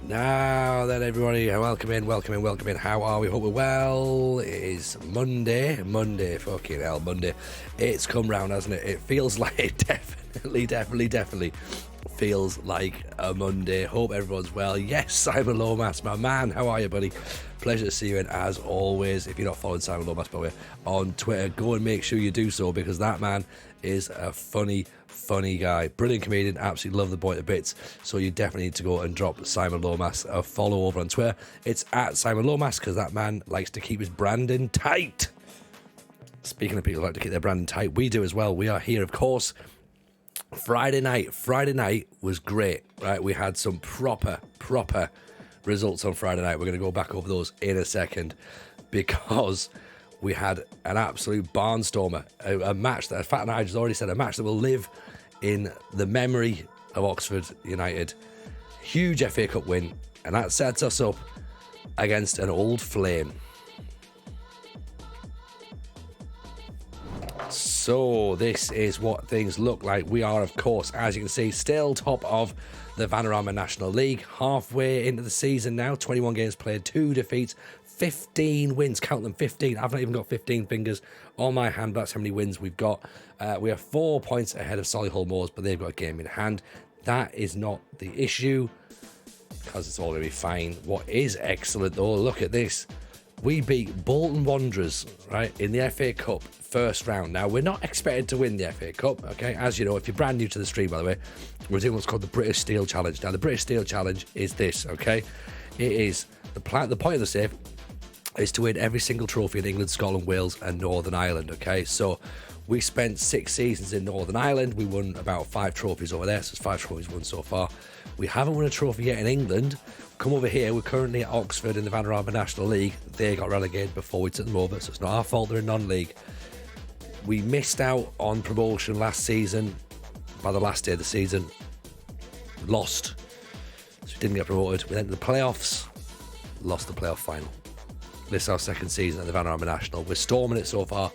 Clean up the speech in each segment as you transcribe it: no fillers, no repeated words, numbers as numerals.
Now then, everybody, welcome in. How are we? Hope we're well. It is Monday, fucking hell, Monday. It's come round, hasn't it? It feels like it definitely feels like a Monday. Hope everyone's well. Yes, Simon Lomas, my man. How are you, buddy? Pleasure to see you. And as always, if you're not following Simon Lomas, by the way, on Twitter, go and make sure you do so, because that man is a funny guy. Brilliant comedian. Absolutely love the boy to bits. So you definitely need to go and drop Simon Lomas a follow over on Twitter. It's at Simon Lomas, because that man likes to keep his branding tight. Speaking of people who like to keep their branding tight, we do as well. We are here, of course. Friday night was great, right? We had some proper results on Friday night. We're going to go back over those in a second, because we had an absolute barnstormer, a match that Fat and I just already said, a match that will live in the memory of Oxford United. Huge FA Cup win, and that sets us up against an old flame. So this is what things look like. We are, of course, as you can see, still top of the Vanarama National League. Halfway into the season now, 21 games played, 2 defeats, 15 wins. Count them, 15. I've not even got 15 fingers on my hand, but that's how many wins we've got. We are 4 points ahead of Solihull Moors, but they've got a game in hand. That is not the issue, because it's all going to be fine. What is excellent, though, look at this. We beat Bolton Wanderers, right, in the FA Cup first round. Now, we're not expected to win the FA Cup, okay? As you know, if you're brand new to the stream, by the way, we're doing what's called the British Steel Challenge. Now, the British Steel Challenge is this, okay? It is, the point of the save is to win every single trophy in England, Scotland, Wales, and Northern Ireland, okay? So, we spent 6 seasons in Northern Ireland. We won about 5 trophies over there, so it's 5 trophies won so far. We haven't won a trophy yet in England. Come over here, we're currently at Oxford in the Vanarama National League. They got relegated before we took them over, so it's not our fault they're in non-league. We missed out on promotion last season. By the last day of the season, lost, so we didn't get promoted. We entered the playoffs, lost the playoff final. This is our second season at the Vanarama National. We're storming it so far,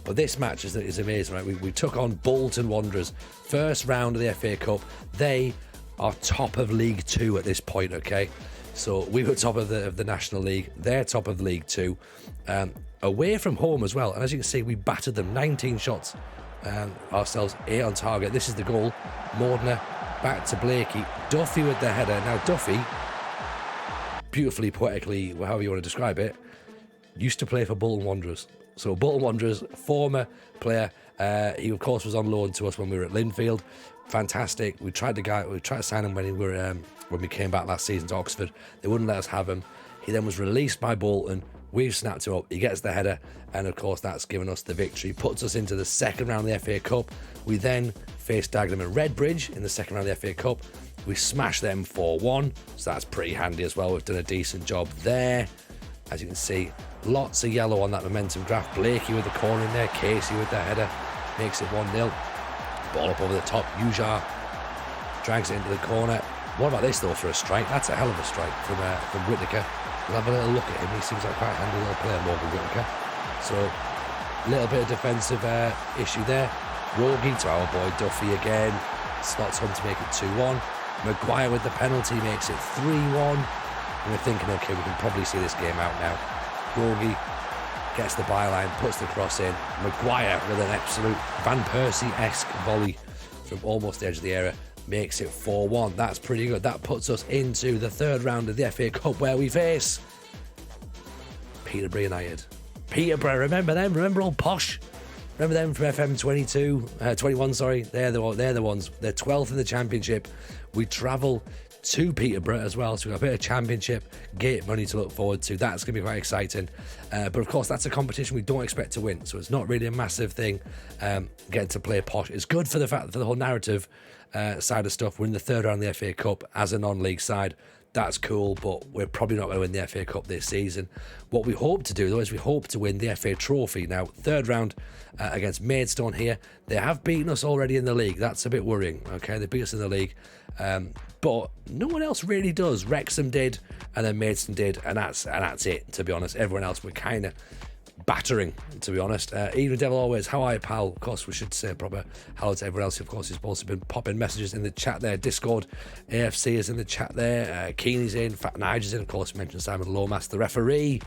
but this match is amazing, right? We took on Bolton Wanderers, first round of the FA Cup. They are top of League 2 at this point, okay? So we were top of the National League. They're top of League 2. Away from home as well. And as you can see, we battered them. 19 shots. Ourselves 8 on target. This is the goal. Mordner back to Blakey. Duffy with the header. Now Duffy, beautifully, poetically, however you want to describe it, used to play for Bolton Wanderers. So Bolton Wanderers, former player. He of course was on loan to us when we were at Linfield. Fantastic. We tried to sign him when we came back last season to Oxford. They wouldn't let us have him. He then was released by Bolton. We've snapped him up. He gets the header, and of course that's given us the victory. Puts us into the second round of the FA Cup. We then face Dagenham and Redbridge in the second round of the FA Cup. We smash them 4-1, so that's pretty handy as well. We've done a decent job there. As you can see, lots of yellow on that momentum graph. Blakey with the corner in there. Casey with the header. Makes it 1-0. Ball up over the top. Ujar drags it into the corner. What about this, though, for a strike? That's a hell of a strike from Whittaker. We'll have a little look at him. He seems like quite a handy little player, Morgan Whittaker. So, a little bit of defensive issue there. Rogie to our boy Duffy again. Slots home to make it 2-1. Maguire with the penalty makes it 3-1. And we're thinking, okay, we can probably see this game out now. Rogie gets the byline, puts the cross in. Maguire with an absolute Van Persie-esque volley from almost the edge of the area. Makes it 4-1. That's pretty good. That puts us into the third round of the FA Cup, where we face Peterborough United. Peterborough, remember them? Remember old Posh? Remember them from FM22, 21, sorry. They're the ones. They're 12th in the Championship. We travel to Peterborough as well, so we've got a bit of Championship gate money to look forward to. That's going to be quite exciting. But of course, that's a competition we don't expect to win, so it's not really a massive thing. Getting to play Posh is good for the whole narrative side of stuff. We're in the third round of the FA Cup as a non-league side. That's cool, but we're probably not going to win the FA Cup this season. What we hope to do, though, is we hope to win the FA Trophy. Now, third round against Maidstone here. They have beaten us already in the league. That's a bit worrying, okay? They beat us in the league. But no one else really does. Wrexham did, and then Maidstone did, and that's it, to be honest. Everyone else, we're kind of battering, to be honest. Even Devil Always, how are you, pal? Of course, we should say proper hello to everyone else. Of course, who's also been popping messages in the chat there. Discord AFC is in the chat there. Keeney's in, Fat Nigel's in. Of course, we mentioned Simon Lomas, the referee,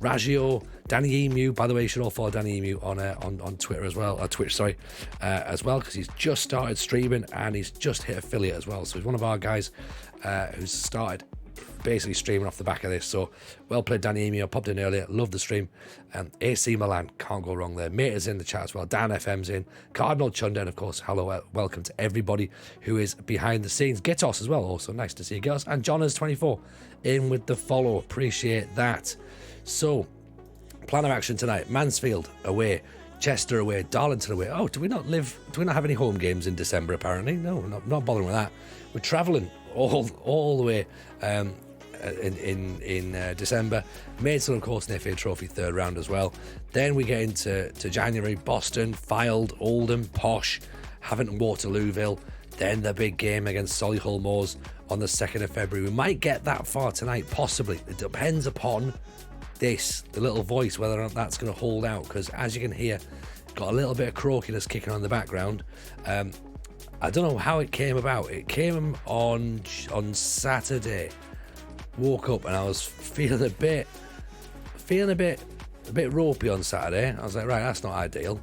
Raggio, Danny Emu. By the way, you should all follow Danny Emu on Twitter as well, Twitch, sorry, as well, because he's just started streaming and he's just hit affiliate as well. So he's one of our guys who's started basically streaming off the back of this. So well played, Danny Emu. I popped in earlier, love the stream. AC Milan, can't go wrong there. Mate is in the chat as well. Dan FM's in. Cardinal Chunder, and of course, hello, welcome to everybody who is behind the scenes. Gitos as well, also nice to see you girls. And Johners24 in with the follow, appreciate that. So plan of action tonight: Mansfield away, Chester away, Darlington away. Do we not have any home games in December? Apparently, no, not bothering with that. We're travelling all the way in December. Maidstone, of course, in the FA Trophy third round as well. Then we get into January: Boston, Fylde, Oldham, Posh, Havant, Waterlooville. Then the big game against Solihull Moors on the 2nd of February. We might get that far tonight, possibly. It depends upon the little voice, whether or not that's going to hold out, because as you can hear, got a little bit of croakiness kicking on in the background. I don't know how it came about. It came on Saturday. Woke up and I was feeling a bit ropey on Saturday. I was like, right, that's not ideal.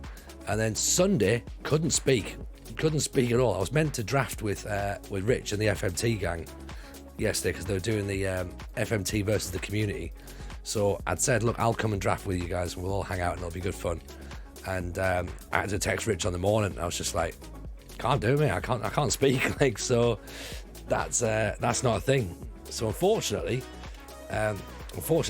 And then Sunday, couldn't speak at all. I was meant to draft with Rich and the FMT gang yesterday, because they were doing the FMT versus the community. So I'd said, look, I'll come and draft with you guys and we'll all hang out and it'll be good fun. And I had to text Rich on the morning. I was just like, can't do it, mate. I can't speak. Like, so that's not a thing. So unfortunately, I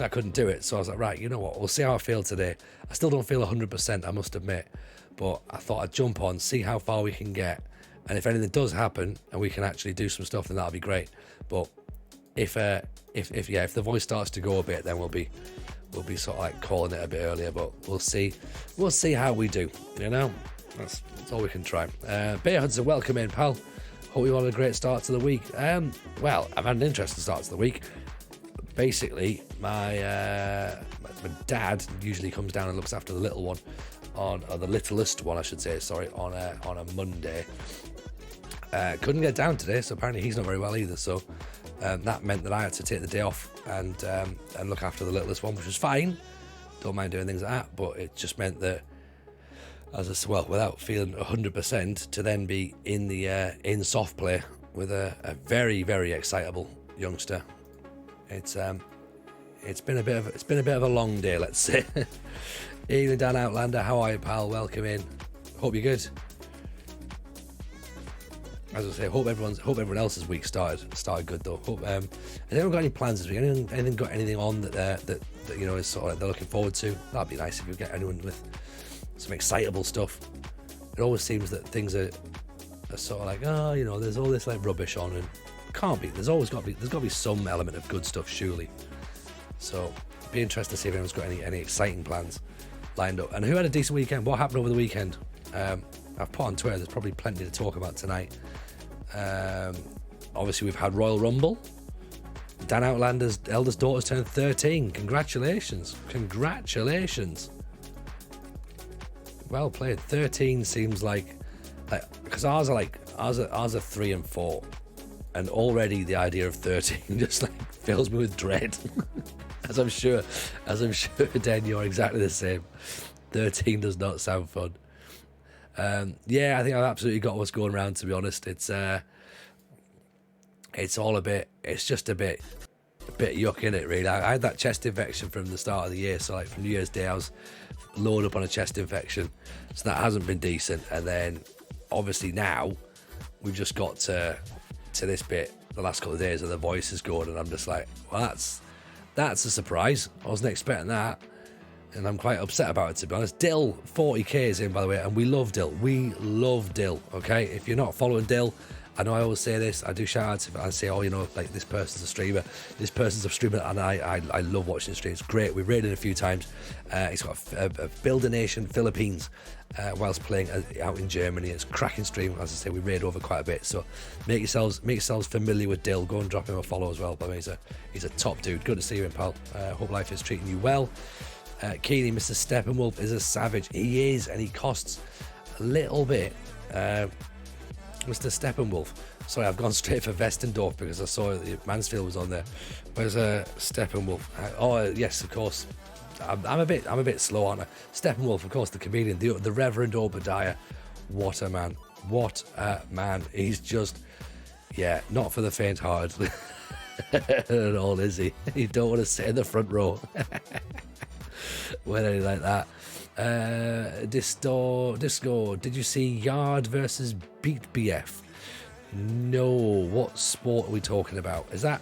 couldn't do it. So I was like, right, you know what? We'll see how I feel today. I still don't feel 100%, I must admit. But I thought I'd jump on, see how far we can get. And if anything does happen and we can actually do some stuff, then that'll be great. But if the voice starts to go a bit, then we'll be sort of like calling it a bit earlier. But we'll see how we do. You know, that's all we can try. Bear Hudson, welcome in, pal. Hope you had a great start to the week. Well, I've had an interesting start to the week. Basically, my dad usually comes down and looks after the little one or the littlest one, I should say. Sorry, on a Monday. Couldn't get down today, so apparently he's not very well either. So that meant that I had to take the day off and look after the littlest one, which was fine. Don't mind doing things like that, but it just meant that, without feeling 100%, to then be in soft play with a very, very excitable youngster. It's been a bit of a long day, let's say. Ian Dan Outlander, how are you, pal? Welcome in. Hope you're good. As I say, hope everyone else's week started good though. Hope has anyone got any plans this week? Anything got anything on that you know is sort of like they're looking forward to? That'd be nice if you get anyone with some excitable stuff. It always seems that things are sort of like, you know, there's all this like rubbish on, and can't be. There's got to be some element of good stuff, surely. So it'd be interesting to see if anyone's got any exciting plans lined up. And who had a decent weekend? What happened over the weekend? I've put on Twitter, there's probably plenty to talk about tonight. Obviously we've had Royal Rumble. Dan Outlander's eldest daughter's turned 13. Congratulations. Well played. 13 seems like because ours are 3 and 4, and already the idea of 13 just like fills me with dread. as I'm sure Dan, you're exactly the same. 13 does not sound fun. Yeah, I think I've absolutely got what's going around, to be honest. It's just a bit yuck, innit, really. I had that chest infection from the start of the year, so like from New Year's Day I was loaded up on a chest infection, so that hasn't been decent. And then obviously now we've just got to this bit the last couple of days of the voice is going, and I'm just like, well, that's a surprise. I wasn't expecting that. And I'm quite upset about it, to be honest. Dill 40k is in, by the way, and we love Dill. Okay? If you're not following Dill, I know I always say this, I do shout out to, I say, you know, like, this person's a streamer, and I love watching the streams. Great. We've raided a few times. He's got a Builder Nation Philippines whilst playing out in Germany. It's a cracking stream. As I say, we raid over quite a bit, so make yourselves familiar with Dill. Go and drop him a follow as well. By the way, he's a top dude. Good to see you in, pal. Hope life is treating you well. Keeney, Mr. Steppenwolf is a savage. He is, and he costs a little bit. Mr. Steppenwolf. Sorry, I've gone straight for Westendorf because I saw Mansfield was on there. Where's Steppenwolf? Oh, yes, of course. I'm a bit slow on it. Steppenwolf, of course, the comedian, the Reverend Obadiah. What a man! What a man! He's just, yeah, not for the faint-hearted at all, is he? You don't want to sit in the front row when anything like that. Disco. Did you see Yard versus Beat BF? No. What sport are we talking about? Is that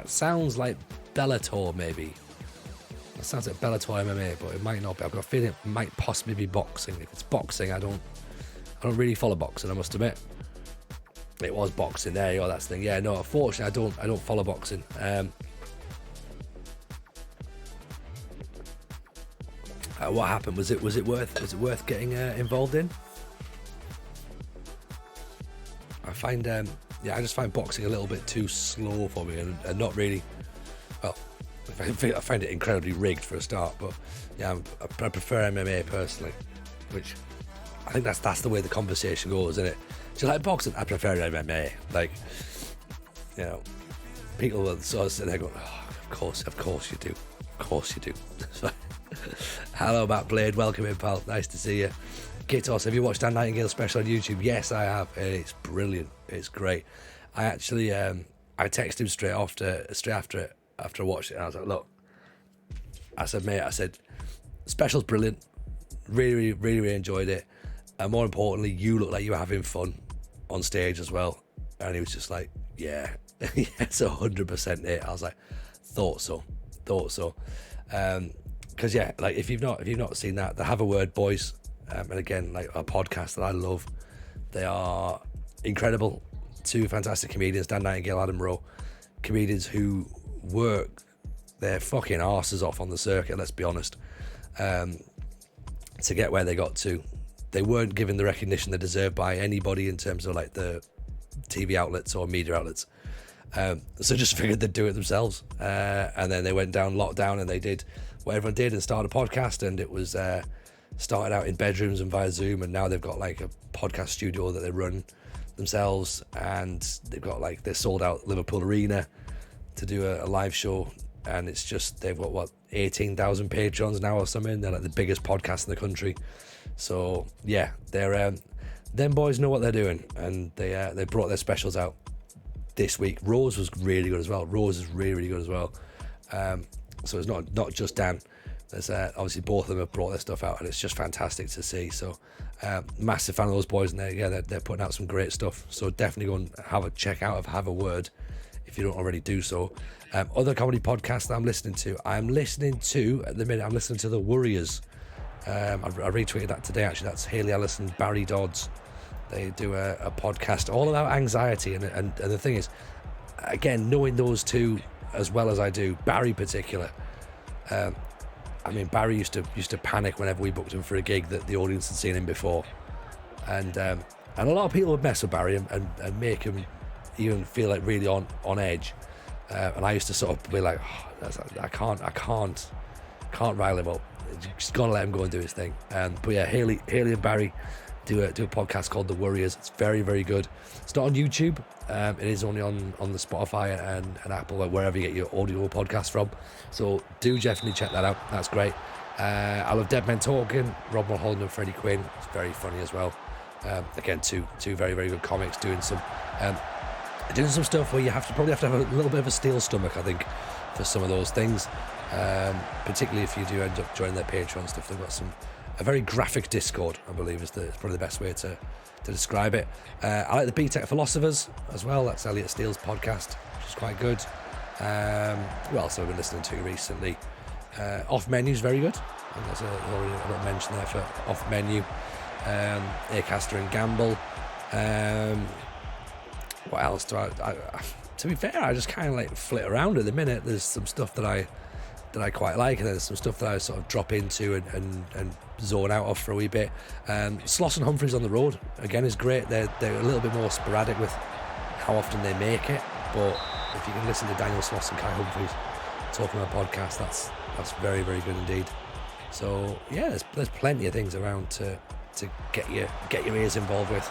sounds like Bellator, maybe? That sounds like Bellator MMA, but it might not be. I've got a feeling it might possibly be boxing. If it's boxing, I don't really follow boxing, I must admit. It was boxing there, you know, that's the thing. Yeah, no, unfortunately I don't follow boxing. What happened? Was it worth getting involved in? I find I just find boxing a little bit too slow for me and not really. Well, I find it incredibly rigged for a start, but yeah, I prefer MMA personally, which I think that's the way the conversation goes, isn't it? Do you like boxing? I prefer MMA. Like, you know, people will sort of sit there going, oh, of course you do. Of course you do. Hello, Matt Blade. Welcome in, pal. Nice to see you. Kitos, have you watched Dan Nightingale special on YouTube? Yes, I have. It's brilliant. It's great. I actually, I texted him straight after I watched it, and I was like, look, I said, special's brilliant. Really, really, really enjoyed it. And more importantly, you look like you were having fun on stage as well. And he was just like, yeah, it's 100% it. I was like, thought so. Because yeah, like if you've not seen that, the Have a Word boys, and again, like a podcast that I love, they are incredible. Two fantastic comedians, Dan Nightingale, Adam Rowe, comedians who work their fucking arses off on the circuit, let's be honest, to get where they got to. They weren't given the recognition they deserved by anybody in terms of like the TV outlets or media outlets. So just figured they'd do it themselves. And then they went down lockdown and they did what everyone did and started a podcast, and it was started out in bedrooms and via Zoom, and now they've got like a podcast studio that they run themselves, and they've got like, they sold out Liverpool Arena to do a live show, and it's just, they've got what, 18,000 patrons now or something. They're like the biggest podcast in the country. So yeah, they're them boys know what they're doing, and they brought their specials out this week. Rose was really good as well. So it's not just Dan. There's obviously both of them have brought their stuff out, and it's just fantastic to see. So massive fan of those boys, and they're putting out some great stuff. So definitely go and check out of Have a Word if you don't already do so. Other comedy podcasts that I'm listening to at the minute, I'm listening to The Warriors. I retweeted that today, actually. That's Hayley Ellison, Barry Dodds. They do a podcast all about anxiety, and the thing is, again, knowing those two as well as I do, Barry particular, I mean, Barry used to panic whenever we booked him for a gig that the audience had seen him before, and a lot of people would mess with Barry and make him even feel like really on edge, and I used to sort of be like, oh, I can't rile him up. Just gotta let him go and do his thing. But yeah, Hayley and Barry do a podcast called The Warriors. It's very, very good. It's not on YouTube. It is only on the Spotify and Apple, or wherever you get your audio podcast from. So do definitely check that out. That's great. I love Dead Men Talking. Rob Mulholland and Freddie Quinn. It's very funny as well. Again, two very, very good comics doing some stuff where you probably have to have a little bit of a steel stomach, I think, for some of those things. Particularly if you do end up joining their Patreon stuff. They've got a very graphic Discord, I believe, is probably the best way to describe it. I like the B-Tech Philosophers as well. That's Elliot Steele's podcast, which is quite good. What else have I been listening to recently? Off Menu's very good. I think that's already a little mention there for Off Menu. Acaster and Gamble. What else do I to be fair, I just kind of like flit around at the minute. There's some stuff that I quite like, and there's some stuff that I sort of drop into and zone out of for a wee bit. Sloss and Humphreys on the road again is great. They're a little bit more sporadic with how often they make it, but if you can listen to Daniel Sloss and Kai Humphreys talking on a podcast, that's very, very good indeed. So yeah, there's plenty of things around to get your ears involved with.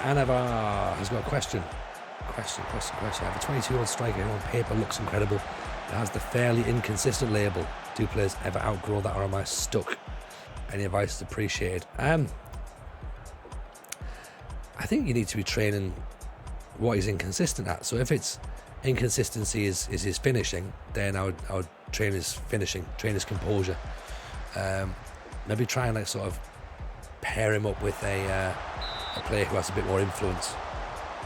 Anavar has got a question. I have a 22-year-old striker who on paper looks incredible, but has the fairly inconsistent label. Do players ever outgrow that, or am I stuck? Any advice is appreciated. I think you need to be training what he's inconsistent at. So if it's inconsistency is his finishing, then I would train his finishing, train his composure. Maybe try and like sort of pair him up with a player who has a bit more influence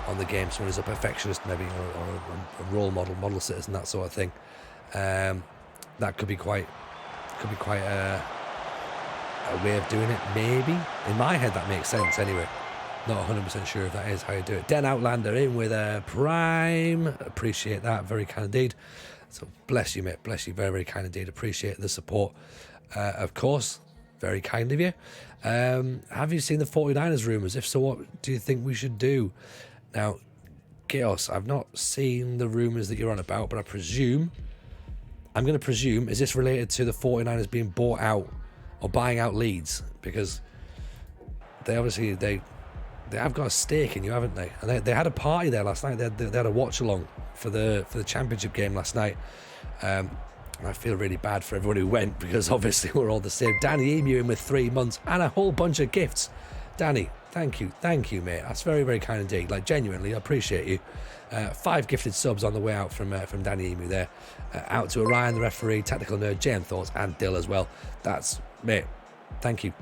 on the game, someone who's a perfectionist maybe, or a role model citizen, that sort of thing. That could be quite a way of doing it, maybe. In my head that makes sense anyway. Not 100% sure if that is how you do it. Den Outlander in with a Prime. Appreciate that, very kind indeed. So bless you, mate, bless you, very, very kind indeed. Appreciate the support, of course. Very kind of you. Have you seen the 49ers rumours? If so, what do you think we should do? Now, Chaos, I've not seen the rumours that you're on about, but I'm going to presume, is this related to the 49ers being bought out or buying out Leeds? Because they obviously, they have got a stake in you, haven't they? And they had a party there last night. They had a watch along for the championship game last night. And I feel really bad for everyone who went, because obviously we're all the same. Danny Emu in with 3 months and a whole bunch of gifts. Danny, thank you, mate. That's very, very kind indeed. Like, genuinely, I appreciate you. 5 gifted subs on the way out from Danny Emu there. Out to Orion, the referee, Tactical Nerd, JM Thoughts, and Dill as well. That's, mate, thank you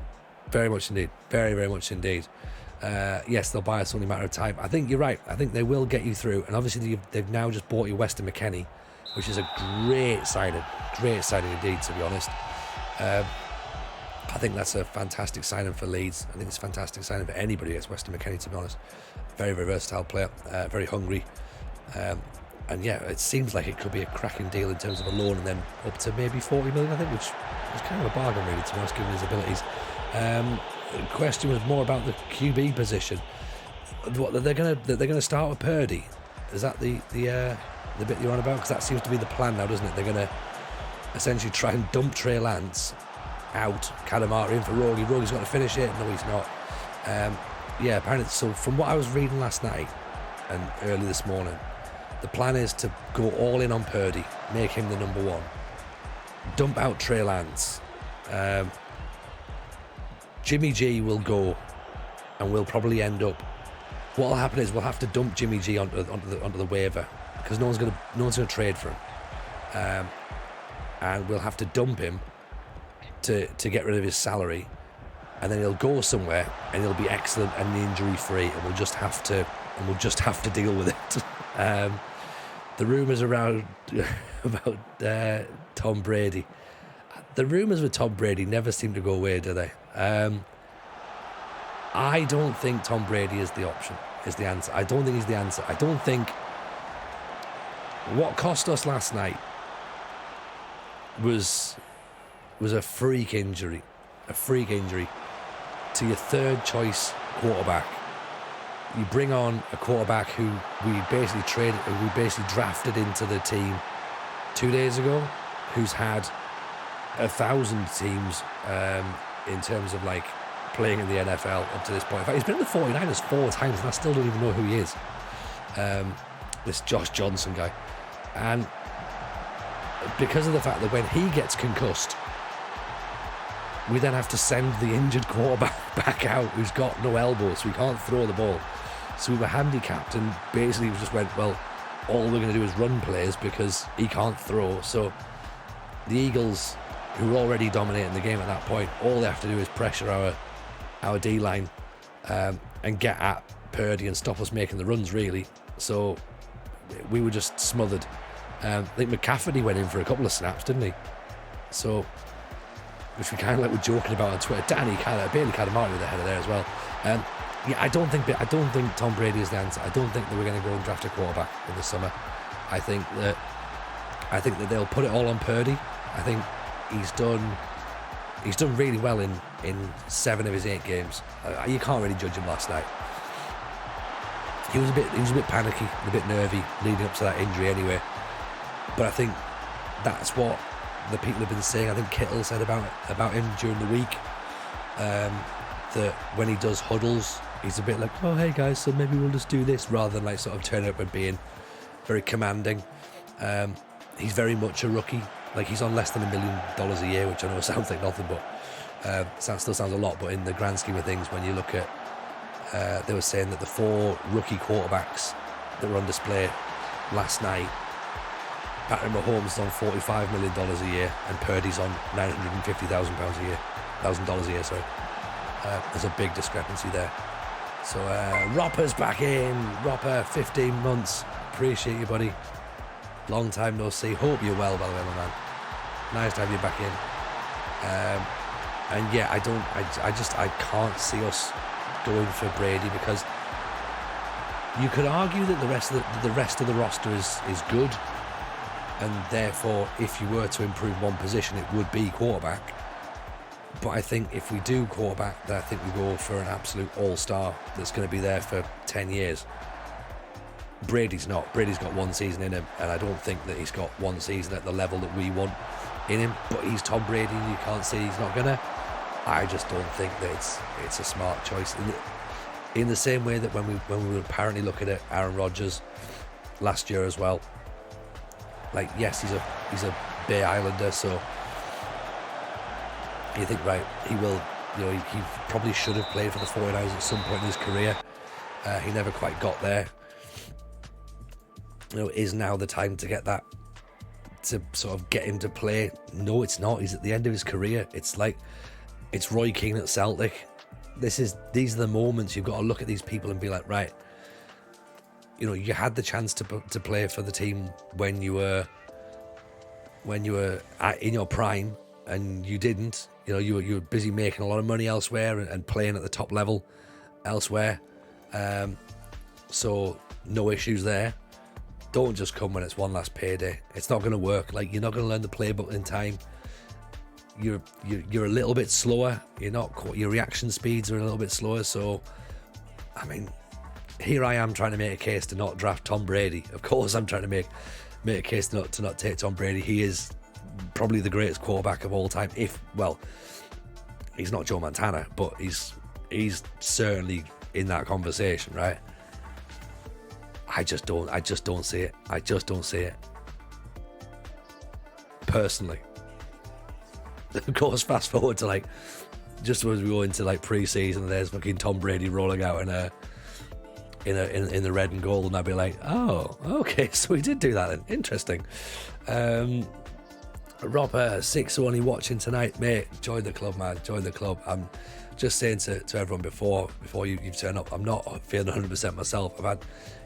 very much indeed. Very, very much indeed. Yes, they'll buy us, only a matter of time. I think you're right. I think they will get you through. And obviously they've now just bought you Weston McKennie, which is a great signing indeed, to be honest. I think that's a fantastic signing for Leeds. I think it's a fantastic signing for anybody against Weston McKennie, to be honest. Very, very versatile player, very hungry. And yeah, it seems like it could be a cracking deal in terms of a loan, and then up to maybe 40 million, I think, which is kind of a bargain, really, to be honest, given his abilities. The question was more about the QB position. What they're gonna start with Purdy. Is that the bit you're on about? Because that seems to be the plan now, doesn't it? They're gonna essentially try and dump Trey Lance out, Kadamari in for Rogie. Rogie's got to finish it. No, he's not. Yeah, apparently. So from what I was reading last night and early this morning, the plan is to go all in on Purdy, make him the number one, dump out Trey Lance. Jimmy G will go, and we'll probably end up. What'll happen is we'll have to dump Jimmy G onto the waiver, because no one's gonna trade for him, and we'll have to dump him to get rid of his salary, and then he'll go somewhere and he'll be excellent and injury free, and we'll just have to deal with it. The rumours around about Tom Brady. The rumours with Tom Brady never seem to go away, do they? I don't think Tom Brady is the answer. I don't think he's the answer. I don't think what cost us last night was a freak injury to your third choice quarterback. You bring on a quarterback who we basically drafted into the team 2 days ago, who's had 1,000 teams in terms of like playing in the NFL up to this point. In fact, he's been in the 49ers 4 times, and I still don't even know who he is. This Josh Johnson guy. And because of the fact that when he gets concussed, we then have to send the injured quarterback back out, who's got no elbow, so he can't throw the ball. So we were handicapped, and basically we just went, well, all we're going to do is run plays because he can't throw. So the Eagles, who were already dominating the game at that point, all they have to do is pressure our D-line and get at Purdy and stop us making the runs, really. So we were just smothered. I think McCafferty went in for a couple of snaps, didn't he? So, which we kind of like were joking about on Twitter. Bailey Kadamari with the header there as well. Yeah, I don't think Tom Brady is the answer. I don't think that we're going to go and draft a quarterback in the summer. I think that they'll put it all on Purdy. I think he's done really well in 7 of his 8 games. You can't really judge him last night. He was a bit panicky, a bit nervy leading up to that injury anyway. But I think that's what the people have been saying, I think Kittle said about him during the week, that when he does huddles, he's a bit like, oh, hey guys, so maybe we'll just do this, rather than like sort of turning up and being very commanding. He's very much a rookie. Like, he's on less than $1 million a year, which I know sounds like nothing, but still sounds a lot. But in the grand scheme of things, when you look at, they were saying that the 4 rookie quarterbacks that were on display last night, Patrick Mahomes is on $45 million a year, and Purdy's on $950,000 a year, $1,000 a year. Sorry, there's a big discrepancy there. So Roper's back in. Roper, 15 months. Appreciate you, buddy. Long time no see. Hope you're well, by the way, my man. Nice to have you back in. And yeah, I can't see us going for Brady, because you could argue that the rest of the roster is good, and therefore, if you were to improve one position, it would be quarterback. But I think if we do quarterback, then I think we go for an absolute all-star that's going to be there for 10 years. Brady's not. Brady's got one season in him, and I don't think that he's got one season at the level that we want in him. But he's Tom Brady, and you can't say he's not gonna. I just don't think that it's a smart choice. In the same way that when we were apparently looking at Aaron Rodgers last year as well. Like, yes, he's a Bay Islander, so you think, right, he will. You know, he probably should have played for the 49ers at some point in his career. He never quite got there. You know, is now the time to get that, to sort of get him to play? No, it's not. He's at the end of his career. It's like, it's Roy Keane at Celtic. These are the moments you've got to look at these people and be like, right, you know, you had the chance to play for the team when you were in your prime, and you didn't. You know, you were busy making a lot of money elsewhere and playing at the top level elsewhere. So no issues there. Don't just come when it's one last payday. It's not going to work. Like, you're not going to learn the playbook in time. You're a little bit slower. Your reaction speeds are a little bit slower. So, I mean, here I am trying to make a case to not draft Tom Brady. Of course, I'm trying to make a case to not take Tom Brady. He is probably the greatest quarterback of all time. He's not Joe Montana, but he's certainly in that conversation, right? I just don't see it. I just don't see it. Personally. Of course, fast forward to like, just as we go into like pre-season, there's fucking Tom Brady rolling out in the red and gold, and I'd be like, oh, okay, so we did do that then. Interesting. Rob, 6 only watching tonight, mate. Join the club, man. Join the club. I'm just saying to everyone before you've turned up, I'm not feeling 100% myself. I've had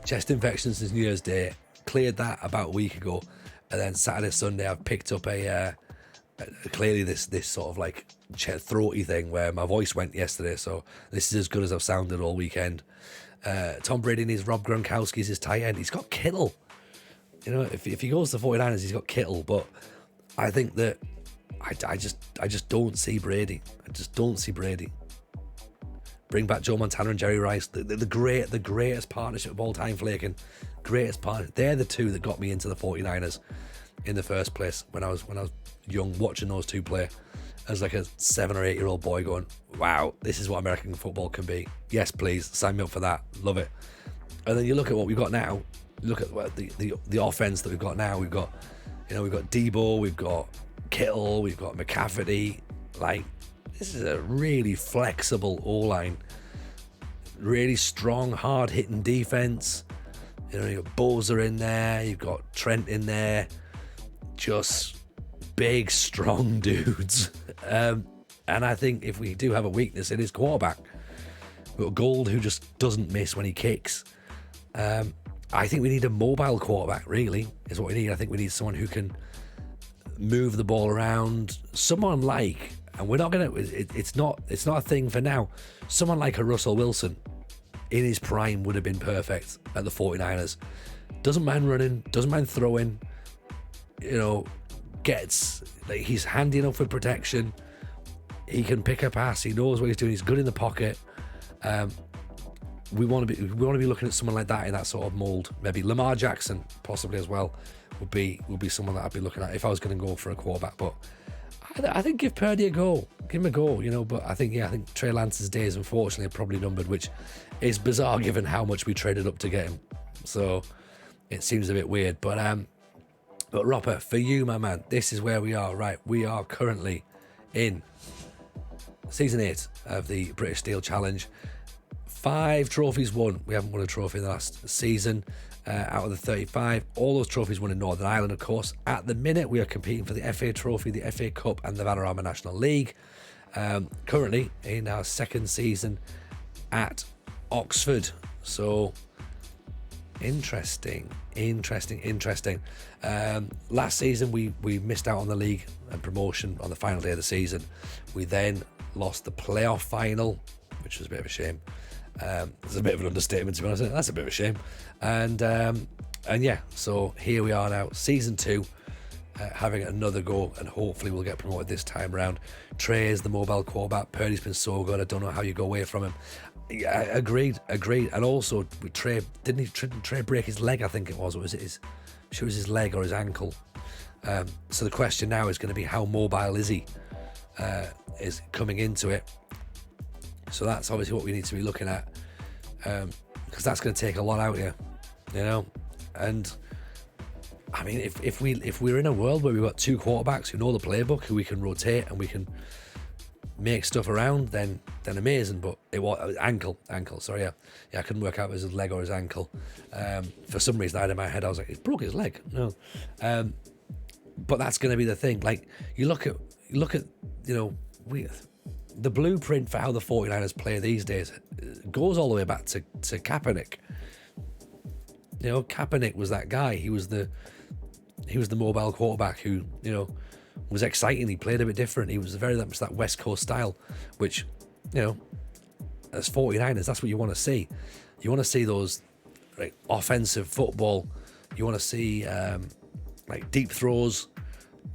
chest infection since New Year's Day. Cleared that about a week ago, and then Saturday, Sunday, I've picked up clearly this sort of like throaty thing where my voice went yesterday. So this is as good as I've sounded all weekend. Tom Brady needs Rob Gronkowski as his tight end. He's got Kittle. You know, if he goes to the 49ers, he's got Kittle. But I think that I just don't see Brady. I just don't see Brady. Bring back Joe Montana and Jerry Rice, the greatest partnership of all time, Flaking. Greatest partner. They're the two that got me into the 49ers in the first place when I was young, watching those two play as like a 7 or 8 year old boy, going, wow, this is what American football can be. Yes, please, sign me up for that. Love it. And then you look at what we've got now. Look at the offense that we've got now. We've got Debo, we've got Kittle, we've got McCafferty. Like, this is a really flexible O-line, really strong, hard-hitting defense. You know, you've got Bosa in there, you've got Trent in there, just big, strong dudes. And I think if we do have a weakness, it is quarterback. We've got Gold, who just doesn't miss when he kicks. I think we need a mobile quarterback, really, is what we need. I think we need someone who can move the ball around. Someone like, and we're not going to, it's not a thing for now, someone like a Russell Wilson in his prime would have been perfect at the 49ers. Doesn't mind running, doesn't mind throwing, you know, he's handy enough with protection. He can pick a pass. He knows what he's doing. He's good in the pocket. We want to be looking at someone like that in that sort of mold. Maybe Lamar Jackson, possibly as well, would be someone that I'd be looking at if I was going to go for a quarterback. But I think give Purdy a go. Give him a go, you know. But I think Trey Lance's days, unfortunately, are probably numbered, which is bizarre given how much we traded up to get him. So it seems a bit weird. But Roper, for you, my man, this is where we are. Right, we are currently in Season 8 of the British Steel Challenge. 5 trophies won. We haven't won a trophy in the last season. Out of the 35, all those trophies won in Northern Ireland, of course. At the minute, we are competing for the FA Trophy, the FA Cup, and the Vanarama National League. Currently in our second season at Oxford. So interesting. Last season, we missed out on the league and promotion on the final day of the season. We then lost the playoff final, which was a bit of a shame. It's a bit of an understatement, to be honest. That's a bit of a shame. And yeah, so here we are now, season 2, having another go, and hopefully we'll get promoted this time around. Trey is the mobile quarterback. Purdy's been so good. I don't know how you go away from him. Yeah, agreed. And also, with Trey, didn't Trey break his leg? I think it was. Or was it his leg or his ankle? So the question now is going to be, how mobile is he? Is coming into it. So that's obviously what we need to be looking at, because that's going to take a lot out here, you know. And I mean, if we're in a world where we've got 2 quarterbacks who know the playbook, who we can rotate and we can make stuff around, then amazing. But it was ankle. Sorry, yeah, I couldn't work out if it was his leg or his ankle. For some reason, I had in my head, I was like, he broke his leg. No, but that's going to be the thing. Like, you look at you know, the blueprint for how the 49ers play these days goes all the way back to Kaepernick. You know, Kaepernick was that guy. He was the mobile quarterback who, you know, was exciting. He played a bit different. He was very much that West Coast style, which, you know, as 49ers, that's what you want to see. You want to see those like offensive football. You want to see like deep throws.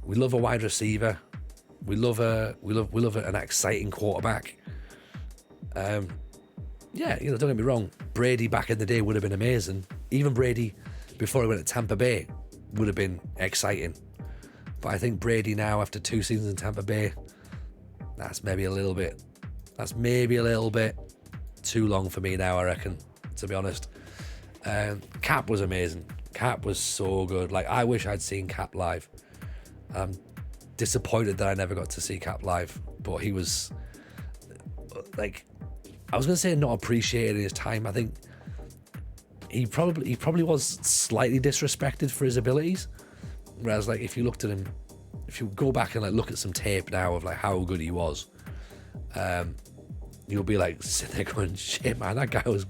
We love a wide receiver. We love an exciting quarterback. Yeah, you know, don't get me wrong. Brady back in the day would have been amazing. Even Brady before he went to Tampa Bay would have been exciting. But I think Brady now, after 2 seasons in Tampa Bay, that's maybe a little bit too long for me now, I reckon, to be honest. Cap was amazing. Cap was so good. Like, I wish I'd seen Cap live. I'm disappointed that I never got to see Cap live, but he was, like, I was going to say not appreciated in his time. I think he probably was slightly disrespected for his abilities. Whereas, like, if you looked at him, if you go back and like look at some tape now of like how good he was, you'll be like sitting there going, "Shit, man, that guy was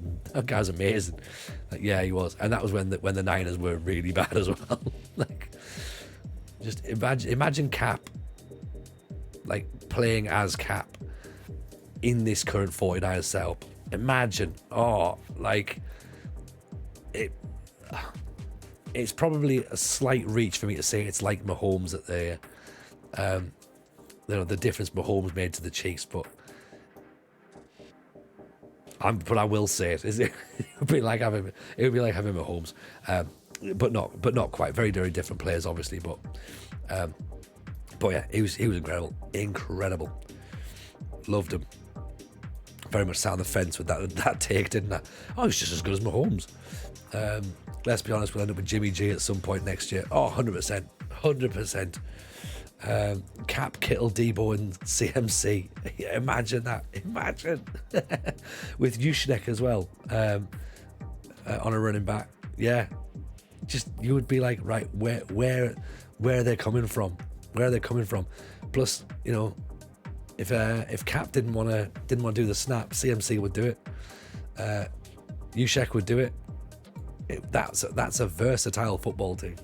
amazing." Like, yeah, he was, and that was when the Niners were really bad as well. Like, just imagine Cap, like, playing as Cap in this current 49ers setup. Imagine, it's probably a slight reach for me to say it's like Mahomes at the, you know, the difference Mahomes made to the Chiefs, but I will say it. It would be like having Mahomes, but not quite. Very, very different players, obviously, but yeah, he was incredible. Loved him. Very much sat on the fence with that take, didn't I? Oh, he's just as good as Mahomes. Let's be honest, we'll end up with Jimmy G at some point next year. Oh, 100%. Cap, Kittle, Debo, and CMC. Yeah, imagine that. Imagine. With Yushnek as well, on a running back. Yeah. Just, you would be like, right, where are they coming from? Where are they coming from? Plus, you know, if Cap didn't want to do the snap, CMC would do it. Yushek would do it. That's a versatile football team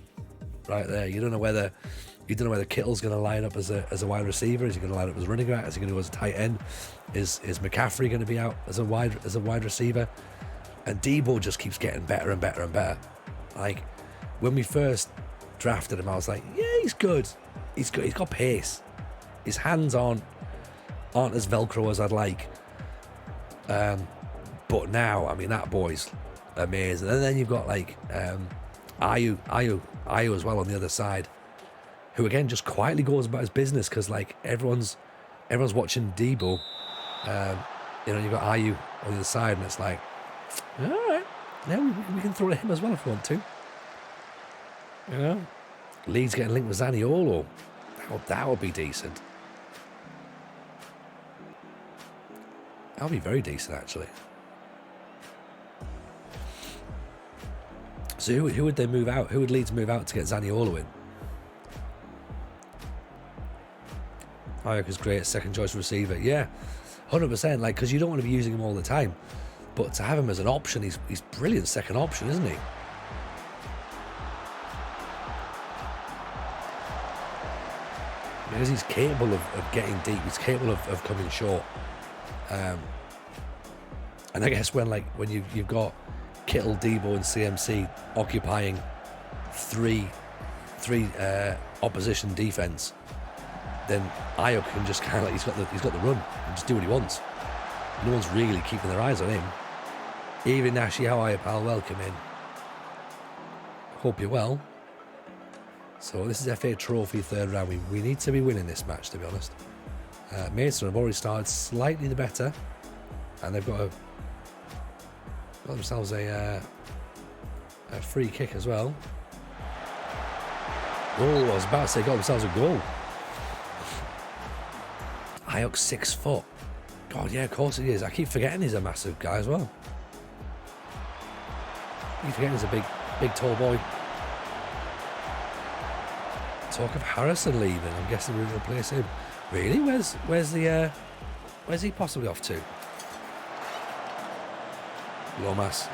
right there. You don't know whether Kittle's going to line up as a wide receiver. Is he going to line up as a running back? Is he going to go as a tight end? Is McCaffrey going to be out as a wide receiver? And Debo just keeps getting better and better and better. Like, when we first drafted him, I was like, yeah, he's good. He's good. He's got pace. His hands aren't as Velcro as I'd like. But now, I mean, that boy's amazing. And then you've got like Ayu Ayo as well on the other side, who again just quietly goes about his business because like everyone's watching Debo. You've got Ayu on the other side, and it's like, all right, now we can throw at him as well if we want to. Leeds getting linked with Zaniolo. That would be decent. That would be very decent, actually. So who would they move out? Who would Leeds move out to get Zaniolo in? Ayak is great, second choice receiver. Yeah, 100%. Like, because you don't want to be using him all the time, but to have him as an option, he's brilliant second option, isn't he? Because he's capable of getting deep. He's capable of coming short. And I guess when you've got Kittle, Debo, and CMC occupying three opposition defense, then Ayo can just kind of he's got the run and just do what he wants. No one's really keeping their eyes on him. Even Nashi, how are you, pal? Welcome in. Hope you're well. So this is FA Trophy third round. We need to be winning this match, to be honest. Mason have already started slightly the better, and they've got themselves a free kick as well. Oh, I was about to say got themselves a goal. Ayuk 6 foot. God, yeah, of course he is. I keep forgetting he's a massive guy as well. I keep forgetting he's a big tall boy. Talk of Harrison leaving. I'm guessing we're going to replace him. Really? Where's he possibly off to? Lomas.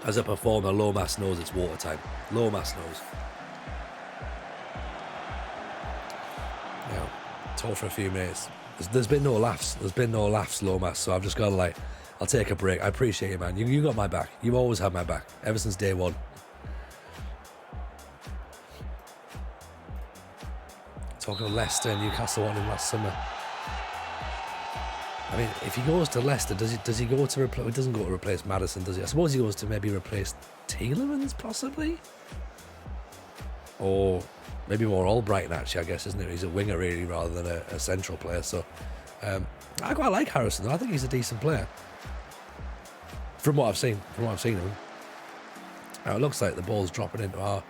As a performer, Lomas knows it's water time. Lomas knows. Now, talk for a few minutes. There's been no laughs. Lomas. So I've just got to I'll take a break. I appreciate you, man. You got my back. You always had my back ever since day one. Talking of Leicester and Newcastle wanted him last summer. I mean, if he goes to Leicester, does he go to replace? He doesn't go to replace Maddison, does he? I suppose he goes to maybe replace Tielemans, possibly, or maybe more Albrighton. Actually, I guess, isn't it? He's a winger really, rather than a central player. So, I quite like Harrison. I think he's a decent player. From what I've seen of him. Now, it looks like the ball's dropping into our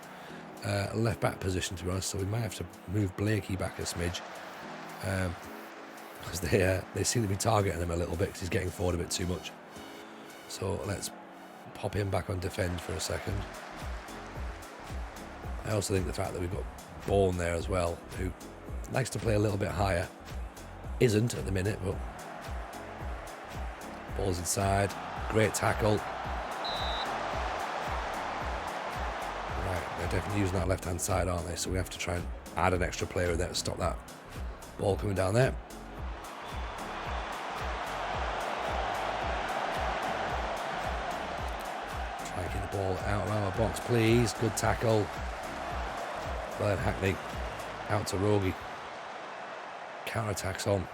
left back position, to be honest. So we might have to move Blakey back a smidge. Because they seem to be targeting him a little bit because he's getting forward a bit too much. So let's pop him back on defend for a second. I also think the fact that we've got Bourne there as well, who likes to play a little bit higher, isn't at the minute, but ball's inside, great tackle. Right, they're definitely using that left hand side, aren't they? So we have to try and add an extra player in there to stop that ball coming down there. Ball out of our box, please. Good tackle. Blair Hackney out to Rogie. Counter attacks on.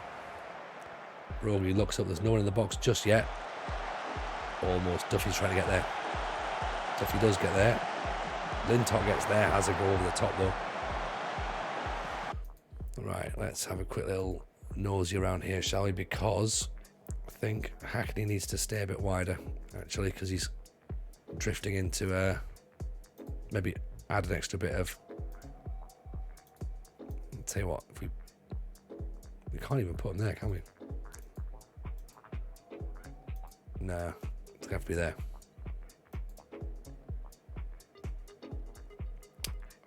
Rogie looks up. There's no one in the box just yet. Almost. Duffy's trying to get there. Duffy does get there. Lintott gets there. Has a go over the top though. Right, let's have a quick little nosy around here, shall we? Because I think Hackney needs to stay a bit wider, actually, because he's drifting into maybe add an extra bit of. I'll tell you what, if we can't even put him there, can we? No, it's gonna have to be there.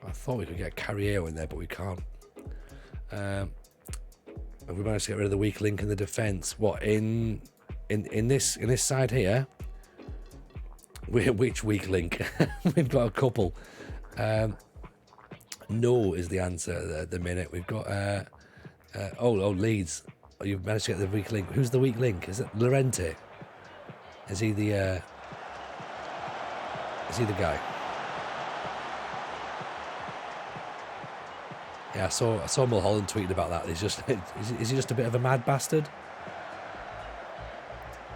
I thought we could get Carriero in there, but we can't. Have we managed to get rid of the weak link in the defence? What in this side here? Which weak link? We've got a couple. No is the answer at the minute. We've got Leeds. Oh, you've managed to get the weak link. Who's the weak link? Is it Llorente? Is he the guy? Yeah, I saw Mulholland tweeting about that. He's just is he just a bit of a mad bastard?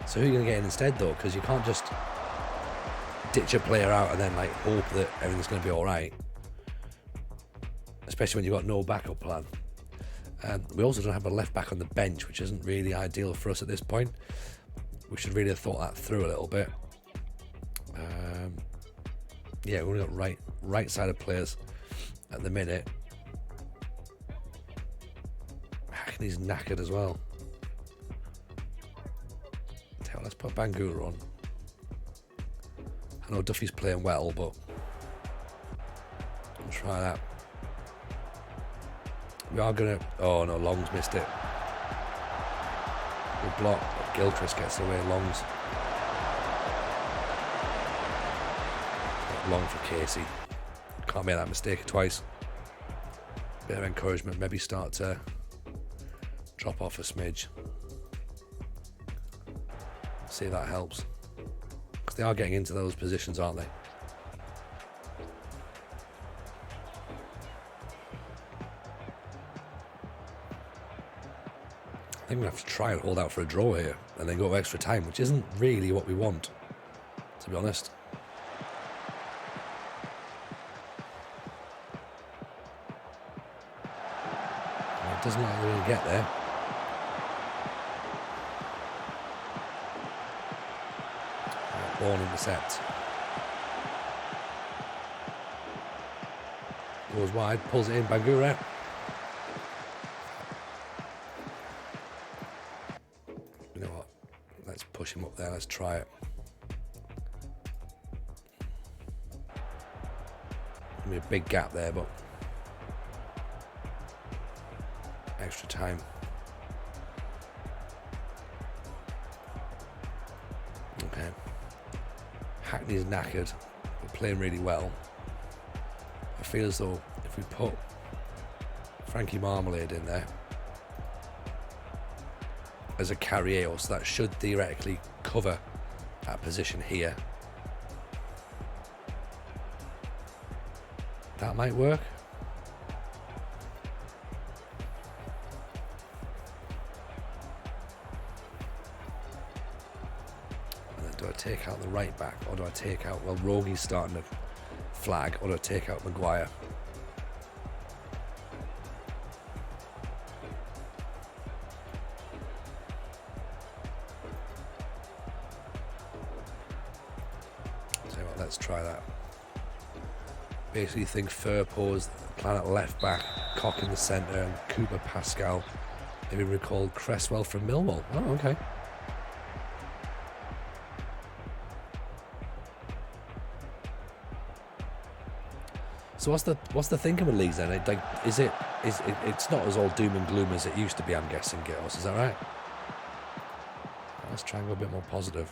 So who are you going to get in instead though? Because you can't just ditch a player out and then like hope that everything's going to be all right, especially when you've got no backup plan. We also don't have a left back on the bench, which isn't really ideal for us at this point. We should really have thought that through a little bit. Yeah, we've only got right side of players at the minute. Hackney's knackered as well. Let's put Bangura on. I know Duffy's playing well, but I'll try that. We are going to... Oh, no, Long's missed it. Good block. Gilchrist gets away. Long's... Long for Casey. Can't make that mistake twice. Bit of encouragement. Maybe start to drop off a smidge. See if that helps. Because they are getting into those positions, aren't they? I think we have to try and hold out for a draw here and then go to extra time, which isn't really what we want, to be honest. It doesn't look like we're going to get there. Ball intercept. Goes wide, pulls it in, Bangura. You know what? Let's push him up there, let's try it. Gonna be a big gap there, but extra time. Okay. Hackney's knackered, but playing really well. I feel as though if we put Frankie Marmalade in there as a carrier, so that should theoretically cover that position here. That might work. Do I take out the right back, or do I take out, well, Rogi's starting to flag, or do I take out Maguire? So what, let's try that. Basically think Furpose, plan at left back, Cock in the centre, and Cooper Pascal. Maybe recall Cresswell from Millwall. Oh, okay. So what's the thinking with leagues then? It's not as all doom and gloom as it used to be, I'm guessing, Gittles, is that right? Let's try and go a bit more positive.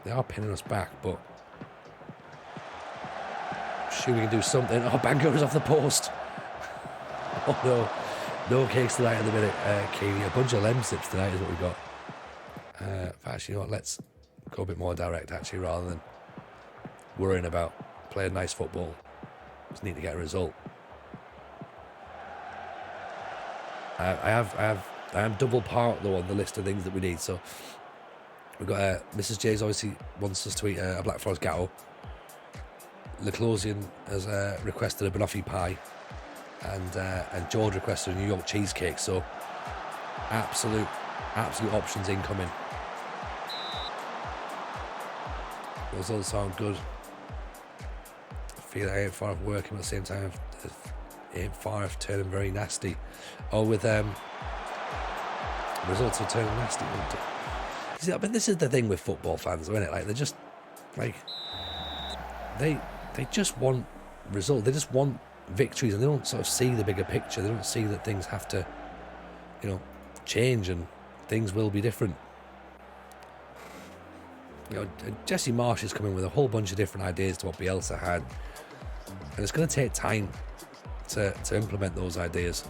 They are pinning us back, but sure we can do something. Oh, Bangura's off the post. Oh no cakes tonight in the minute, Keely. A bunch of lem sips tonight is what we've got. Actually, you know what? Let's go a bit more direct, actually, rather than worrying about playing nice football. Just need to get a result. I am double part though on the list of things that we need. So we've got Mrs. J's obviously wants us to eat a Black Forest Gatto. Leclosian has requested a banoffee pie, and George requested a New York cheesecake. So absolute options incoming. Those all sound good. I feel like I ain't far off working, but at the same time it ain't far off turning very nasty. Oh, with results are turning nasty. See, I mean, this is the thing with football fans, isn't it? Like, they're just like they just want results. They just want victories, and they don't sort of see the bigger picture. They don't see that things have to, change and things will be different. Jesse Marsh is coming with a whole bunch of different ideas to what Bielsa had, and it's going to take time to implement those ideas.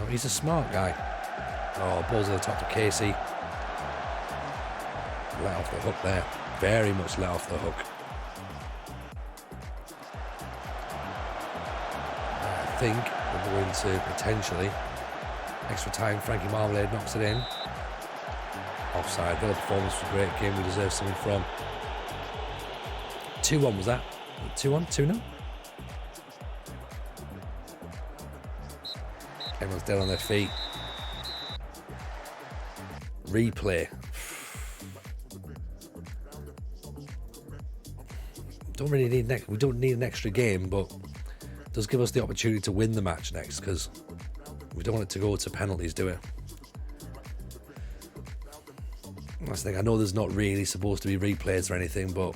He's a smart guy. Oh, balls at the top to Casey. Let off the hook there. Very much let off the hook. I think we're going to potentially extra time. Frankie Marmalade knocks it in. Offside. Villa performance was a great game. We deserve something from. 2-1 was that? 2-1? 2-0? Everyone's down on their feet. Replay. We don't need an extra game, but it does give us the opportunity to win the match next, because we don't want it to go to penalties, do it? That's the thing. I know there's not really supposed to be replays or anything, but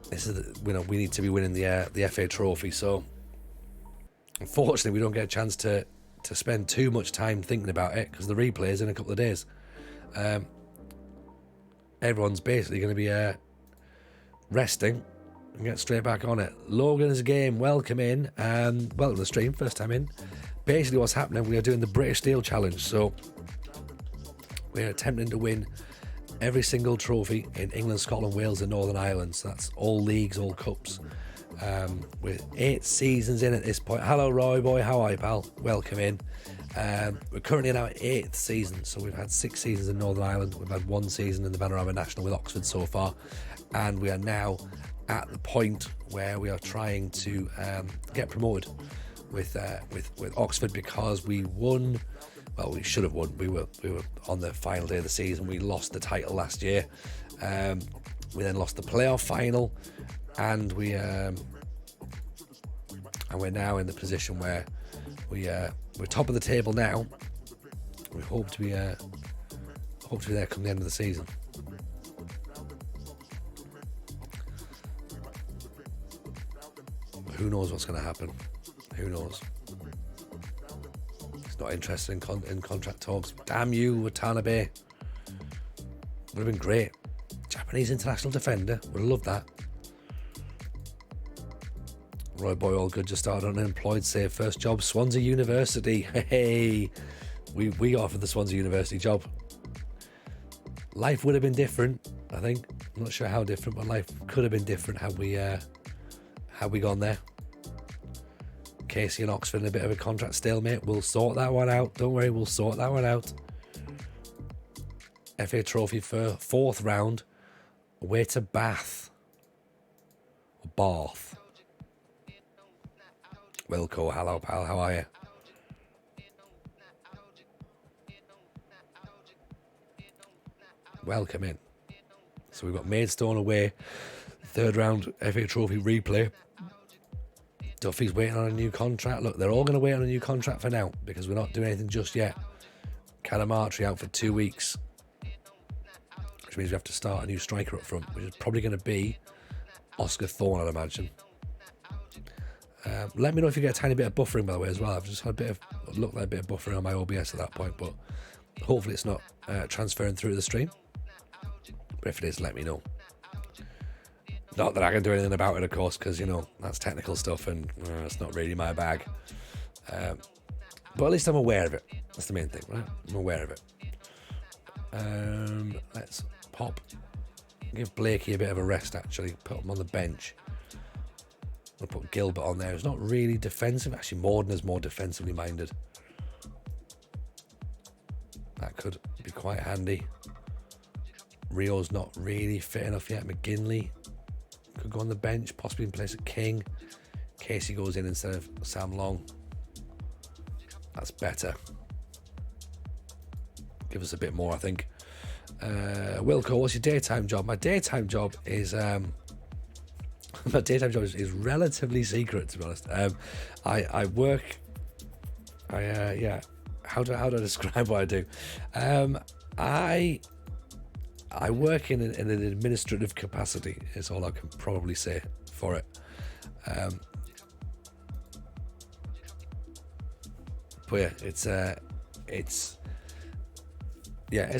this is we need to be winning the FA Trophy. So unfortunately, we don't get a chance to spend too much time thinking about it, because the replay is in a couple of days. Everyone's basically going to be resting and get straight back on it. Logan's game, welcome in. Welcome to the stream, first time in. Basically what's happening, we are doing the British Steel Challenge, so we're attempting to win every single trophy in England, Scotland, Wales and Northern Ireland. So that's all leagues, all cups, with 8 seasons in at this point. Hello Roy boy, how are you pal? Welcome in. We're currently in our 8th season, so we've had 6 seasons in Northern Ireland, we've had 1 season in the Vanarama National with Oxford so far, and we are now at the point where we are trying to get promoted with Oxford, because we won. Well, we should have won. We were on the final day of the season. We lost the title last year. We then lost the playoff final, and we're now in the position where we're top of the table now. We hope to be there come the end of the season. But who knows what's going to happen? Who knows? He's not interested in contract talks. Damn you, Watanabe. Would have been great. Japanese international defender. Would have loved that. Roy boy, all good. Just started unemployed. Save first job. Swansea University. Hey, we offered the Swansea University job. Life would have been different, I think. I'm not sure how different, but life could have been different had we gone there. Casey and Oxford in a bit of a contract stalemate. We'll sort that one out. Don't worry, we'll sort that one out. FA Trophy for 4th round. Away to Bath. Or Bath. Wilco, hello pal, how are you? Welcome in. So we've got Maidstone away. 3rd round FA Trophy replay. Duffy's waiting on a new contract. Look, they're all going to wait on a new contract for now, because we're not doing anything just yet. Calamatri out for 2 weeks, which means we have to start a new striker up front, which is probably going to be Oscar Thorne, I'd imagine. Let me know if you get a tiny bit of buffering, by the way, as well. I've just had looked like a bit of buffering on my OBS at that point, but hopefully it's not transferring through the stream. But if it is, let me know. Not that I can do anything about it, of course, because, you know, that's technical stuff and it's not really my bag. But at least I'm aware of it. That's the main thing, right? I'm aware of it. Let's give Blakey a bit of a rest, actually. Put him on the bench. I'll put Gilbert on there. He's not really defensive. Actually, Morden's more defensively minded. That could be quite handy. Rio's not really fit enough yet. McGinley could go on the bench, possibly in place of King. Casey goes in instead of Sam Long. That's better. Give us a bit more, I think. Wilco, what's your daytime job? My daytime job is is relatively secret, to be honest. I work. How do I describe what I do? I work in an administrative capacity, is all I can probably say for it. But yeah, it's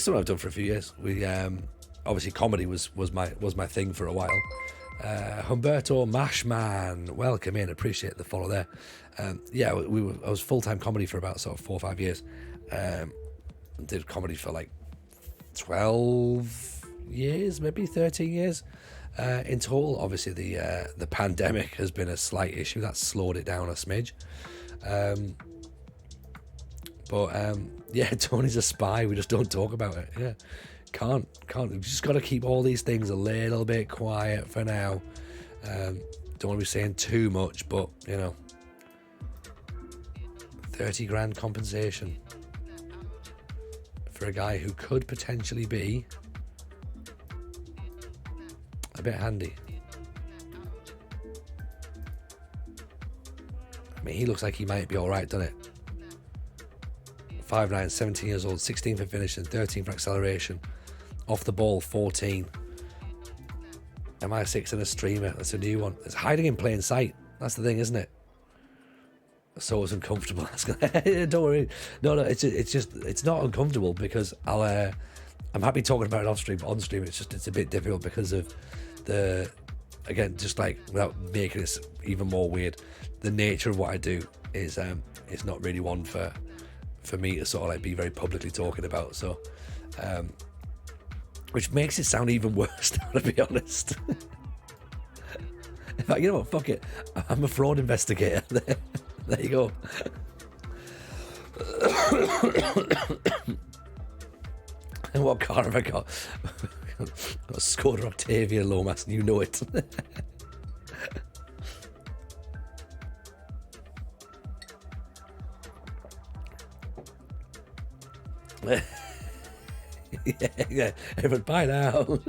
something I've done for a few years. We obviously comedy was my thing for a while. Humberto Mashman, welcome in, appreciate the follow there. I was full-time comedy for about sort of 4 or 5 years. Did comedy for like 12 years, maybe 13 years in total. Obviously the pandemic has been a slight issue that's slowed it down a smidge, But yeah, Tony's a spy. We just don't talk about it. Yeah, can't. We've just got to keep all these things a little bit quiet for now. Don't want to be saying too much, but 30 grand compensation for a guy who could potentially be a bit handy. I mean, he looks like he might be all right, doesn't it? 5'9", 17 years old, 16 for finishing, 13 for acceleration. Off the ball, 14. MI6 and a streamer. That's a new one. It's hiding in plain sight. That's the thing, isn't it? So it's uncomfortable. Don't worry. No, it's not uncomfortable because I'm happy talking about it off stream. On stream, it's a bit difficult because of again, just like without making this even more weird, the nature of what I do is not really one for me to sort of like be very publicly talking about. So, which makes it sound even worse, to be honest. In fact, you know what? Fuck it. I'm a fraud investigator. There you go. And what car have I got? Got a Skoda Octavia Lomas, and you know it. yeah. Everyone, bye now.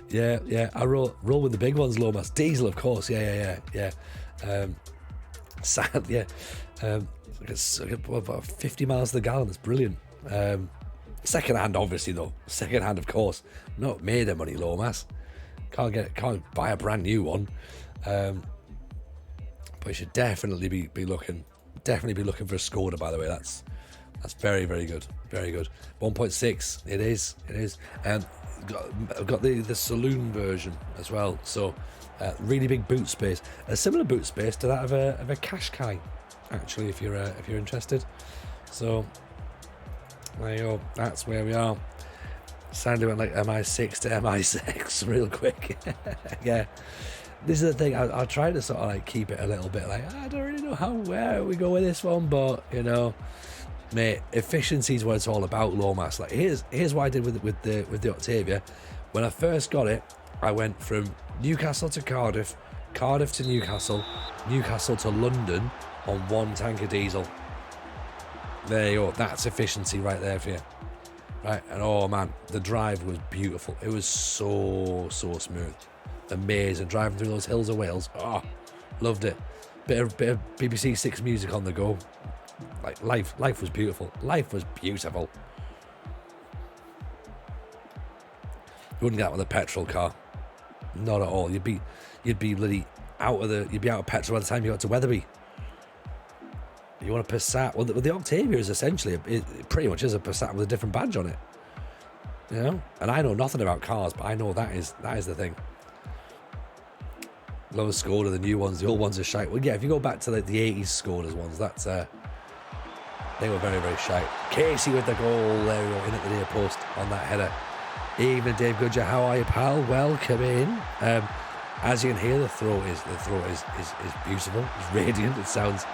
yeah. I roll with the big ones, Lomas. Diesel, of course. Yeah. Sad, yeah. About 50 miles to the gallon. That's brilliant. Second hand, obviously, though. Second hand, of course. Not made of money, Lomas. Can't buy a brand new one. But you should definitely be looking. Definitely be looking for a Skoda, by the way. That's very, very good. Very good. 1.6. It is. I've got the saloon version as well. So really big boot space. A similar boot space to that of a Qashqai, actually, if you're interested. So there you go. That's where we are. Sandy went like MI6 to MI6 real quick. Yeah. This is the thing. I'll try to sort of like keep it a little bit like, I don't really know where we go with this one, but mate, efficiency is what it's all about, Lomas. Like here's what I did with the Octavia. When I first got it, I went from Newcastle to Cardiff to Newcastle to London on one tank of diesel. There you go. That's efficiency right there for you. Right, and oh man, the drive was beautiful. It was so smooth, amazing. Driving through those hills of Wales, loved it. Bit of BBC Six music on the go. Like life was beautiful. Life was beautiful. You wouldn't get that with a petrol car, not at all. You'd be bloody you'd be out of petrol by the time you got to Wetherby. You want a Passat? Well, the Octavia is essentially it pretty much is a Passat with a different badge on it. And I know nothing about cars, but I know that is the thing. Love Skoda, the new ones. The old ones are shite. Well, yeah, if you go back to the 80s Skodas ones, that's they were very, very shite. Casey with the goal. There we go, in at the near post on that header. Evening, Dave Goodger. How are you, pal? Welcome in. As you can hear, the throat is beautiful. It's radiant. It sounds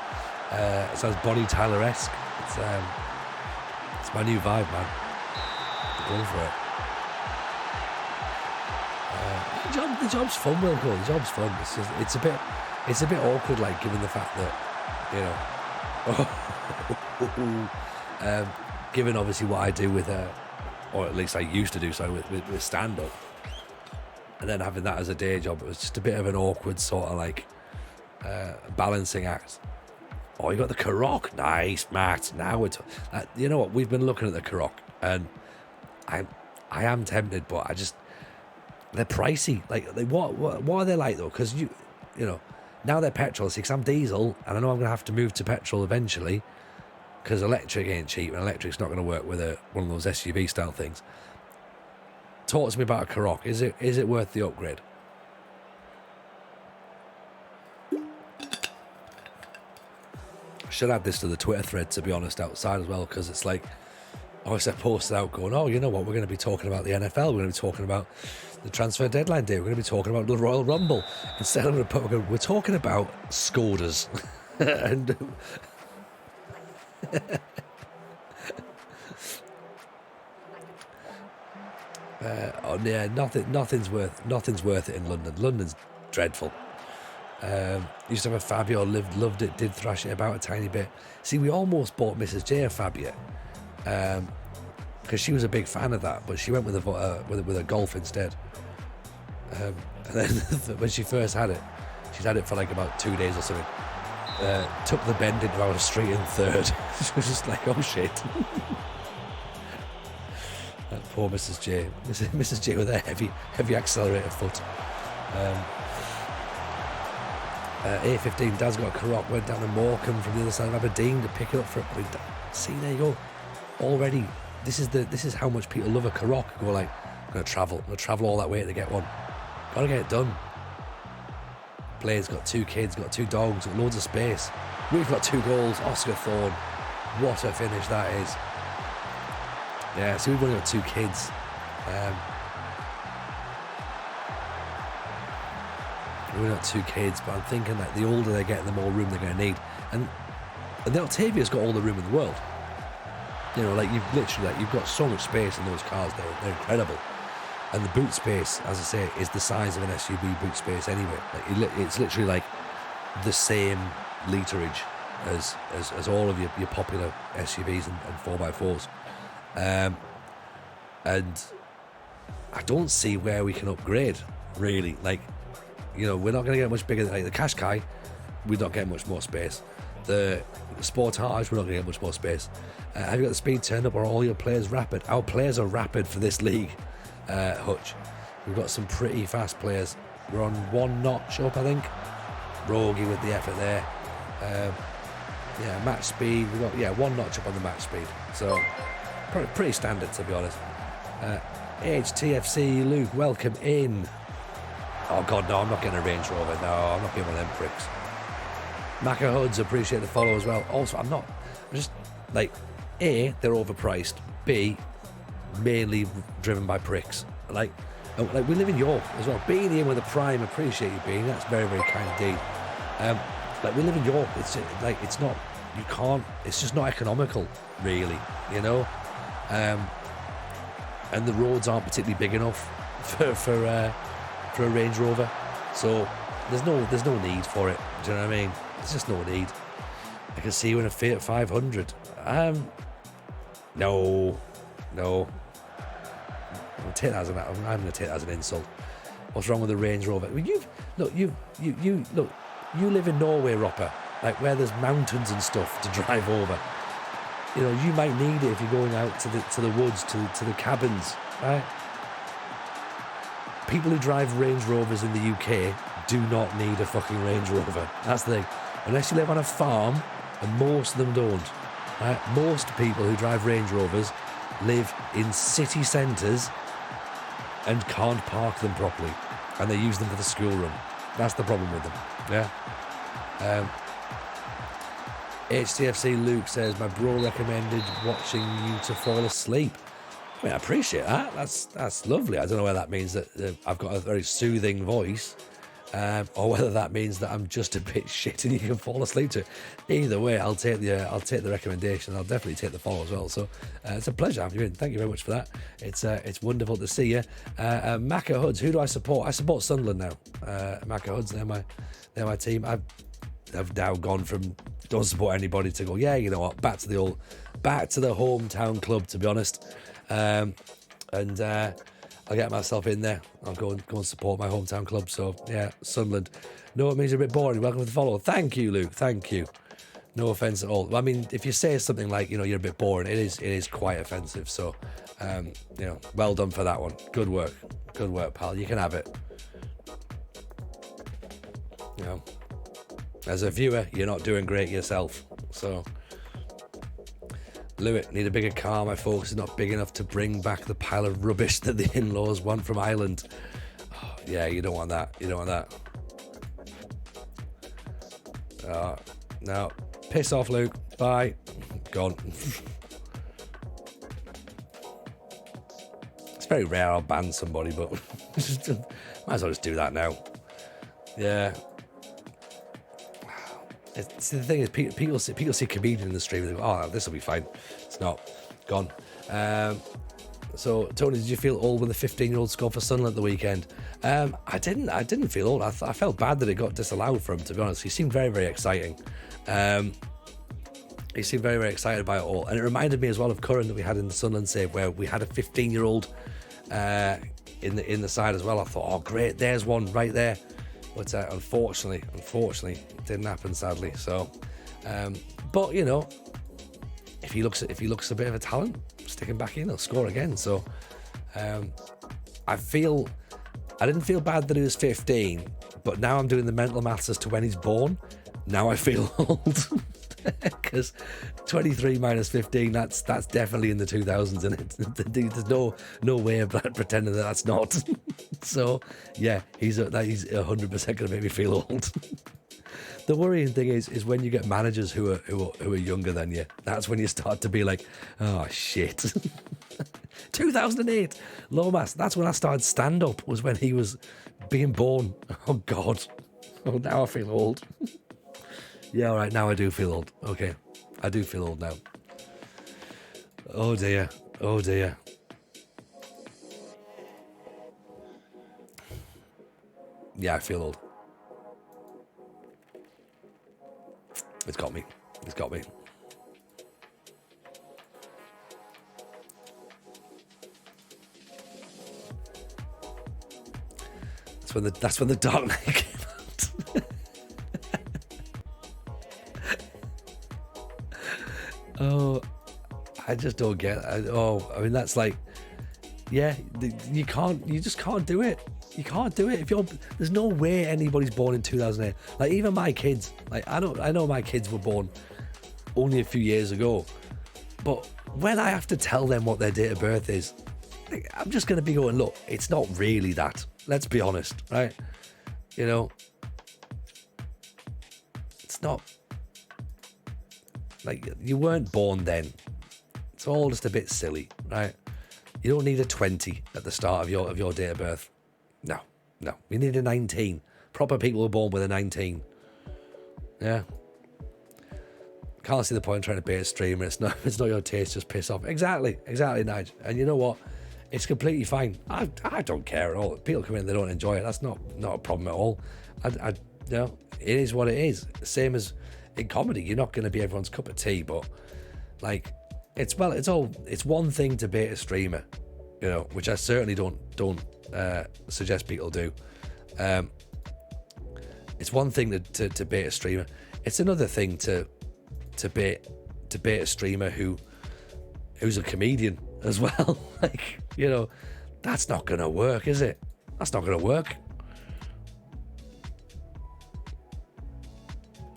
Bonnie Tyler-esque. It's my new vibe, man. I'm going for it. The job's fun, Will Cole. The job's fun. It's a bit awkward, like given the fact that given obviously what I do with or at least I used to do so with stand up, and then having that as a day job, it was just a bit of an awkward sort of like balancing act. Oh, you got the Karoq. Nice, Matt. Now we're you know what? We've been looking at the Karoq, and I am tempted, but they're pricey. Like what are they like though? Because you know now they're petrol. Because I'm diesel, and I know I'm gonna have to move to petrol eventually, because electric ain't cheap, and electric's not gonna work with one of those SUV style things. Talk to me about a Karoq. Is it worth the upgrade? Should add this to the Twitter thread, to be honest, outside as well, because it's like, obviously I posted out going, oh, you know what, we're going to be talking about the NFL, we're going to be talking about the transfer deadline day, we're going to be talking about the Royal Rumble. Instead I'm going to put, we're talking about Skodas. And Oh yeah, nothing's worth it in London. London's dreadful. Used to have a Fabio, loved it, did thrash it about a tiny bit. See, we almost bought Mrs. J a Fabia, because she was a big fan of that, but she went with a Golf instead. And then when she first had it, she's had it for like about 2 days or something. Took the bend into our street in third. She was just like, oh shit. That poor Mrs. J. Mrs. J with a heavy accelerator foot. A15, Dad's got a Karoq, went down to Morecambe from the other side of Aberdeen to pick it up for it. See, there you go. Already, this is how much people love a Karoq. Go like, I'm gonna travel all that way to get one. Gotta get it done. Blade's got 2 kids, got 2 dogs, got loads of space. We've got 2 goals. Oscar Thorne, what a finish that is. Yeah, so we've only got 2 kids. We've got 2 kids, but I'm thinking that the older they get, the more room they're going to need. And the Octavia's got all the room in the world. You know, like you've got so much space in those cars. They're incredible. And the boot space, as I say, is the size of an SUV boot space anyway. Like it's literally like the same literage as all of your popular SUVs and 4x4s. And I don't see where we can upgrade, really. Like, you know, we're not going to get much bigger than like the Qashqai. We're not getting much more space. The Sportage, we're not going to get much more space. Have you got the speed turned up? Or are all your players rapid? Our players are rapid for this league, Hutch. We've got some pretty fast players. We're on 1 notch up, I think. Rogie with the effort there. Match speed. We've got 1 notch up on the match speed. So pretty standard, to be honest. HTFC Luke, welcome in. Oh god, no, I'm not getting a Range Rover. No, I'm not getting one of them pricks. Macca Hoods, appreciate the follow as well. Also, I'm just like, A, they're overpriced. B, mainly driven by pricks. Like we live in York as well. Being here with a Prime, appreciate you being. That's very, very kind indeed. Like, we live in York. It's like, it's not, you can't, it's just not economical, really, you know? And the roads aren't particularly big enough for a Range Rover, so there's no need for it. Do you know what I mean? There's just no need. I can see you in a Fiat 500. No. I'm going to take that as an insult. What's wrong with the Range Rover? I mean, you live in Norway, Ropper, like where there's mountains and stuff to drive over. You know, you might need it if you're going out to the woods, to the cabins, right? People who drive Range Rovers in the UK do not need a fucking Range Rover. That's the thing. Unless you live on a farm, and most of them don't. Right? Most people who drive Range Rovers live in city centres and can't park them properly, and they use them for the school run. That's the problem with them. Yeah. HTFC Luke says, my bro recommended watching you to fall asleep. I mean, I appreciate that. That's lovely. I don't know whether that means that I've got a very soothing voice, or whether that means that I'm just a bit shit and you can fall asleep to it. Either way, I'll take the recommendation. I'll definitely take the follow as well. So it's a pleasure having you in. Thank you very much for that. It's wonderful to see you. Macca Hoods, who do I support? I support Sunderland now. Macca Hoods, they're my team. I've now gone from don't support anybody to go, yeah, you know what, back to the hometown club, to be honest. And I'll get myself in there. I'll go and support my hometown club. So yeah, Sunderland. No, it means you're a bit boring. Welcome to the follow. Thank you, Luke. Thank you. No offence at all. I mean, if you say something like, you know, you're a bit boring, it is quite offensive. So, you know, well done for that one. Good work, pal. You can have it. You know, as a viewer, you're not doing great yourself. So, Lewitt, need a bigger car. My focus is not big enough to bring back the pile of rubbish that the in-laws want from Ireland. Oh, yeah, you don't want that. No. Piss off, Luke. Bye. Gone. It's very rare I'll ban somebody, but might as well just do that now. Yeah. the thing is, people see comedian in the stream and they go, oh, this will be fine. It's not. Gone. So, Tony, did you feel old when the 15-year-old scored for Sunderland at the weekend? I didn't feel old. I felt bad that it got disallowed for him, to be honest. He seemed very, very exciting. He seemed very, very excited by it all. And it reminded me as well of Curran that we had in the Sunderland save, where we had a 15-year-old in the side as well. I thought, oh, great, there's one right there. But unfortunately, it didn't happen, sadly. So, but, you know, if he looks a bit of a talent, stick him back in, he'll score again. So I didn't feel bad that he was 15, but now I'm doing the mental maths as to when he's born. Now I feel old, because 23 minus 15, that's definitely in the 2000s, isn't it? There's no way of pretending that that's not. So yeah, he's 100% going to make me feel old. The worrying thing is when you get managers who are younger than you. That's when you start to be like, oh shit. 2008, Lomas. That's when I started stand up. Was when he was being born. Oh God. Oh, now I feel old. Yeah, all right. Now I do feel old. Okay, I do feel old now. Oh dear. Oh dear. Yeah, I feel old. It's got me. It's got me. That's when the Dark Knight came out. Oh, I just don't get it. I mean, that's like, yeah, you just can't do it. You can't do it. There's no way anybody's born in 2008. Like, even my kids, like, I know my kids were born only a few years ago, but when I have to tell them what their date of birth is, like, I'm just going to be going, look, it's not really that. Let's be honest, right? You know, it's not, like, you weren't born then. It's all just a bit silly, right? You don't need a 20 at the start of your date of birth. No. You need a 19. Proper people were born with a 19. Yeah. Can't see the point trying to bait a streamer. It's not your taste, just piss off. Exactly, Nige. And you know what? It's completely fine. I don't care at all. If people come in, they don't enjoy it. That's not a problem at all. You know, it is what it is. Same as in comedy. You're not going to be everyone's cup of tea, but like, it's one thing to bait a streamer, you know, which I certainly don't suggest people do. It's one thing to bait a streamer. It's another thing to bait a streamer who's a comedian as well. Like, you know, that's not gonna work, is it? That's not gonna work.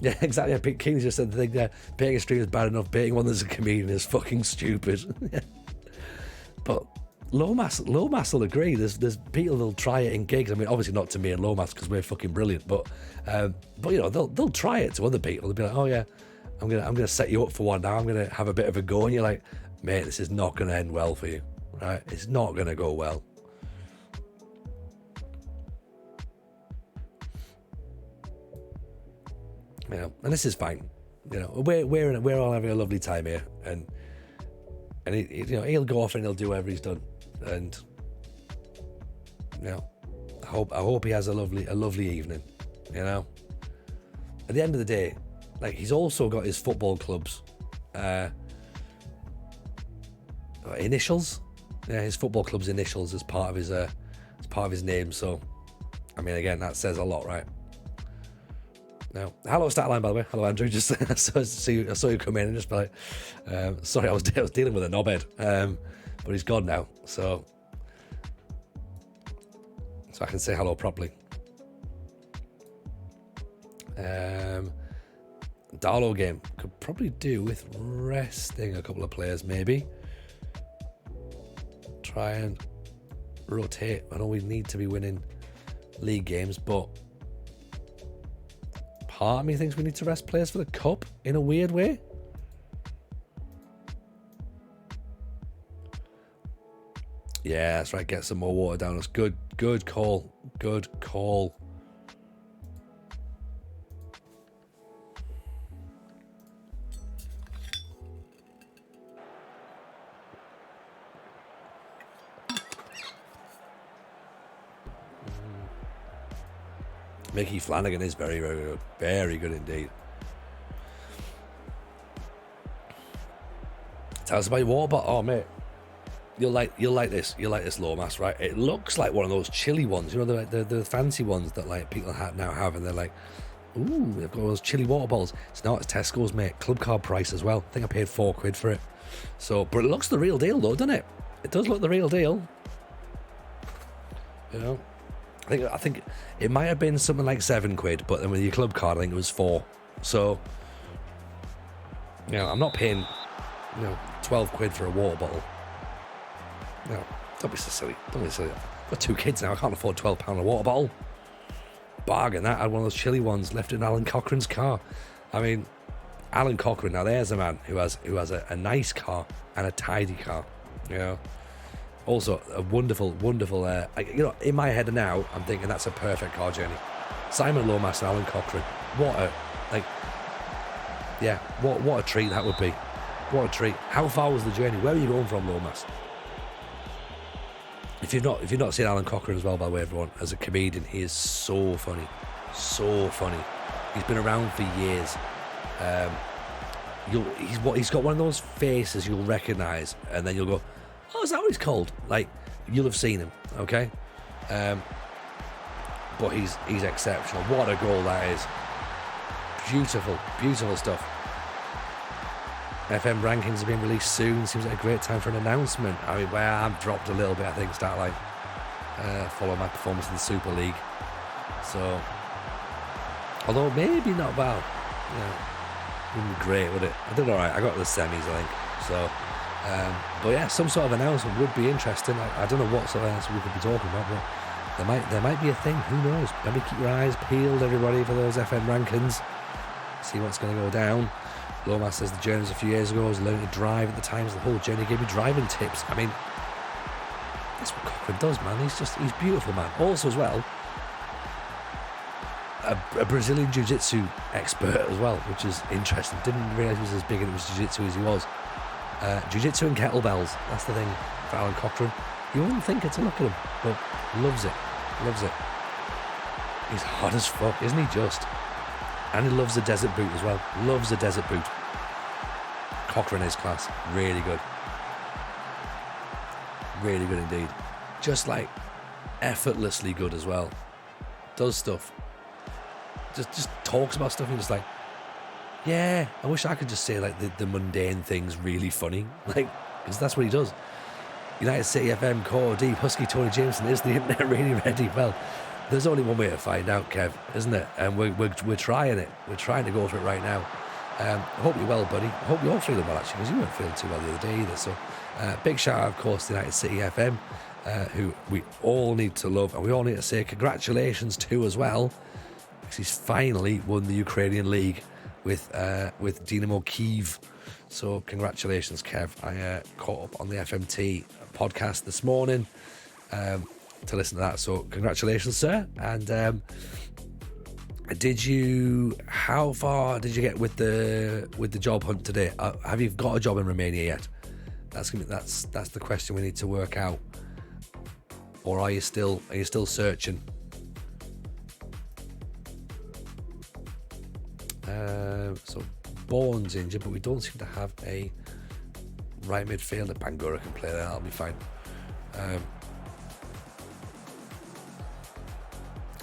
Yeah, exactly. King just said the thing there. Baiting a streamer is bad enough. Baiting one that's a comedian is fucking stupid. But Lomas will agree. There's people that'll try it in gigs. I mean, obviously not to me and Lomas because we're fucking brilliant. But you know, they'll try it to other people. They'll be like, oh yeah, I'm gonna set you up for one now. I'm gonna have a bit of a go, and you're like, mate, this is not gonna end well for you, right? It's not gonna go well. You know, and this is fine. You know, we're all having a lovely time here, and you know, he'll go off and he'll do whatever he's done, and you know, I hope he has a lovely evening. You know, at the end of the day, like, he's also got his football club's initials. Yeah, his football club's initials as part of his name. So, I mean, again, that says a lot, right? Now, hello Statline, by the way. Hello Andrew. Just I saw you come in and just be like, sorry, I was dealing with a knobhead, but he's gone now, so I can say hello properly. Darlow game could probably do with resting a couple of players, maybe. Try and rotate. I know we need to be winning league games, but part of me thinks we need to rest players for the cup in a weird way. Yeah, that's right. Get some more water down us. Good call. Good call. Mickey Flanagan is very, very good. Very good indeed. Tell us about your water bottle. Oh, mate. You'll like this. You'll like this, Lomas, right? It looks like one of those chili ones. You know, the fancy ones that like people now have, and they're like, ooh, they've got those chili water bottles. It's not, it's Tesco's, mate. Club card price as well. I think I paid £4 for it. So, but it looks the real deal, though, doesn't it? It does look the real deal. You know, I think it might have been something like £7, but then with your club card, I think it was £4. So, you know, I'm not paying, you know, £12 for a water bottle. No, don't be so silly. Don't be silly. I've got 2 kids now. I can't afford £12 a water bottle. Bargain that. I had one of those chilly ones left in Alan Cochrane's car. I mean, Alan Cochrane. Now there's a man who has a nice car and a tidy car. You know. Also a wonderful. You know, in my head now, I'm thinking that's a perfect car journey. Simon Lomas and Alan Cochrane. What a treat that would be. What a treat. How far was the journey? Where are you going from, Lomas? If you've not seen Alan Cochrane as well, by the way, everyone, as a comedian, he is so funny. He's been around for years. He's got one of those faces you'll recognise, and then you'll go, oh, is that what he's called? Like, you'll have seen him, okay? But he's exceptional. What a goal that is. Beautiful stuff. FM rankings are being released soon. Seems like a great time for an announcement. I mean, well, I've dropped a little bit, I think, start like follow my performance in the Super League. So, although maybe not bad. Yeah, wouldn't be great, would it? I did all right. I got to the semis, I think. So, but yeah, some sort of announcement would be interesting. I don't know what sort of announcement we could be talking about, but there might be a thing. Who knows? Maybe keep your eyes peeled, everybody, for those FM rankings. See what's going to go down. Lomas says the journey was a few years ago. I was learning to drive at the time, so the whole journey gave me driving tips. I mean, that's what Cochrane does, man. He's beautiful, man. Also, as well, a Brazilian jiu-jitsu expert as well, which is interesting. Didn't realise he was as big into jiu-jitsu as he was. Jiu-jitsu and kettlebells. That's the thing for Alan Cochrane. You wouldn't think it to look at him, but loves it. He's hot as fuck, isn't he just? And he loves a desert boot as well. Loves a desert boot. Cochrane is class. Really good. Really good indeed. Just like effortlessly good as well. Does stuff. Just talks about stuff and just like, yeah, I wish I could just say like the mundane things really funny. Like, because that's what he does. United City FM, Core Deep, Husky, Tony Jameson, is the internet really ready? Well, there's only one way to find out, Kev, isn't it? And we're trying it. We're trying to go for it right now. I hope you're well, buddy. I hope you're feeling well, actually, because you weren't feeling too well the other day either. So, big shout out, of course, to United City FM, who we all need to love, and we all need to say congratulations to as well, because he's finally won the Ukrainian League with Dynamo Kyiv. So, congratulations, Kev. I caught up on the FMT podcast this morning. To listen to that, so congratulations, sir. And how far did you get with the job hunt today? Have you got a job in Romania yet? That's the question we need to work out. Or are you still searching? So Bourne's injured, but we don't seem to have a right midfielder. Bangura can play there, that'll be fine.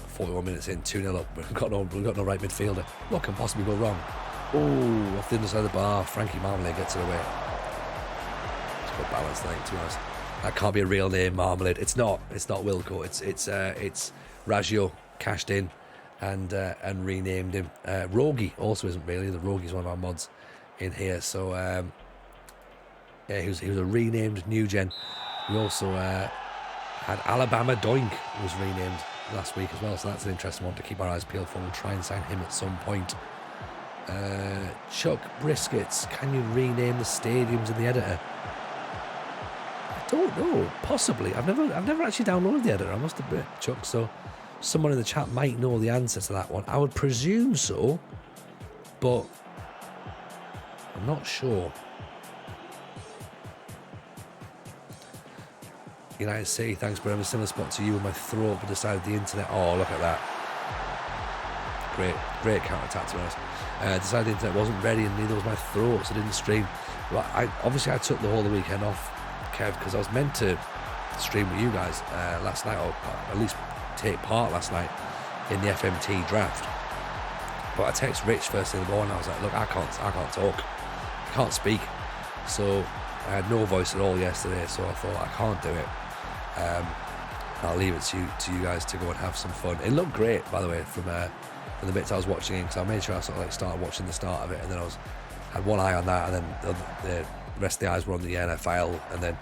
41 minutes in, 2-0 up. We've got no right midfielder. What can possibly go wrong? Oh, off the underside of the bar, Frankie Marmalade gets it away. It's got balance, I think, to be honest. That can't be a real name, Marmalade. It's not Wilco. It's Raggio cashed in and renamed him. Rogi also isn't really. The Rogi's one of our mods in here. So yeah, he was a renamed new gen. We also had Alabama Doink was renamed last week as well, so that's an interesting one to keep our eyes peeled for. We'll try and sign him at some point. Chuck Briskets, can you rename the stadiums in the editor? I don't know, possibly. I've never actually downloaded the editor, I must admit, Chuck, so someone in the chat might know the answer to that one. I would presume so, but I'm not sure. United City, thanks, but I'm in a similar spot to you with my throat, but decided the internet. Oh, look at that. Great counter-attack, to be honest. Decided the internet wasn't ready and neither was my throat, so I didn't stream. Well, I took the whole of the weekend off, Kev, because I was meant to stream with you guys last night, or at least take part last night in the FMT draft. But I text Rich first thing in the morning. I was like, look, I can't talk, I can't speak. So I had no voice at all yesterday. So I thought I can't do it. I'll leave it to you guys to go and have some fun. It looked great, by the way, from the bits I was watching, because I made sure I sort of like started watching the start of it, and then had one eye on that, and then the rest of the eyes were on the NFL, and then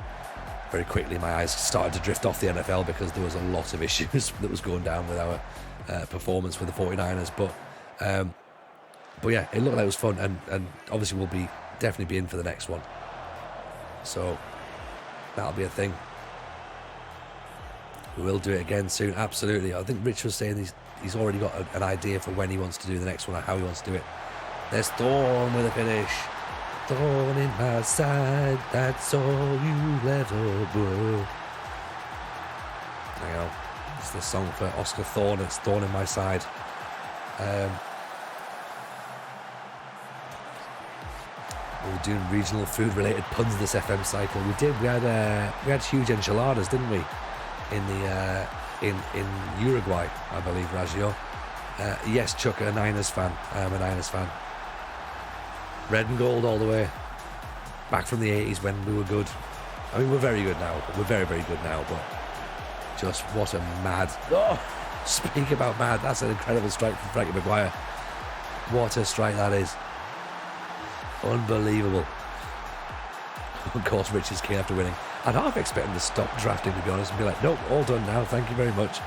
very quickly my eyes started to drift off the NFL because there was a lot of issues that was going down with our performance for the 49ers. But yeah, it looked like it was fun, and obviously we'll definitely be in for the next one. So that'll be a thing. We will do it again soon, absolutely. I think Rich was saying he's already got an idea for when he wants to do the next one or how he wants to do it. There's Thorn with a finish. Thorn in my side, that's all you'll ever bro. There you go. It's the song for Oscar Thorn. It's Thorn in my side. We were doing regional food-related puns this FM cycle. We did. We had huge enchiladas, didn't we? In Uruguay, I believe, Raggio. Yes, Chuck, a Niners fan. I am a Niners fan. Red and gold all the way. Back from the 80s when we were good. I mean, we're very good now. We're very, very good now, but just what a mad... Oh, speak about mad. That's an incredible strike from Frankie Maguire. What a strike that is. Unbelievable. Of course, Rich is keen after winning. I'd half expect him to stop drafting, to be honest, and be like, nope, all done now, thank you very much.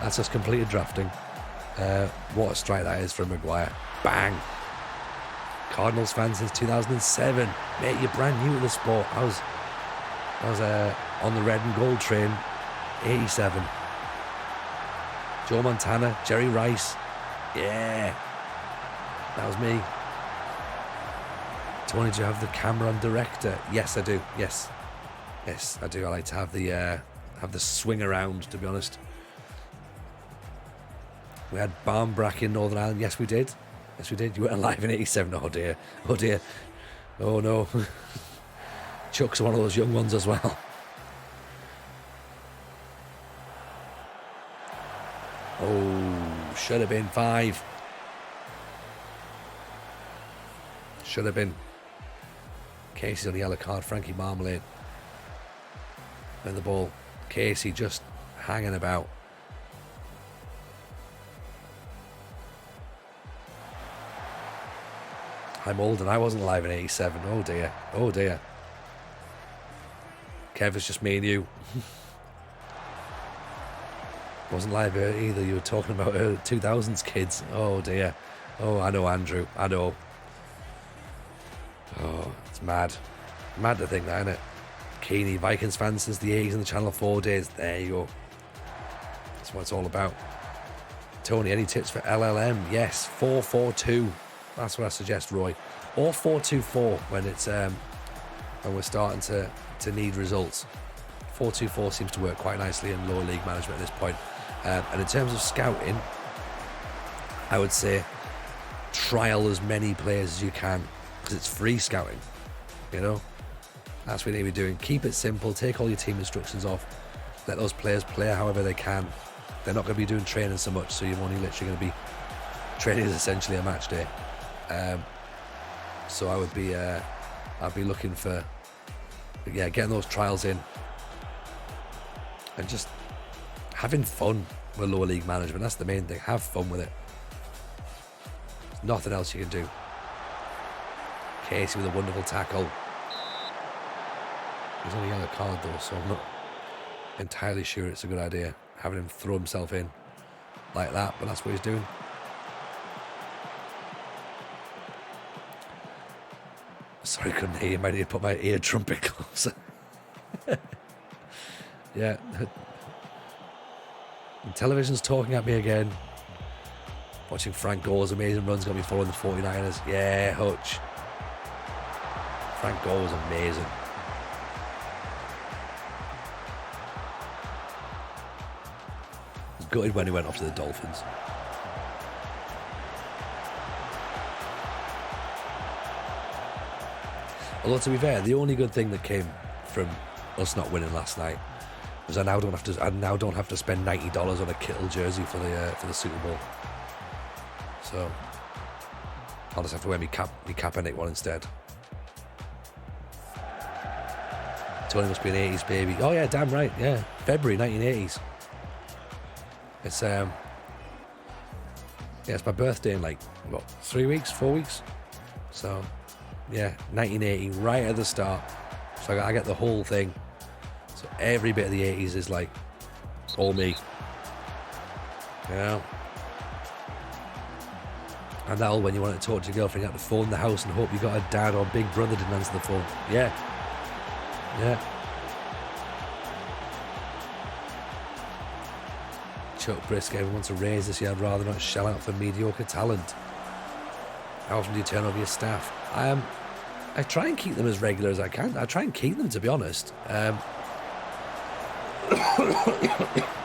That's just completed drafting. What a strike that is from Maguire. Bang. Cardinals fan since 2007. Mate, you're brand new to the sport. I was on the red and gold train, 87. Joe Montana, Jerry Rice. Yeah. That was me. Tony, do you have the camera on director? Yes, I do. Yes, I do. I like to have the swing around, to be honest. We had Barnbrack in Northern Ireland. Yes, we did. You weren't alive in 87. Oh dear. Oh no. Chuck's one of those young ones as well. Oh, should have been 5. Should have been. Casey's on the yellow card. Frankie Marmalade. And the ball. Casey just hanging about. I'm old and I wasn't alive in 87. Oh dear. Kev, it's just me and you. Wasn't live either. You were talking about 2000s kids. Oh dear. Oh, I know, Andrew. I know. Oh, it's mad. Mad to think that, isn't it? Keeney, Vikings fans since the 80s and the Channel 4 days. There you go. That's what it's all about. Tony, any tips for LLM? Yes, 442. That's what I suggest, Roy. Or 424 when it's when we're starting to need results. 424 seems to work quite nicely in lower league management at this point. And in terms of scouting, I would say trial as many players as you can, because it's free scouting, you know. That's what you need to be doing. Keep it simple. Take all your team instructions off. Let those players play however they can. They're not going to be doing training so much, so you're only literally going to be training is essentially a match day. So I would be I'd be looking for getting those trials in and just having fun with lower league management. That's the main thing. Have fun with it. There's nothing else you can do. Casey with a wonderful tackle. He's on a yellow card though, so I'm not entirely sure it's a good idea having him throw himself in like that, but that's what he's doing. Sorry, couldn't hear you. Might need to put my ear trumpet closer. Yeah. And television's talking at me again. Watching Frank Gore's amazing runs got me following the 49ers. Yeah, Hutch. Frank Gore was amazing. I was gutted when he went off to the Dolphins. Although, to be fair, the only good thing that came from us not winning last night was I now don't have to spend $90 on a Kittle jersey for the Super Bowl. So I'll just have to wear my Kaepernick one instead. Tony must be an 80s baby. Oh yeah, damn right. Yeah, February 1980s. It's it's my birthday in like 4 weeks. So yeah, 1980, right at the start. So I get the whole thing. So every bit of the 80s is like all me. You know? And that'll when you want to talk to your girlfriend, you have to phone the house and hope you got a dad or big brother didn't answer the phone. Yeah. Chuck Brisk, everyone wants a raise this year. I'd rather not shell out for mediocre talent. How often do you turn over your staff? I try and keep them as regular as I can. I try and keep them, to be honest. Oh,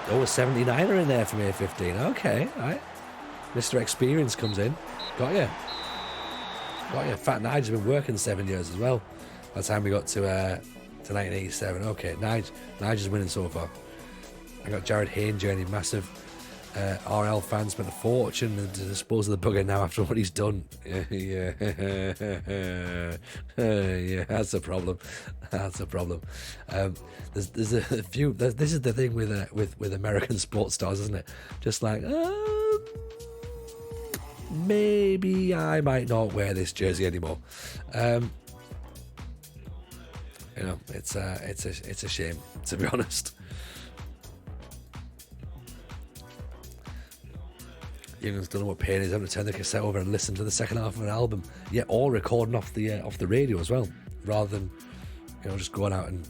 a 79er in there from A15. Okay, all right. Mr. Experience comes in. Got you. Fat Nigel's been working 7 years as well. By the time we got to 1987. Okay, Nigel's winning so far. I got Jared Hayne joining, massive RL fan, spent a fortune to dispose of the bugger now after what he's done. Yeah, that's a problem. There's a few. This is the thing with American sports stars, isn't it? Just like, maybe I might not wear this jersey anymore. It's a shame, to be honest. Youngins don't know what pain is having to turn the cassette over and listen to the second half of an album. Yeah, or recording off the radio as well, rather than just going out and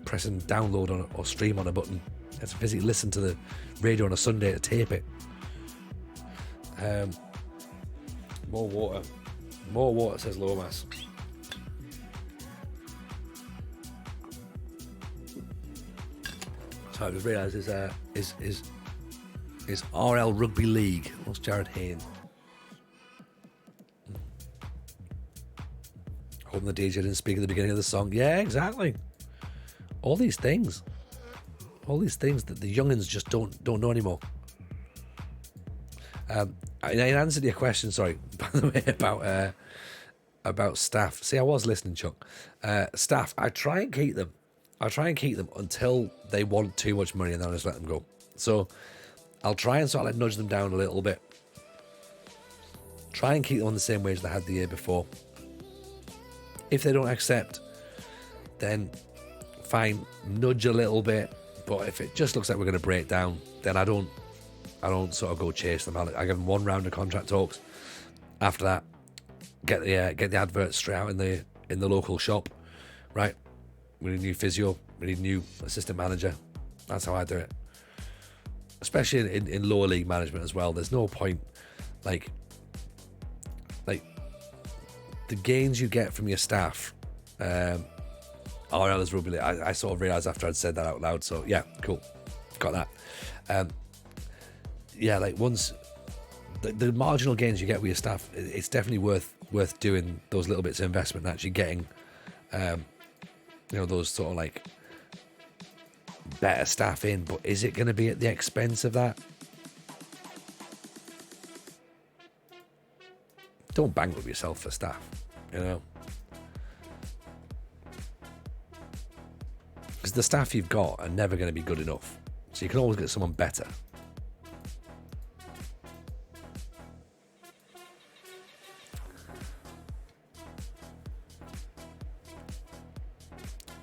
pressing download on or stream on a button. You have to physically listen to the radio on a Sunday to tape it. More water, says Lomas. So I just realised is RL Rugby League. What's Jared Hayne? Hoping the DJ didn't speak at the beginning of the song. Yeah, exactly. All these things that the youngins just don't know anymore. In answer to your question, sorry, by the way, about staff. See, I was listening, Chuck. Staff, I try and keep them until they want too much money, and then I just let them go. So I'll try and sort of nudge them down a little bit. Try and keep them on the same wage they had the year before. If they don't accept, then fine, nudge a little bit. But if it just looks like we're going to break down, then I don't sort of go chase them. I give them one round of contract talks. After that, get the adverts straight out in the local shop. Right, we need a new physio. We need a new assistant manager. That's how I do it. Especially in lower league management as well. There's no point like the gains you get from your staff. RL is rugby league. I sort of realised after I'd said that out loud. So yeah, cool, got that. Like once the marginal gains you get with your staff, it's definitely worth doing those little bits of investment and actually getting, those sort of like better staff in. But is it going to be at the expense of that? Don't bankrupt yourself for staff, because the staff you've got are never going to be good enough. So you can always get someone better.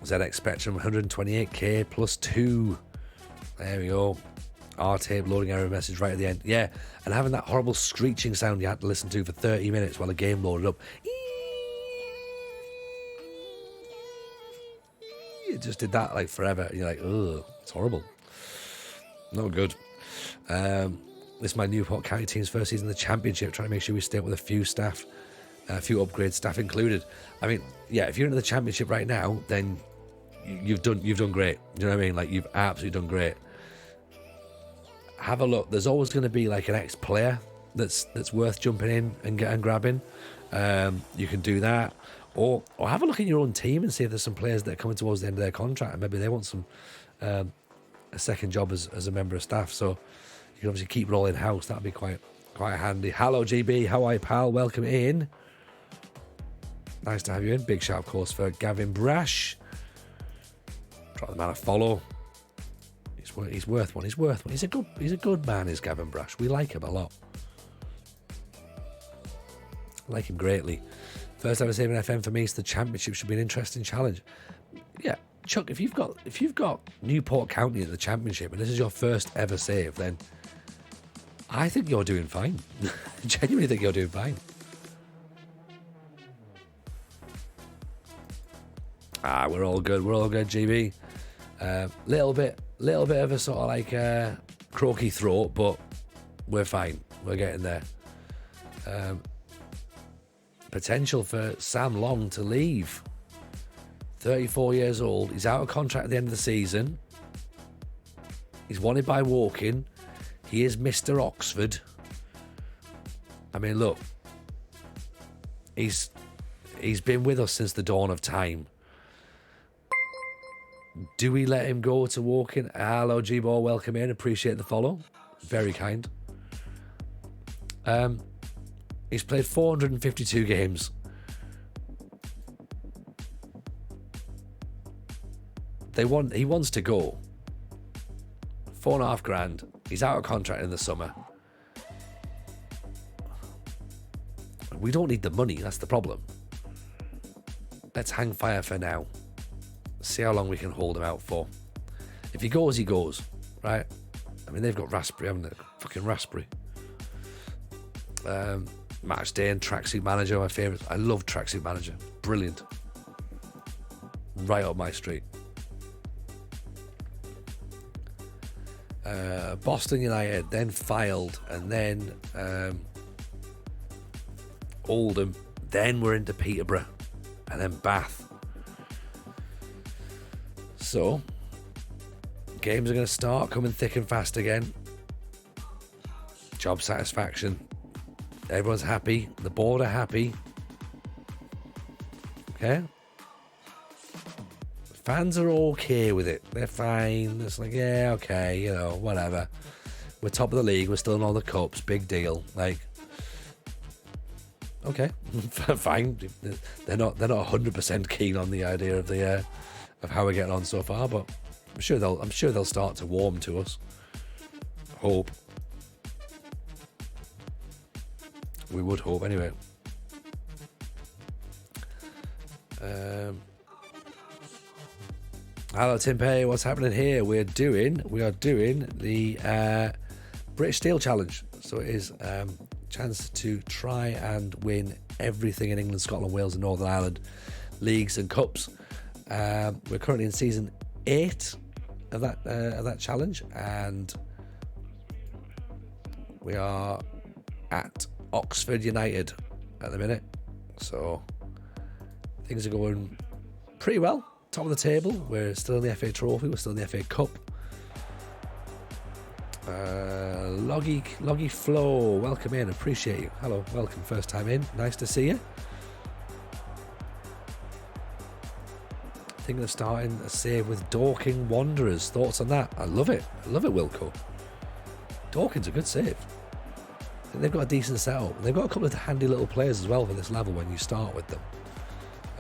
ZX Spectrum 128k plus 2. There we go. R-tape loading error message right at the end. Yeah, and having that horrible screeching sound you had to listen to for 30 minutes while the game loaded up. It just did that like forever. And you're like, ugh, it's horrible. Not good. This is my Newport County team's first season in the championship, trying to make sure we stay up with a few staff, a few upgrades, staff included. I mean, yeah, if you're into the championship right now, then you've done great. You know what I mean? Like, you've absolutely done great. Have a look. There's always going to be like an ex-player that's worth jumping in and grabbing. You can do that, Or have a look in your own team and see if there's some players that are coming towards the end of their contract and maybe they want some a second job as a member of staff. So you can obviously keep rolling house. That'd be quite handy. Hello, GB. How are you, pal? Welcome in. Nice to have you in. Big shout, of course, for Gavin Brash. Drop the man a follow. He's worth one. He's worth one. He's a good man, is Gavin Brash. We like him a lot. Like him greatly. First ever save in FM for me, so the championship should be an interesting challenge. Yeah, Chuck, if you've got Newport County in the championship and this is your first ever save, then I think you're doing fine. Genuinely think you're doing fine. We're all good. We're all good, GB. Little bit of a sort of like croaky throat, but we're fine. We're getting there. Potential for Sam Long to leave. 34 years old. He's out of contract at the end of the season. He's wanted by Woking. He is Mr. Oxford. I mean, look. He's been with us since the dawn of time. Do we let him go to Woking? Hello, G-Ball. Welcome in. Appreciate the follow. Very kind. He's played 452 games. He wants to go. $4,500. He's out of contract in the summer. We don't need the money. That's the problem. Let's hang fire for now. See how long we can hold him out for. If he goes, he goes. Right? I mean, they've got Raspberry, haven't they? Fucking Raspberry. Match Day and Tracksuit Manager, my favourites. I love Tracksuit Manager. Brilliant. Right up my street. Boston United, then Fylde, and then Oldham. Then we're into Peterborough, and then Bath. So, games are going to start coming thick and fast again. Job satisfaction. Everyone's happy. The board are happy. Okay? Fans are okay with it. They're fine. It's like, yeah, okay, you know, whatever. We're top of the league. We're still in all the cups. Big deal. Like, okay, fine. They're not 100% keen on the idea of the of how we're getting on so far, but I'm sure they'll start to warm to us. Hope. We would hope anyway. Hello Tim Pay, what's happening here? We are doing the British Steel Challenge. So it is a chance to try and win everything in England, Scotland, Wales and Northern Ireland leagues and cups. We're currently in season 8 of that challenge, and we are at Oxford United at the minute, so things are going pretty well. Top of the table. We're still in the FA Trophy. We're still in the FA Cup. Loggy Flow, welcome in. Appreciate you. Hello, welcome. First time in. Nice to see you. Thinking of starting a save with Dorking Wanderers. Thoughts on that? I love it. I love it, Wilco. Dorking's a good save. I think they've got a decent setup. They've got a couple of handy little players as well for this level when you start with them.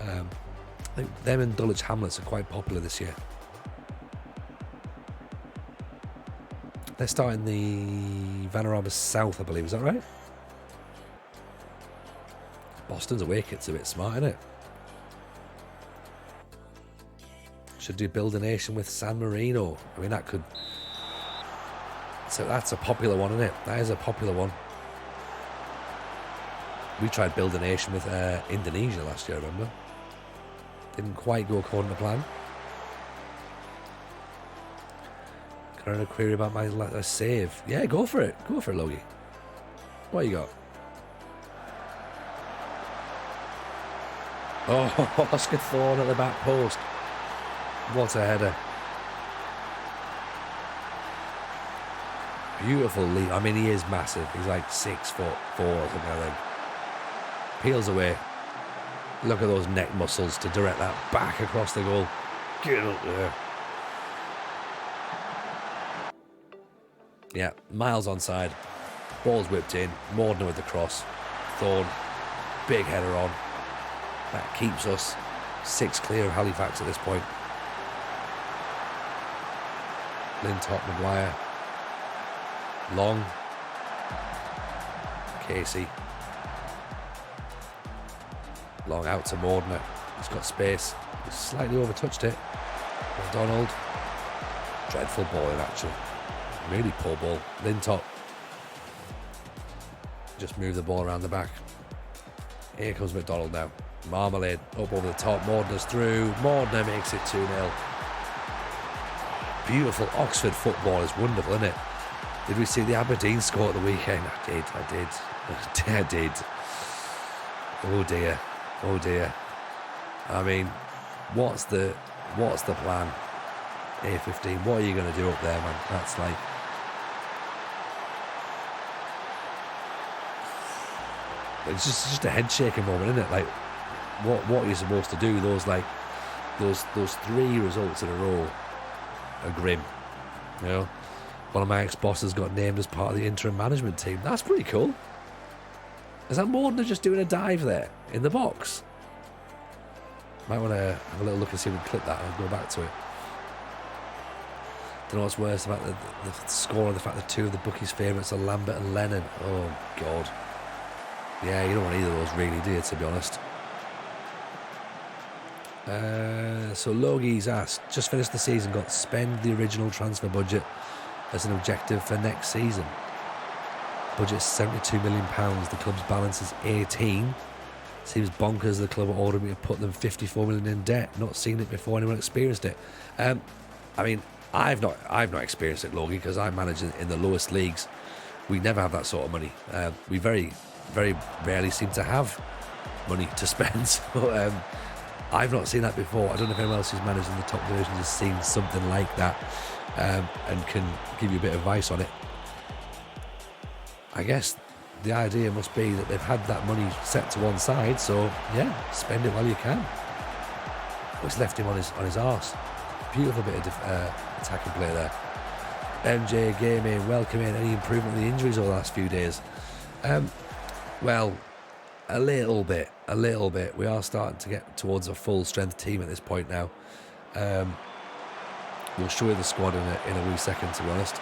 I think them and Dulwich Hamlets are quite popular this year. They're starting the Vanarama South, I believe. Is that right? Boston's away kit's a bit smart, isn't it? Should do Build a Nation with San Marino. I mean, that could... So that's a popular one, isn't it? That is a popular one. We tried Build a Nation with Indonesia last year, remember? Didn't quite go according to plan. Can I have a query about my save? Yeah, go for it. Go for it, Logie. What you got? Oh, Oscar Thorne at the back post. What a header. Beautiful leap. I mean, he is massive. He's like 6'4" or something, I think. Peels away. Look at those neck muscles to direct that back across the goal. Get up there. Yeah, miles onside. Ball's whipped in. Mordner with the cross. Thorne, big header on. That keeps us 6 clear of Halifax at this point. Lintop, Maguire. Long. Casey. Long out to Mordner. He's got space. He's slightly overtouched it. McDonald. Dreadful ball in action. Really poor ball. Lintop. Just move the ball around the back. Here comes McDonald now. Marmalade up over the top. Mordner's through. Mordner makes it 2-0. Beautiful Oxford football is wonderful, isn't it? Did we see the Aberdeen score at the weekend? I did. Oh dear. I mean, what's the plan? A15, what are you going to do up there, man? That's like... It's just a head-shaking moment, isn't it? Like, what are you supposed to do? Those 3 results in a row are grim. You know, one of my ex-bosses got named as part of the interim management team. That's pretty cool. Is that Mordner just doing a dive there in the box? Might want to have a little look and see if we can clip that and go back to it. Don't know what's worse about the score and the fact that 2 of the bookies' favourites are Lambert and Lennon. Oh, God. Yeah, you don't want either of those really, do you, to be honest? So Logie's asked, just finished the season, got spend the original transfer budget as an objective for next season. Budget's £72 million, the club's balance is 18. Seems bonkers the club are ordering me to put them 54 million in debt. Not seen it before, anyone experienced it. I mean, I've not experienced it, Logie, because I manage in the lowest leagues. We never have that sort of money. We very, very rarely seem to have money to spend. So I've not seen that before. I don't know if anyone else who's managed in the top divisions has seen something like that and can give you a bit of advice on it. I guess the idea must be that they've had that money set to one side, so yeah, spend it while you can. It's left him on his arse. Beautiful bit of attacking play there. MJ Gaming, welcome in. Any improvement in the injuries over the last few days? Well, a little bit. We are starting to get towards a full strength team at this point now. We'll show you the squad in a wee second, to be honest.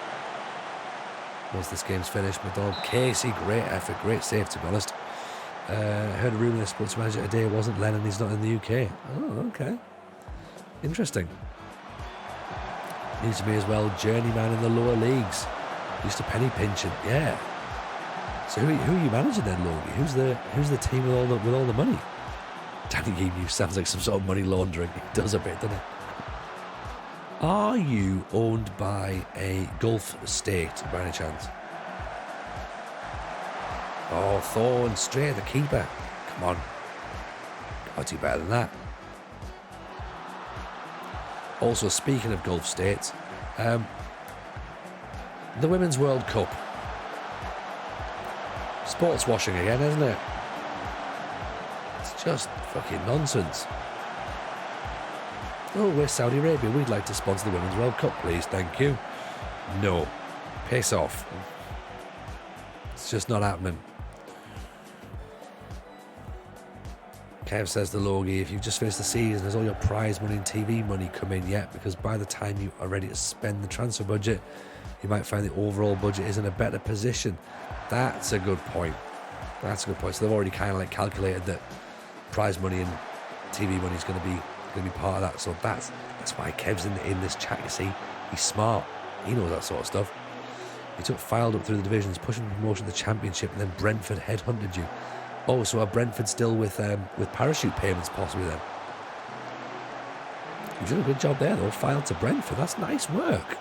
Once this game's finished, McDonald, Casey, great effort, great save, to be honest. Heard a rumour the sports manager today wasn't Lennon, he's not in the UK. Oh, okay. Interesting. Needs to be as well journeyman in the lower leagues. Used to penny pinching, yeah. So who are you managing then, Logie? Who's the team with all the money? Danny Emu sounds like some sort of money laundering. It does a bit, doesn't it? Are you owned by a Gulf state by any chance? Oh, Thorne straight at the keeper. Come on. I'll do better than that. Also, speaking of Gulf states, the Women's World Cup. Sports washing again, isn't it? It's just fucking nonsense. Oh, we're Saudi Arabia. We'd like to sponsor the Women's World Cup, please. Thank you. No. Piss off. It's just not happening. Kev says to Logie, if you've just finished the season, has all your prize money and TV money come in yet? Because by the time you are ready to spend the transfer budget, you might find the overall budget is in a better position. That's a good point. So they've already kind of like calculated that prize money and TV money is going to be part of that. So that's why Kev's in this chat, you see. He's smart. He knows that sort of stuff. He filed up through the divisions, pushing promotion to the Championship, and then Brentford headhunted you. Oh, so are Brentford still with parachute payments possibly then? You did a good job there though, filed to Brentford. That's nice work.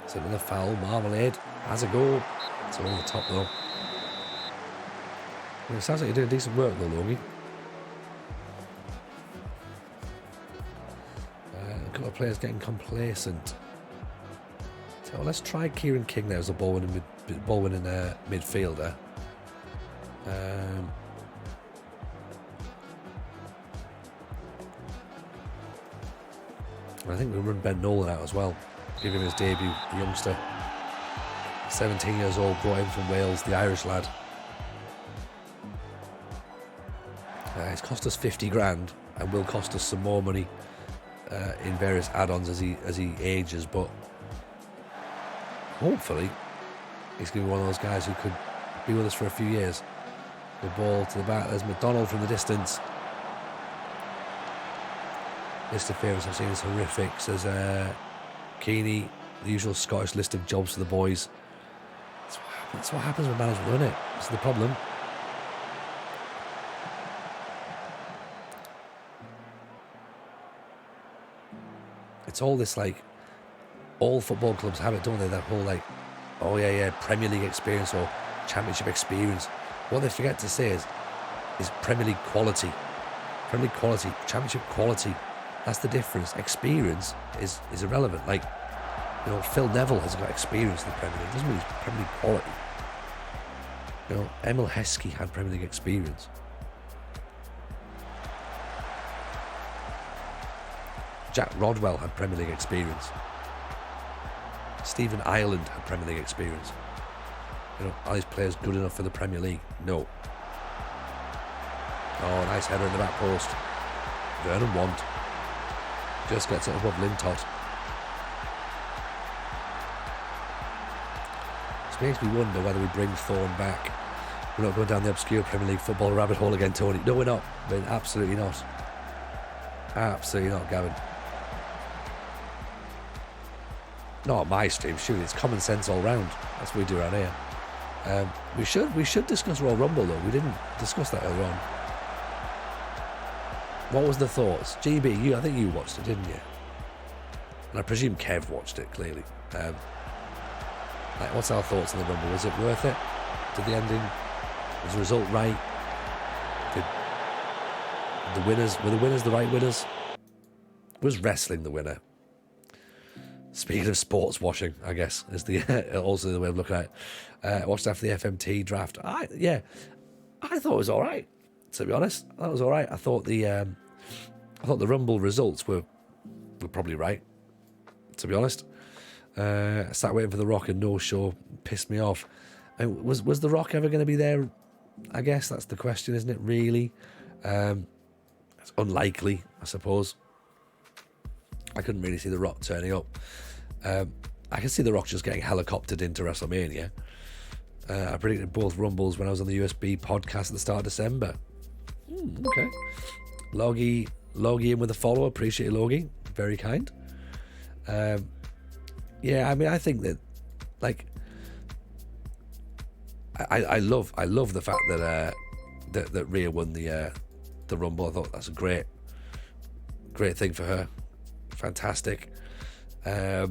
It's another foul. Marmalade has a go. It's over the top though. Well, it sounds like you're doing decent work though, Logie. A couple of players getting complacent. So let's try Kieran King there as a ball-winning midfielder. I think we'll run Ben Nolan out as well. Give him his debut, the youngster. 17 years old, brought in from Wales, the Irish lad. It's cost us 50 grand and will cost us some more money in various add-ons as he ages, but hopefully he's going to be one of those guys who could be with us for a few years. The ball to the back, there's McDonald from the distance. List of favourites I've seen is horrific, says Keeney, the usual Scottish list of jobs for the boys. That's what happens when management run it. That's the problem. It's all this, like, all football clubs have it, don't they? That whole, like, oh yeah, Premier League experience or Championship experience. What they forget to say is Premier League quality. Premier League quality, Championship quality. That's the difference. Experience is irrelevant. Like, you know, Phil Neville has got experience in the Premier League. It doesn't mean he's Premier League quality. You know, Emil Heskey had Premier League experience. Jack Rodwell had Premier League experience. Stephen Ireland had Premier League experience. You know, are these players good enough for the Premier League? No. Oh, nice header in the back post. Vernon Want. Just gets it above Lintott. This makes me wonder whether we bring Thorne back. We're not going down the obscure Premier League football rabbit hole again, Tony. No, we're not. We're absolutely not. Absolutely not, Gavin. Not my stream, shoot, it's common sense all round. That's what we do around here. We should discuss Royal Rumble though. We didn't discuss that earlier on. What was the thoughts? GB, I think you watched it, didn't you? And I presume Kev watched it, clearly. Like, what's our thoughts on the Rumble? Was it worth it? Did the ending, was the result right? Were the winners the right winners? Was wrestling the winner? Speaking of sports washing, I guess, is the also the way of looking at it. Watched after the FMT draft. I thought it was all right. To be honest, that was all right. I thought the Rumble results were probably right. To be honest, I sat waiting for The Rock and no show pissed me off. I mean, was The Rock ever going to be there? I guess that's the question, isn't it? Really, it's unlikely, I suppose. I couldn't really see The Rock turning up. I can see The Rock just getting helicoptered into WrestleMania. I predicted both Rumbles when I was on the USB podcast at the start of December. Okay. Logie in with a follow. Appreciate you, Logie. Very kind. Yeah, I mean, I think that, like, I love the fact that Rhea won the Rumble. I thought that's a great thing for her. Fantastic. I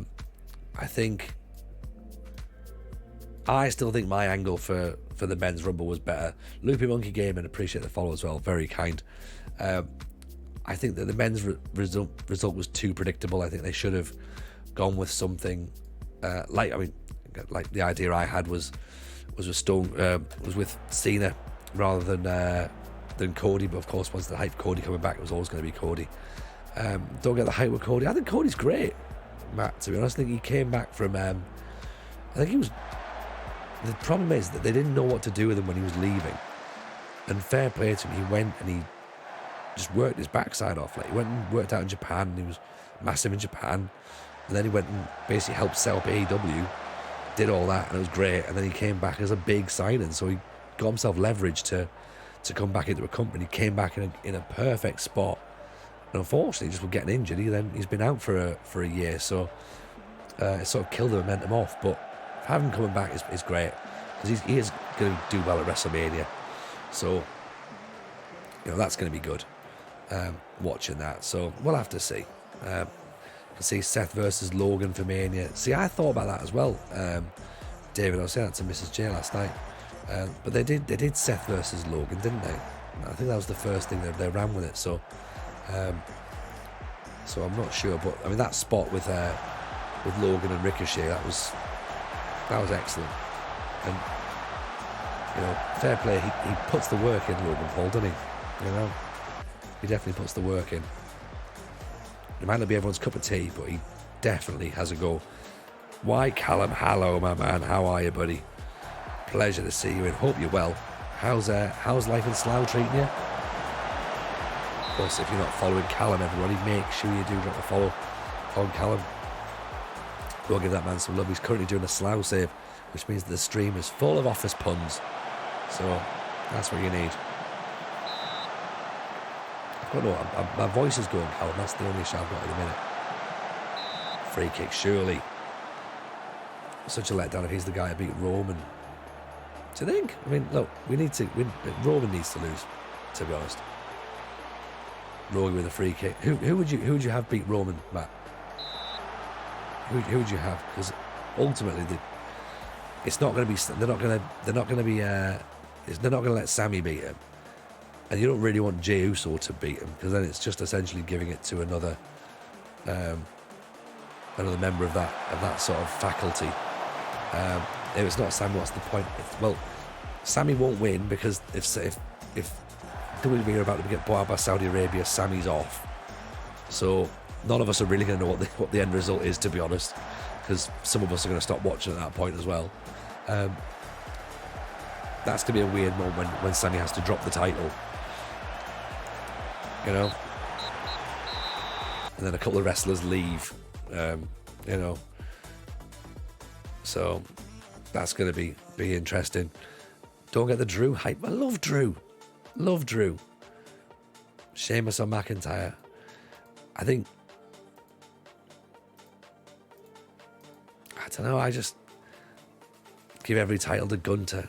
still think my angle for the men's Rumble was better. Loopy Monkey Game, and appreciate the follow as well. Very kind. I think that the men's result was too predictable. I think they should have gone with something like the idea I had was with Cena rather than Cody. But of course, once the hype Cody coming back, it was always going to be Cody. Don't get the hype with Cody. I think Cody's great, Matt, to be honest. I think he came back from the problem is that they didn't know what to do with him when he was leaving, and fair play to him, he went and he just worked his backside off. Like, he went and worked out in Japan, and he was massive in Japan, and then he went and basically helped set up AEW, did all that, and it was great. And then he came back as a big signing, so he got himself leverage to come back into a company. He came back in a perfect spot. And unfortunately, just with getting injured, he's been out for a year, so it sort of killed the momentum off. But having him coming back is great, because he is going to do well at WrestleMania. So, you know, that's going to be good, watching that. So we'll have to see. I can see Seth versus Logan for Mania. See, I thought about that as well, David. I was saying that to Mrs. J last night. But they did Seth versus Logan, didn't they? I think that was the first thing they ran with it. So I'm not sure, but I mean, that spot with with Logan and Ricochet. That was excellent. And fair play. He puts the work in, Logan Paul, doesn't he? He definitely puts the work in. It might not be everyone's cup of tea, but he definitely has a go. Why, Callum? Hello, my man. How are you, buddy? Pleasure to see you and hope you're well. How's life in Slough treating you? Of course, if you're not following Callum, everybody, make sure you do drop a follow on Callum. Go give that man some love. He's currently doing a Slough save, which means that the stream is full of office puns. So that's what you need. My voice is going, Callum. That's the only issue I've got at the minute. Free kick, surely. Such a letdown if he's the guy who beat Roman. Do you think? I mean, look, Roman needs to lose, to be honest. Roman with a free kick. Who would you have beat Roman, Matt? Who would you have? Because ultimately, it's not going to be. They're not going to let Sammy beat him, and you don't really want Jey Uso to beat him, because then it's just essentially giving it to another member of that sort of faculty. If it's not Sammy, what's the point? Sammy won't win, because if WWE are about to get bought out by Saudi Arabia, Sammy's off. So none of us are really going to know what the end result is, to be honest, because some of us are going to stop watching at that point as well. That's going to be a weird moment when Sammy has to drop the title. And then a couple of wrestlers leave. So that's going to be interesting. Don't get the Drew hype. I love Drew. Sheamus on McIntyre. I think, I don't know, I just give every title to Gunter.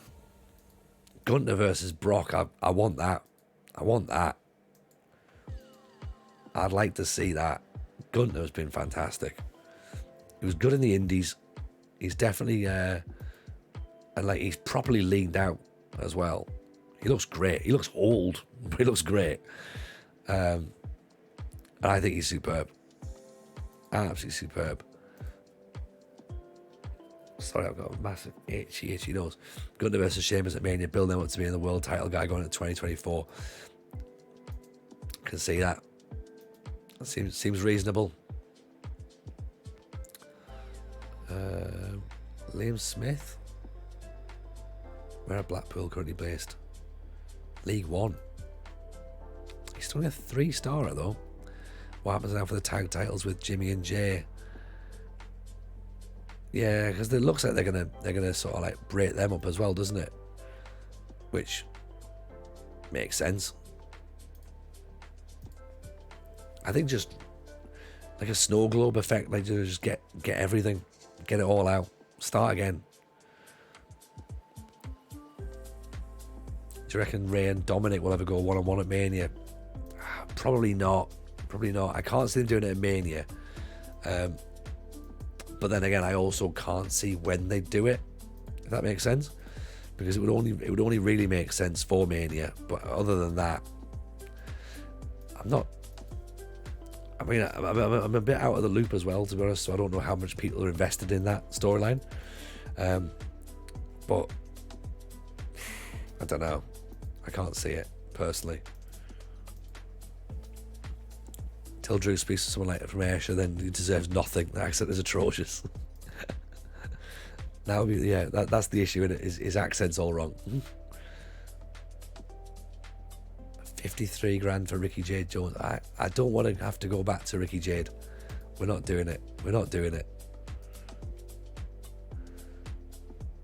Gunter versus Brock. I want that. I'd like to see that. Gunter has been fantastic. He was good in the Indies. He's definitely and he's properly leaned out as well. He looks great. He looks old, but he looks great. And I think he's superb. Absolutely superb. Sorry, I've got a massive itchy nose. Gunter versus Sheamus at Mania, building up to being the world title guy going into 2024. Can see that. Seems reasonable. Liam Smith. Where are Blackpool currently based? League One. He's still a 3-starer though. What happens now for the tag titles with Jimmy and Jay? Yeah, because it looks like they're gonna sort of like break them up as well, doesn't it? Which makes sense. I think just like a snow globe effect, like just get everything, get it all out, start again. Do you reckon Ray and Dominic will ever go one-on-one at Mania? Probably not. I can't see them doing it at Mania. But then again, I also can't see when they do it, if that makes sense, because it would only really make sense for Mania. But other than that, I'm a bit out of the loop as well, to be honest, so I don't know how much people are invested in that storyline. But I don't know. I can't see it, personally. Till Drew speaks to someone like from Ayrshire, then he deserves nothing. The accent is atrocious. That's the issue in it. His accent's all wrong. 53 grand for Ricky Jade Jones. I don't want to have to go back to Ricky Jade. We're not doing it.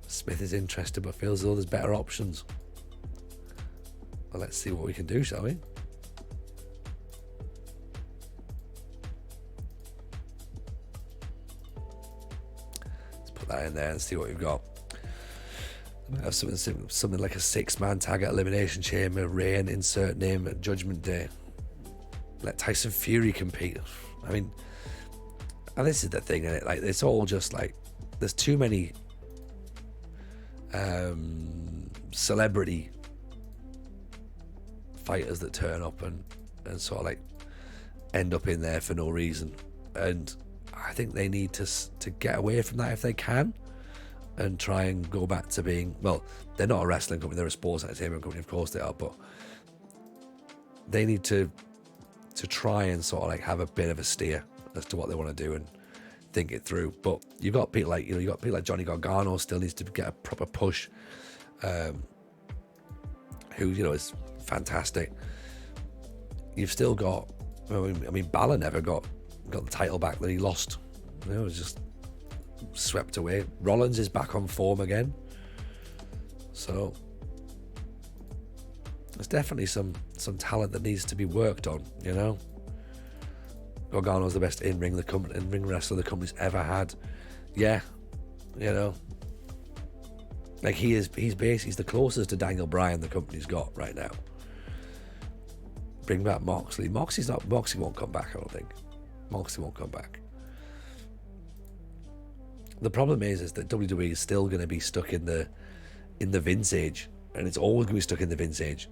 Smith is interested but feels as though there's better options. Well, let's see what we can do, shall we? Let's put that in there and see what we've got. Have something like a 6-man tag at Elimination Chamber, Reign, insert name at Judgment Day. Let Tyson Fury compete. I mean, and this is the thing, isn't it? Like, it's all just like, there's too many celebrity fighters that turn up and sort of like end up in there for no reason. And I think they need to get away from that if they can, and try and go back to being, well, they're not a wrestling company, they're a sports entertainment company, of course they are, but they need to try and sort of like have a bit of a steer as to what they want to do and think it through. But you've got people like, you got people like Johnny Gargano still needs to get a proper push, who, is fantastic. You've still got, I mean, Balor never got the title back that he lost. It was just swept away. Rollins is back on form again. So there's definitely some talent that needs to be worked on, Gargano's the best in-ring wrestler the company's ever had. Yeah, like he's the closest to Daniel Bryan the company's got right now. Bring back Moxley. Moxley won't come back, I don't think. Moxley won't come back. The problem is that WWE is still going to be stuck in the Vince age, and it's always going to be stuck in the Vince age.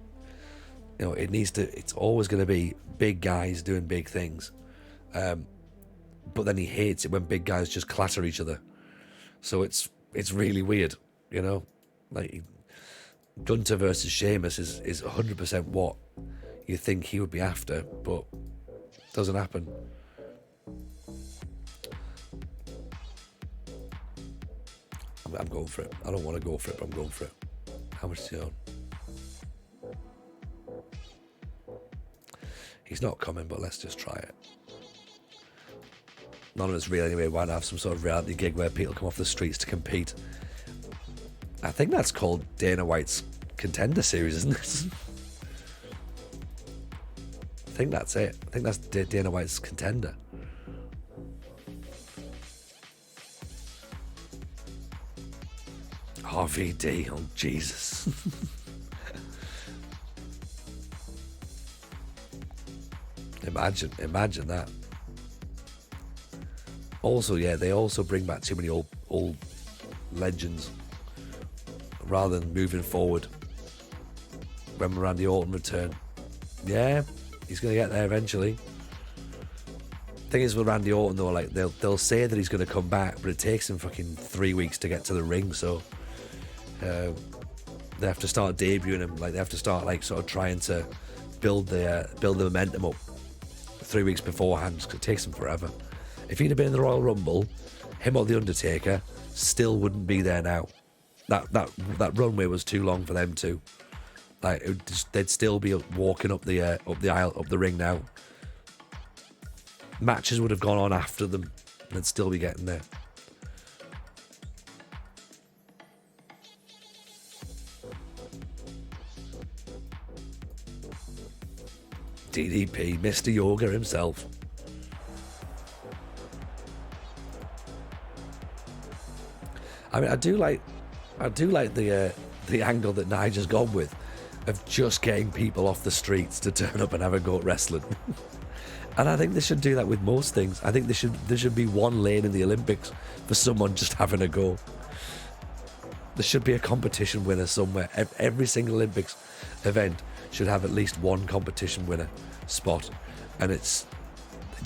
It's always going to be big guys doing big things. But then he hates it when big guys just clatter each other. So it's really weird, Like Gunter versus Sheamus is 100% what you think he would be after, but doesn't happen. I'm going for it. I don't want to go for it, but I'm going for it. How much is he on? He's not coming, but let's just try it. None of it's real anyway. Why not have some sort of reality gig where people come off the streets to compete? I think that's called Dana White's Contender Series, isn't it? I think that's it. I think that's Dana White's Contender. RVD, oh Jesus. Imagine that. Also, yeah, they also bring back too many old legends rather than moving forward. When Randy Orton return, yeah, he's going to get there eventually. Thing is with Randy Orton though, like they'll say that he's going to come back, but it takes him fucking 3 weeks to get to the ring, so they have to start debuting him. Like they have to start like sort of trying to build the momentum up 3 weeks beforehand, because it takes him forever. If he'd have been in the Royal Rumble, him or the Undertaker still wouldn't be there now. That runway was too long for them too. Like they'd still be walking up the aisle, up the ring now. Matches would have gone on after them, and they'd still be getting there. DDP, Mr. Yoga himself. I mean, I do like the angle that Nigel's gone with, of just getting people off the streets to turn up and have a go at wrestling. And I think they should do that with most things. I think there should be one lane in the Olympics for someone just having a go. There should be a competition winner somewhere. Every single Olympics event should have at least one competition winner spot. And it's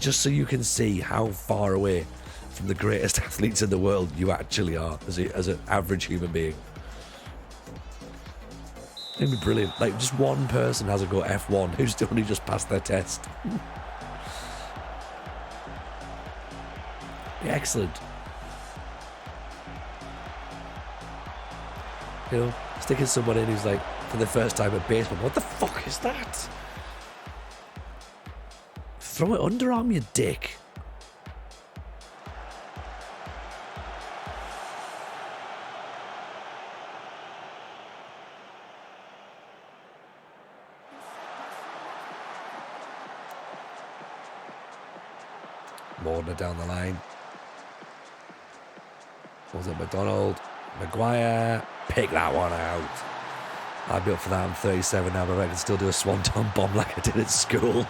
just so you can see how far away from the greatest athletes in the world you actually are as an average human being. It'd be brilliant. Like, just one person has a go at F1 who's only just passed their test. Excellent. Sticking someone in who's like, for the first time at baseball, what the fuck is that? Throw it underarm, you dick. Mordner down the line. Was it McDonald? Maguire. Pick that one out. I'd be up for that. I'm 37 now, but I can still do a swanton bomb like I did at school.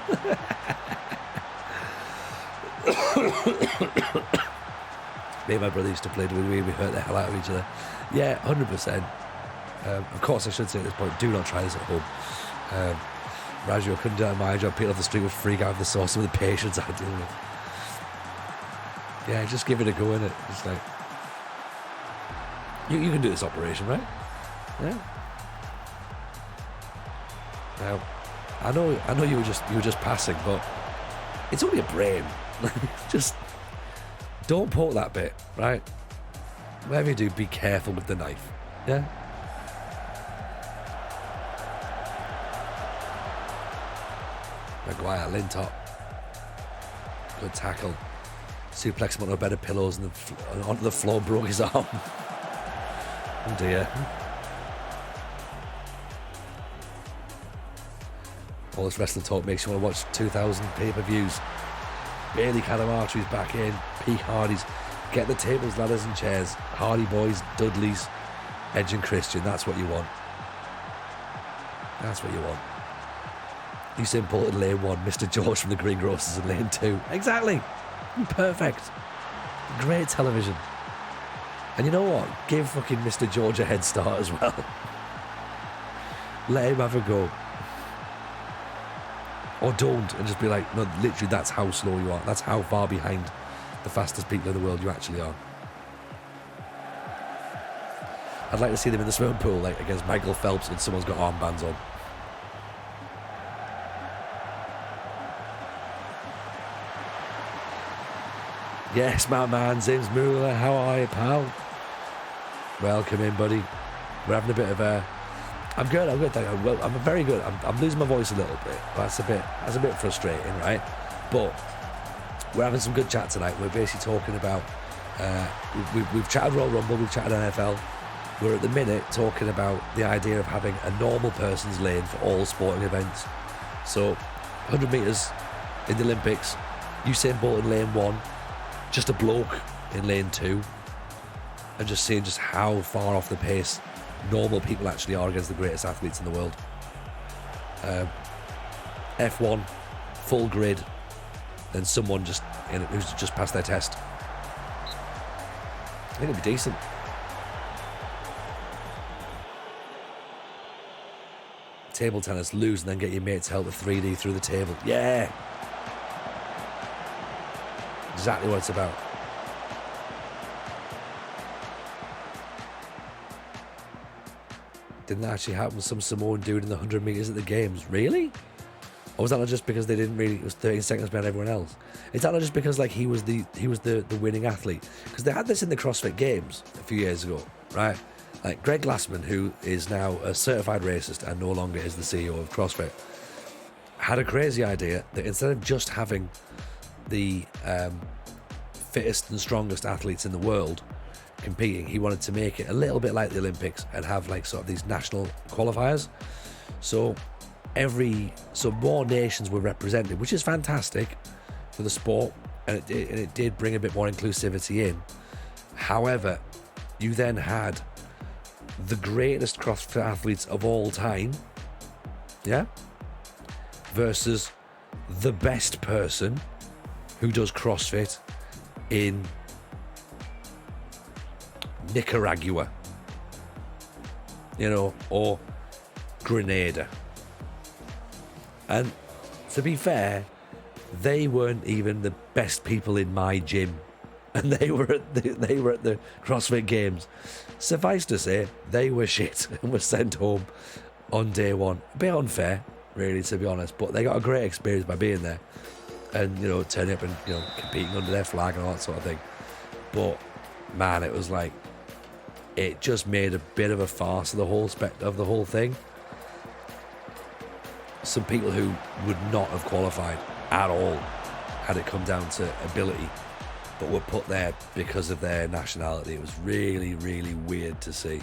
Me and my brother used to play WWE. We hurt the hell out of each other. Yeah, 100%. Of course, I should say at this point, do not try this at home. Raju, I couldn't do my job. People off the street would freak out if they saw some of the patients I deal with. Yeah, just give it a go, innit? It's like, you can do this operation, right? Yeah. Now, I know you were just passing, but it's only a brain. Just don't poke that bit, right? Whatever you do, be careful with the knife. Yeah. Maguire, Lintop. Good tackle. Suplex him onto a bed of pillows and onto the floor, broke his arm. Oh dear. All this wrestling talk makes you want to watch 2,000 pay-per-views. Bailey Calamartri's back in. Peak Hardys. Get the tables, ladders and chairs. Hardy Boys, Dudleys, Edge and Christian. That's what you want. That's what you want. Usain Bolt in lane 1. Mr. George from the Greengrocers in lane 2. Exactly. Perfect. Great television. And you know what? Give fucking Mr. George a head start as well. Let him have a go. Or don't, and just be like, no, literally that's how slow you are. That's how far behind the fastest people in the world you actually are. I'd like to see them in the swimming pool, like against Michael Phelps, and someone's got armbands on. Yes, my man, Zims Mueller, how are you, pal? Welcome in, buddy. We're having a bit of a... I'm good, I'm very good. I'm losing my voice a little bit. That's a bit frustrating, right? But we're having some good chat tonight. We're basically talking about... we've chatted Royal Rumble, we've chatted NFL. We're at the minute talking about the idea of having a normal person's lane for all sporting events. So, 100 metres in the Olympics, Usain Bolt in lane 1, just a bloke in lane 2, and just seeing just how far off the pace normal people actually are against the greatest athletes in the world. F1, full grid, then someone just who's just passed their test. I think it'd be decent. Table tennis, lose and then get your mate to help with 3D through the table. Yeah! Exactly what it's about. Didn't that actually happen with some Samoan dude in the 100 metres at the games? Really? Or was that not just because they didn't really... It was 13 seconds behind everyone else? Is that not just because like he was the winning athlete? Because they had this in the CrossFit Games a few years ago, right? Like Greg Glassman, who is now a certified racist and no longer is the CEO of CrossFit, had a crazy idea that instead of just having the fittest and strongest athletes in the world competing, he wanted to make it a little bit like the Olympics and have like sort of these national qualifiers. So more nations were represented, which is fantastic for the sport, and it did bring a bit more inclusivity in. However, you then had the greatest CrossFit athletes of all time, yeah, versus the best person who does CrossFit in Nicaragua, or Grenada. And to be fair, they weren't even the best people in my gym, and they were at the CrossFit Games. Suffice to say, they were shit and were sent home on day one. A bit unfair, really, to be honest, but they got a great experience by being there and turning up and competing under their flag and all that sort of thing. But man, it was like, it just made a bit of a farce of the whole thing. Some people who would not have qualified at all had it come down to ability, but were put there because of their nationality. It was really, really weird to see,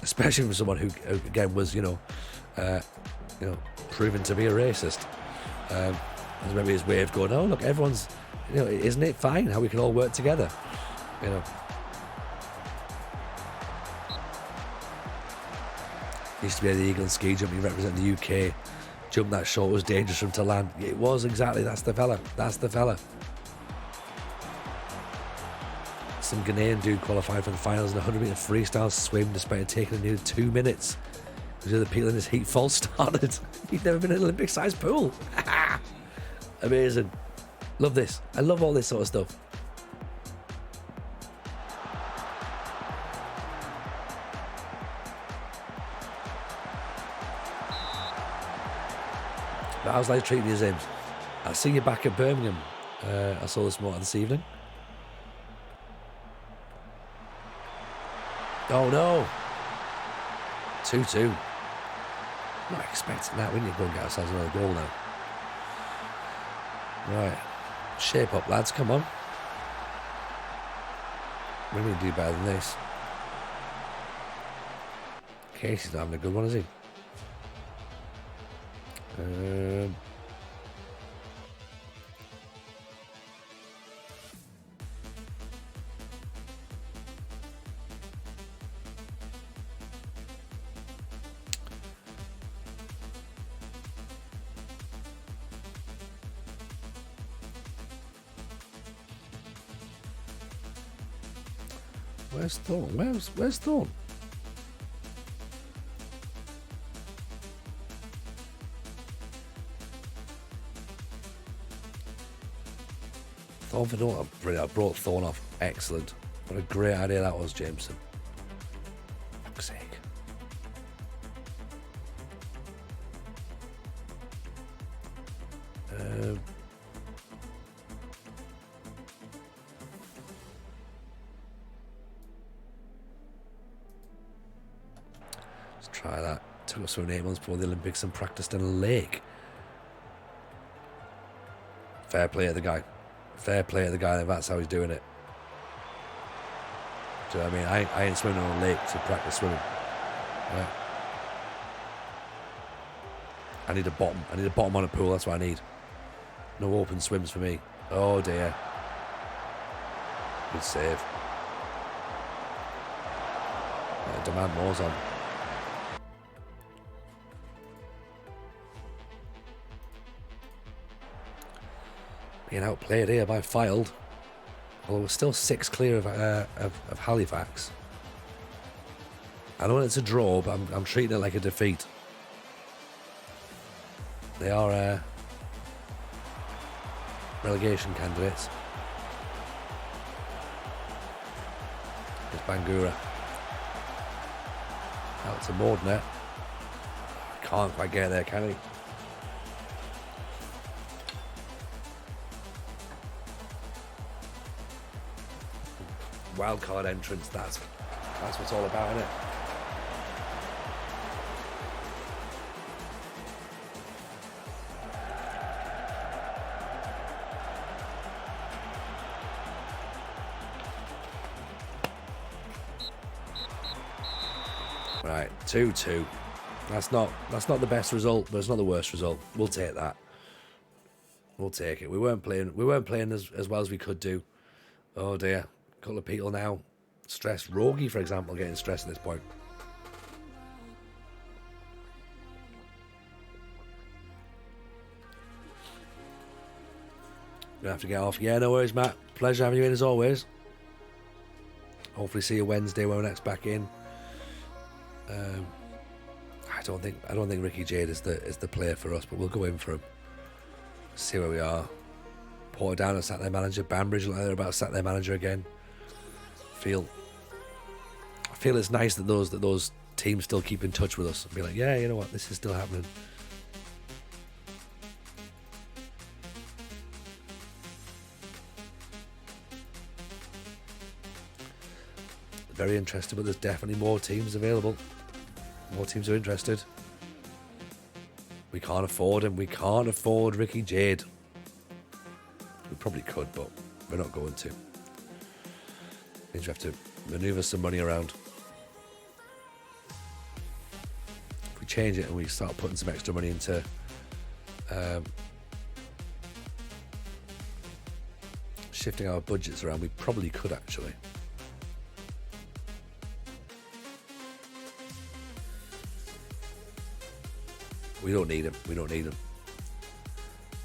especially from someone who again was proven to be a racist. That's maybe his way of going, oh look, everyone's, isn't it fine how we can all work together? Used to be the eagle and ski jumping, representing the UK. Jump that short was dangerous from to land. It was, exactly. That's the fella. Some Ghanaian dude qualified for the finals in a 100 metre freestyle swim despite it taking nearly 2 minutes because the other people in his heat false started. He'd never been in an Olympic sized pool. Amazing. Love this. I love all this sort of stuff. But how's life treating you, James? I'll see you back at Birmingham. I saw this evening. Oh no! 2-2. Not expecting that. We need to go and get ourselves another goal now. Right. Shape up, lads. Come on. We need to do better than this. Casey's not having a good one, is he? Where's Thorn? Where's Thorn? Thorn for Dawn. Brilliant. I brought Thorn off. Excellent. What a great idea that was, Jameson. For fuck's sake. Let's try that. Took us for 8 months before the Olympics and practiced in a lake. Fair play to the guy. Fair play to the guy, that's how he's doing it. Do you know what I mean? I ain't swimming on a lake to practice swimming. Right. I need a bottom. I need a bottom on a pool, that's what I need. No open swims for me. Oh dear. Good save. Demand more's on. Being outplayed here by Fylde. Although we're still 6 clear of Halifax. I know it's a draw, but I'm treating it like a defeat. They are relegation candidates. There's Bangura. Out to Mordner. Can't quite get there, can he? Wildcard entrance, that's what it's all about, isn't it? Right, 2-2. That's not the best result, but it's not the worst result. We'll take that. We'll take it. We weren't playing as well as we could do. Oh dear. A couple of people now stressed. Rogi, for example, getting stressed at this point. Gonna have to get off. Yeah, no worries, Matt. Pleasure having you in as always. Hopefully see you Wednesday when we're next back in. I don't think Ricky Jade is the player for us, but we'll go in for him. See where we are. Portadown and Saturday manager. Banbridge like they're about Saturday manager again. I feel it's nice that those teams still keep in touch with us and be like, yeah, you know what, this is still happening. Very interested, but there's definitely more teams available. More teams are interested. We can't afford him. We can't afford Ricky Jade. We probably could, but we're not going to. Means we have to manoeuvre some money around. If we change it and we start putting some extra money into shifting our budgets around, we probably could actually. We don't need him. We don't need him.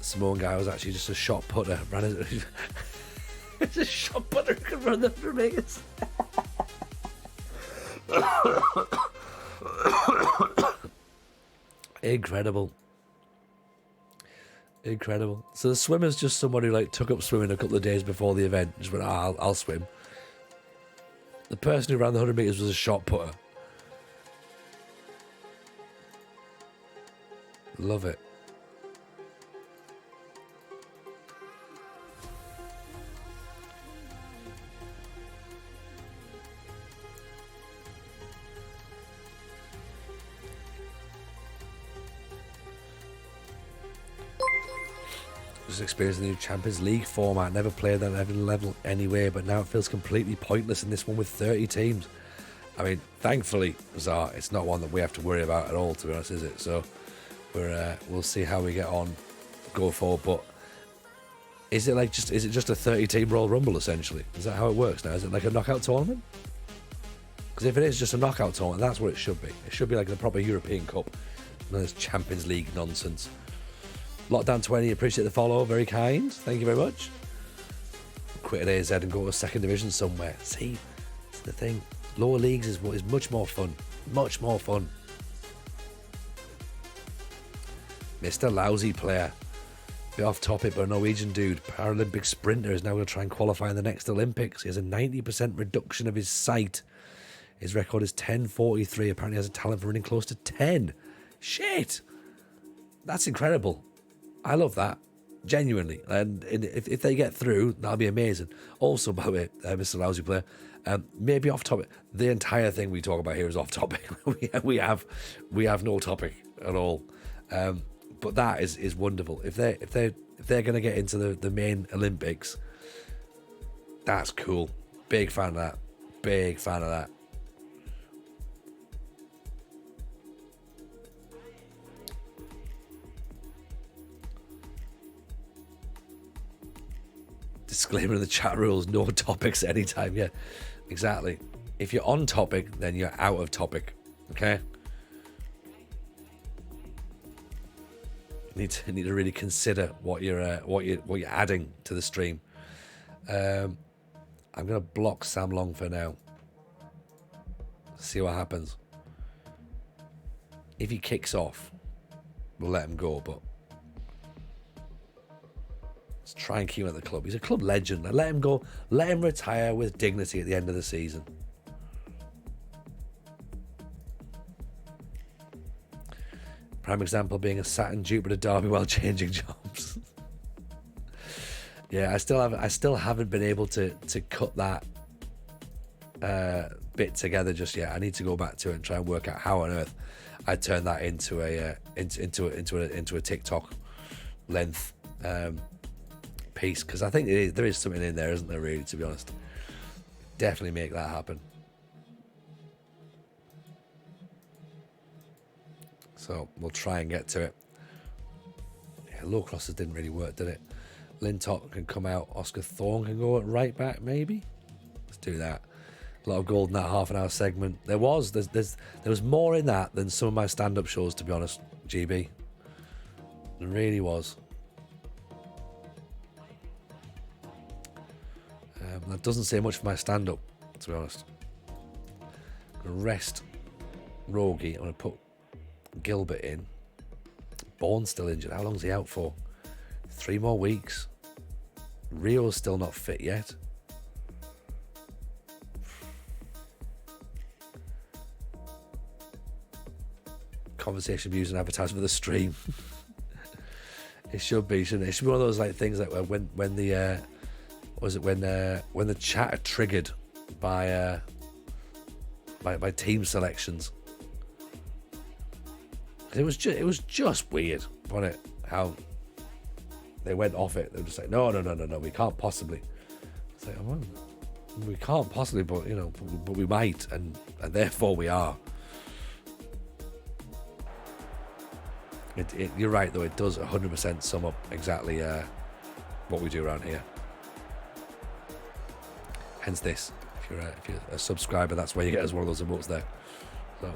Samoan guy was actually just a shot putter. It's a shot putter who can run them for Vegas. Incredible. Incredible. So the swimmer's just someone who like took up swimming a couple of days before the event. Just went, I'll swim. The person who ran the 100 meters was a shot putter. Love it. Just experienced the new Champions League format. Never played that at every level anyway, but now it feels completely pointless in this one with 30 teams. I mean, thankfully, Zar, it's not one that we have to worry about at all, to be honest, is it? So we'll see how we get on go forward. But is it just a 30-team Royal Rumble essentially? Is that how it works now? Is it like a knockout tournament? Because if it is just a knockout tournament, that's what it should be. It should be like the proper European Cup, none of this Champions League nonsense. Lockdown 20, appreciate the follow, very kind. Thank you very much. Quit at AZ and go to a second division somewhere. See, that's the thing. Lower leagues is much more fun. Much more fun. Mr. Lousy Player. Bit off topic, but a Norwegian dude, Paralympic sprinter, is now going to try and qualify in the next Olympics. He has a 90% reduction of his sight. His record is 10:43. Apparently has a talent for running close to 10. Shit! That's incredible. I love that. Genuinely. And if they get through, that'll be amazing. Also, by the way, Mr. Lousy Player, maybe off topic. The entire thing we talk about here is off topic. we have no topic at all. But that is wonderful. If they're going to get into the main Olympics, that's cool. Big fan of that. Big fan of that. Disclaimer in the chat rules, no topics anytime. Yeah, exactly. If you're on topic, then you're out of topic. Okay? You need to really consider what you're adding to the stream. I'm gonna block Sam Long for now. See what happens. If he kicks off, we'll let him go, but let's try and keep him at the club. He's a club legend. Let him go. Let him retire with dignity at the end of the season. Prime example being a Saturn Jupiter derby while changing jobs. Yeah, I still haven't been able to cut that bit together just yet. I need to go back to it and try and work out how on earth I turn that into a TikTok length piece, because I think there is something in there, isn't there, really, to be honest. Definitely make that happen. So we'll try and get to it. Yeah, low crosses didn't really work, did it? Lintott can come out. Oscar Thorne can go at right back, maybe. Let's do that. A lot of gold in that half an hour segment. There was more in that than some of my stand-up shows, to be honest, GB. There really was. That doesn't say much for my stand-up, to be honest. I'm going to rest Rogie. I'm going to put Gilbert in. Bourne's still injured. How long's he out for? 3 more weeks. Rio's still not fit yet. Conversation, views, and advertising for the stream. It should be, shouldn't it? It should be one of those like things like when the when the chat are triggered by team selections. It was just weird, wasn't it? How they went off it. They were just like, no, we can't possibly. It's like, well, we can't possibly, but but we might, and therefore we are. You're right, though. It does 100% sum up exactly what we do around here. Hence this. If you're a subscriber, that's where you get us one of those emotes there. So,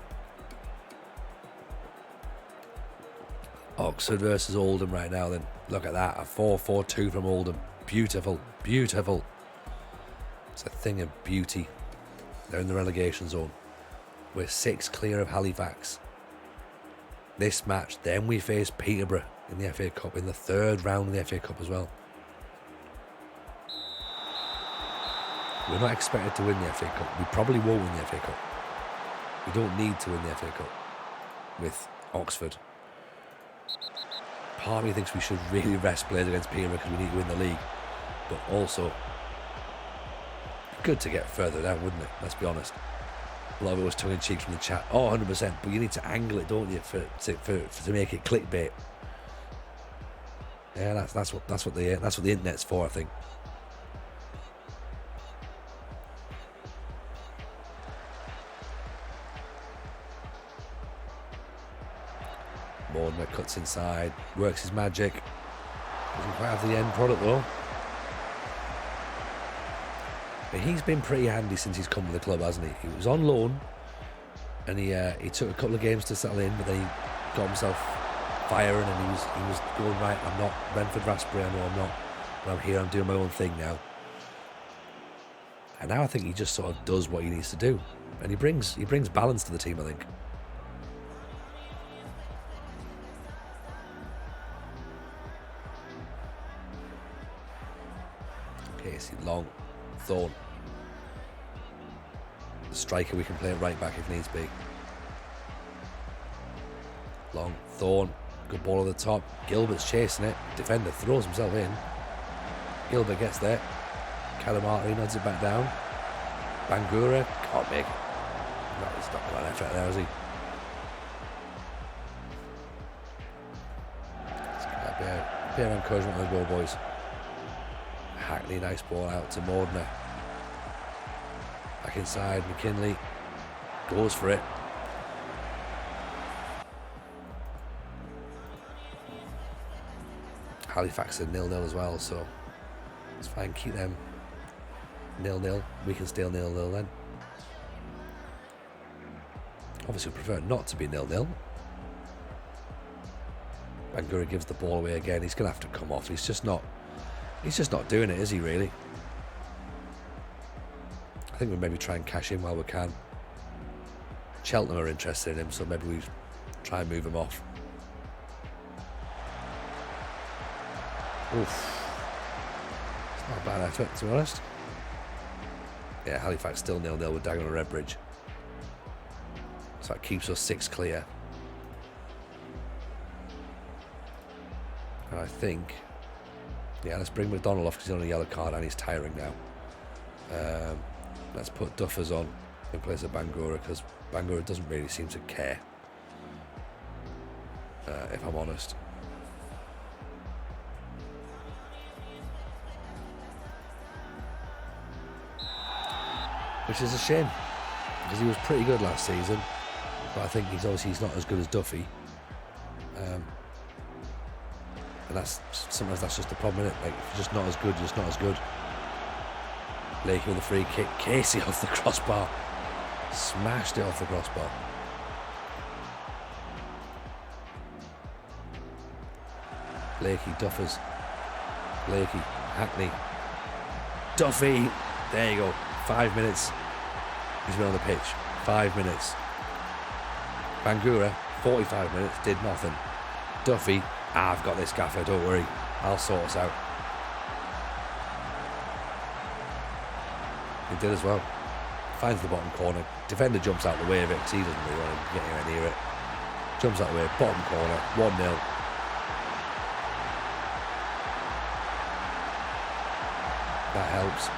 Oxford versus Oldham right now. Then look at that, a 4-4-2 from Oldham. Beautiful, beautiful. It's a thing of beauty. They're in the relegation zone. We're 6 clear of Halifax. This match, then we face Peterborough in the FA Cup, in the third round of the FA Cup as well. We're not expected to win the FA Cup. We probably won't win the FA Cup. We don't need to win the FA Cup with Oxford. Part of me thinks we should really rest players against Peterborough because we need to win the league. But also, good to get further down, wouldn't it? Let's be honest. A lot of it was tongue-in-cheek from the chat. Oh, 100%. But you need to angle it, don't you, to make it clickbait. Yeah, that's what the internet's for, I think. Mordner cuts inside, works his magic. Doesn't quite have the end product though. But he's been pretty handy since he's come to the club, hasn't he? He was on loan, and he took a couple of games to settle in, but then he got himself firing, and he was going, right, I'm not Brentford Raspberry, I know I'm not, but I'm here, I'm doing my own thing now. And now I think he just sort of does what he needs to do, and he brings balance to the team, I think. Casey, long, Thorne. The striker, we can play it right back if needs be. Long, Thorne, good ball at the top. Gilbert's chasing it. Defender throws himself in. Gilbert gets there. Calamari nods it back down. Bangura can't make it. No, he's not got an effort there, is he? It's got a bit of encouragement on the goal, boys. Hackney, nice ball out to Mordner. Back inside, McKinley goes for it. Halifax are 0-0 as well, so it's fine, keep them 0-0. We can still 0-0 then. Obviously we prefer not to be 0-0. Bangura gives the ball away again. He's going to have to come off. He's just not doing it, is he, really? I think we'll maybe try and cash in while we can. Cheltenham are interested in him, so maybe we try and move him off. Oof. It's not a bad effort, to be honest. Yeah, Halifax still 0-0 with Dagenham and Redbridge. So that keeps us 6 clear. And I think... yeah, let's bring McDonald off because he's on a yellow card and he's tiring now. Let's put Duffers on in place of Bangura because Bangura doesn't really seem to care, if I'm honest. Which is a shame because he was pretty good last season, but I think he's not as good as Duffy. And sometimes that's just the problem, isn't it? Like, if you're just not as good, you're just not as good. Lakey with a free kick. Casey off the crossbar. Smashed it off the crossbar. Blakey, Duffers. Blakey, Hackney. Duffy. There you go. 5 minutes. He's been on the pitch. 5 minutes. Bangura, 45 minutes, did nothing. Duffy, I've got this, gaffer, don't worry. I'll sort us out. He did as well. Finds the bottom corner. Defender jumps out the way of it because he doesn't really want to get anywhere near it. Jumps out the way, bottom corner, 1-0. That helps.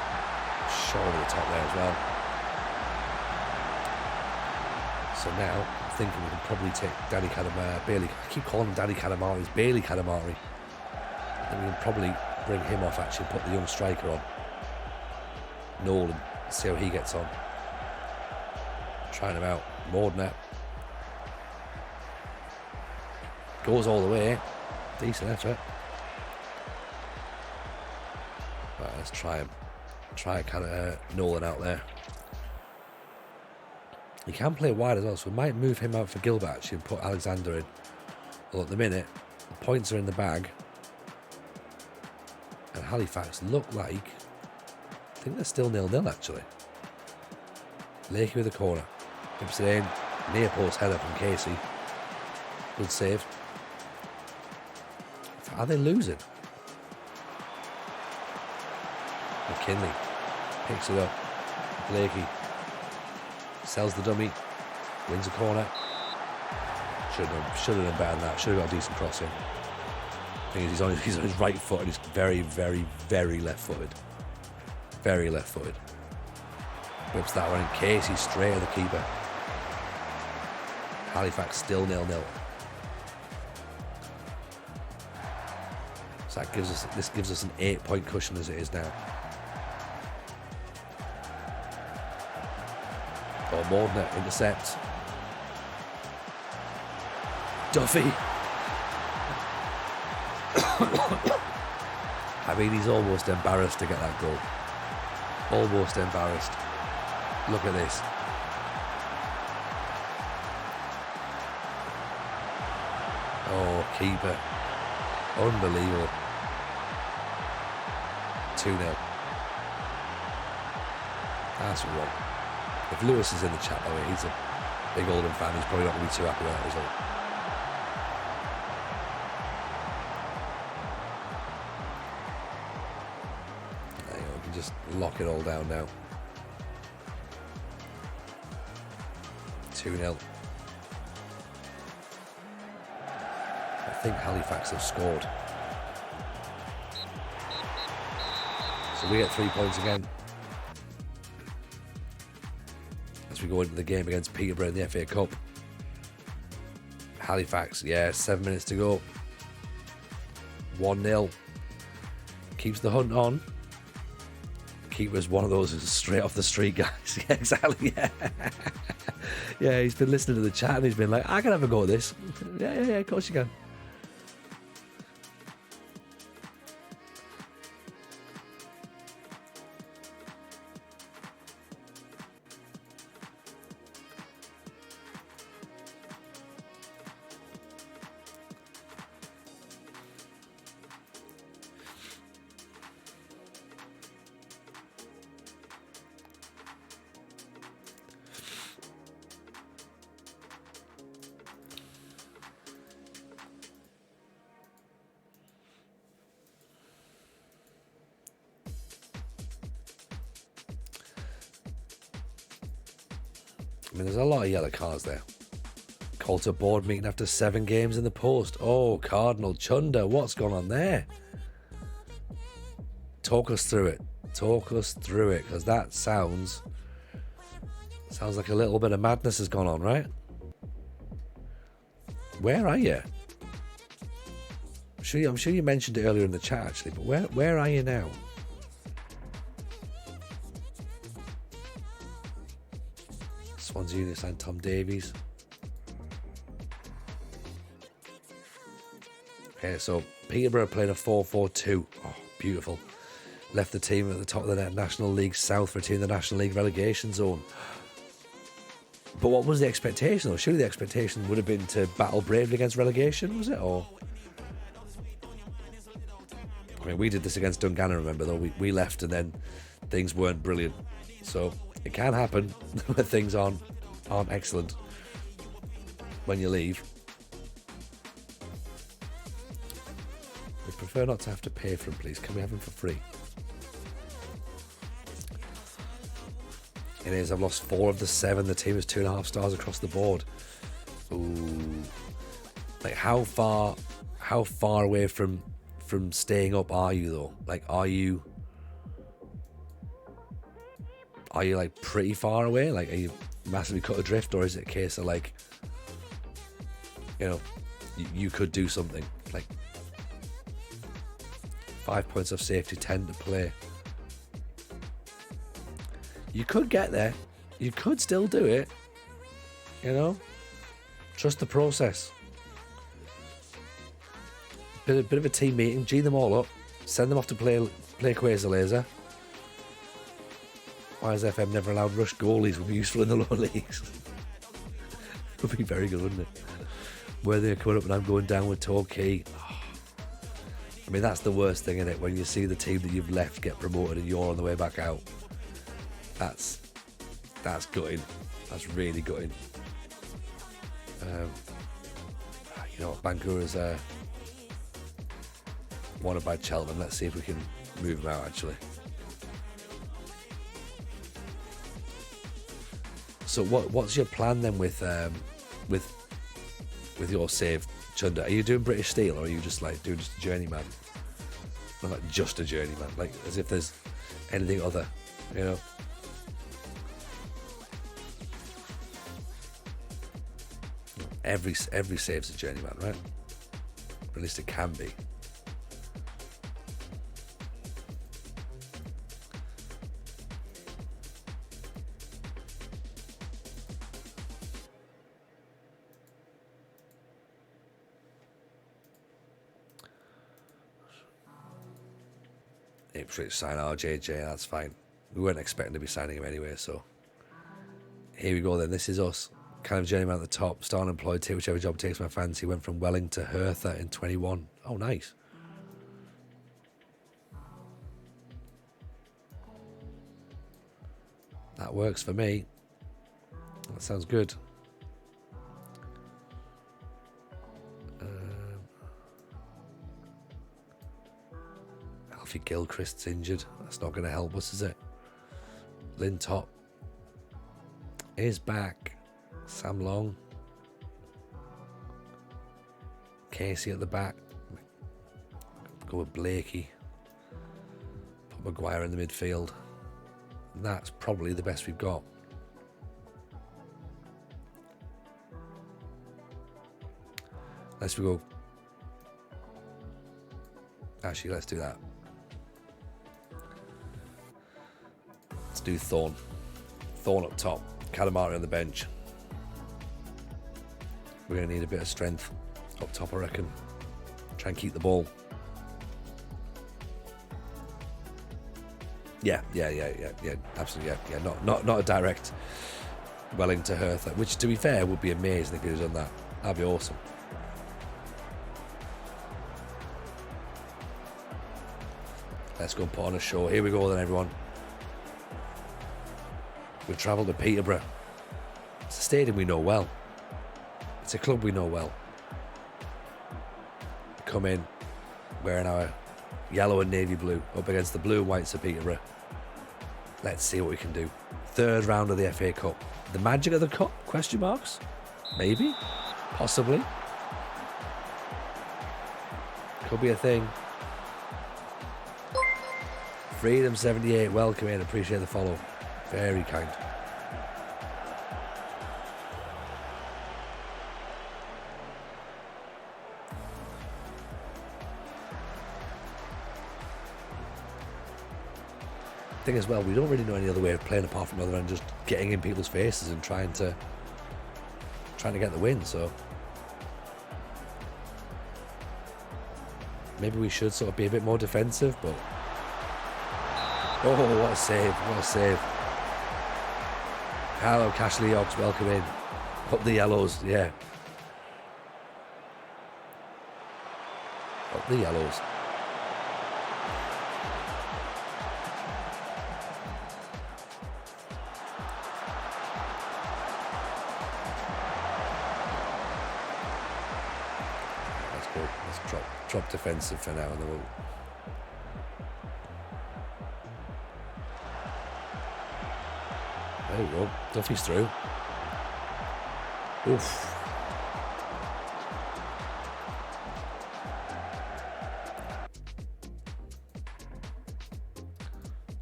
Shot over the top there as well. So now, I'm thinking we can probably take Danny Bailey. I keep calling him Danny Calamari. It's Bailey Calamari. And we can probably bring him off, actually, put the young striker on. Nolan. See how he gets on. Trying him out. Mordner. Goes all the way. Decent effort. Right, let's try him. Try kind of Nolan out there. He can play wide as well, so we might move him out for Gilbert actually and put Alexander in. Well, at the minute, the points are in the bag. And Halifax look like... I think they're still 0-0 actually. Lakey with the corner. Dips it in. Near post header from Casey. Good save. Are they losing? McKinley picks it up. Blakey sells the dummy, wins a corner. Should have done better than that. Should have got a decent cross in. The thing is, he's on his right foot and he's very, very, very left-footed. Very left-footed. Whips that one in. Casey straight at the keeper. Halifax still 0-0. So that gives us an 8-point cushion as it is now. Oh, Mordner intercepts. Duffy. I mean, he's almost embarrassed to get that goal. Almost embarrassed. Look at this. Oh, keeper. Unbelievable. 2-0. That's wrong. If Lewis is in the chat, by the way, he's a big Oldham fan. He's probably not going to be too happy with that result. There you go. We can just lock it all down now. 2-0. I think Halifax have scored. So we get 3 points again. As we go into the game against Peterborough in the FA Cup. Halifax, 7 minutes to go. 1-0. Keeps the hunt on. Keeper's one of those who's straight off the street guys. Yeah, exactly, yeah. Yeah, he's been listening to the chat and he's been like, I can have a go at this. Yeah, of course you can. I mean, there's a lot of yellow cards there. Called to board meeting after 7 games in the post. Oh, Cardinal Chunder, what's gone on there? Talk us through it. Talk us through it, because that sounds like a little bit of madness has gone on, right? Where are you? I'm sure you mentioned it earlier in the chat, actually, but where are you now? Swansea Union signed Tom Davies. Okay, so Peterborough playing a 4-4-2. Oh, beautiful. Left the team at the top of the National League South for a team in the National League relegation zone. But what was the expectation, though? Surely the expectation would have been to battle bravely against relegation, was it? Or I mean, we did this against Dungannon, remember, though. We left and then things weren't brilliant. So it can happen when things aren't excellent when you leave. We prefer not to have to pay for them, please. Can we have them for free? It is. I've lost 4 of the 7. The team is 2.5 stars across the board. Ooh. Like, how far away from staying up are you, though? Like, are you like pretty far away? Like, are you massively cut adrift, or is it a case of like, you know, you could do something? Like 5 points of safety, 10 to play. You could get there. You could still do it. You know, trust the process. Bit of a team meeting. G them all up. Send them off to play Quasar Laser. Why is FM never allowed rush goalies? Would be useful in the lower leagues. Would be very good, wouldn't it? Where they're coming up and I'm going down with Torquay. Oh. I mean, that's the worst thing, isn't it? When you see the team that you've left get promoted and you're on the way back out. That's gutting. That's really gutting. You know what? Bangura's wanted by Cheltenham. Let's see if we can move him out, actually. So what's your plan then with your save, Chunder? Are you doing British Steel, or are you just like doing just a journeyman? Not like just a journeyman, like as if there's anything other, you know? Every save's a journeyman, right? Or at least it can be. Ipswich sign RJJ, that's fine. We weren't expecting to be signing him anyway, so here we go then. This is us. Kind of journeyman at the top, still unemployed, take whichever job takes my fancy. Went from Welling to Hertha in 21. Oh, nice. That works for me. That sounds good. Alfie Gilchrist's injured. That's not going to help us, is it? Lintop is back. Sam Long. Casey at the back. Go with Blakey. Put Maguire in the midfield. And that's probably the best we've got. Unless we go... Actually, let's do that. Let's do Thorne. Thorne up top. Calamari on the bench. We're going to need a bit of strength up top, I reckon. Try and keep the ball. Yeah, absolutely, yeah. Not a direct Welling to Hertha, which, to be fair, would be amazing if he was done that. That'd be awesome. Let's go and put on a show. Here we go then, everyone. We've travelled to Peterborough. It's a stadium we know well. It's a club we know well. Come in wearing our yellow and navy blue up against the blue and whites of Peterborough. Let's see what we can do. Third round of the FA Cup. The magic of the cup? Question marks? Maybe? Possibly? Could be a thing. Freedom78, welcome in. Appreciate the follow. Very kind. Thing as well, we don't really know any other way of playing apart from other than just getting in people's faces and trying to get the win. So maybe we should sort of be a bit more defensive. But oh, what a save! What a save! Hello, Cashley Ox, welcome in. Up the yellows, yeah. Up the yellows. Drop defensive for now, and then we'll... There we go. Duffy's through. Oof.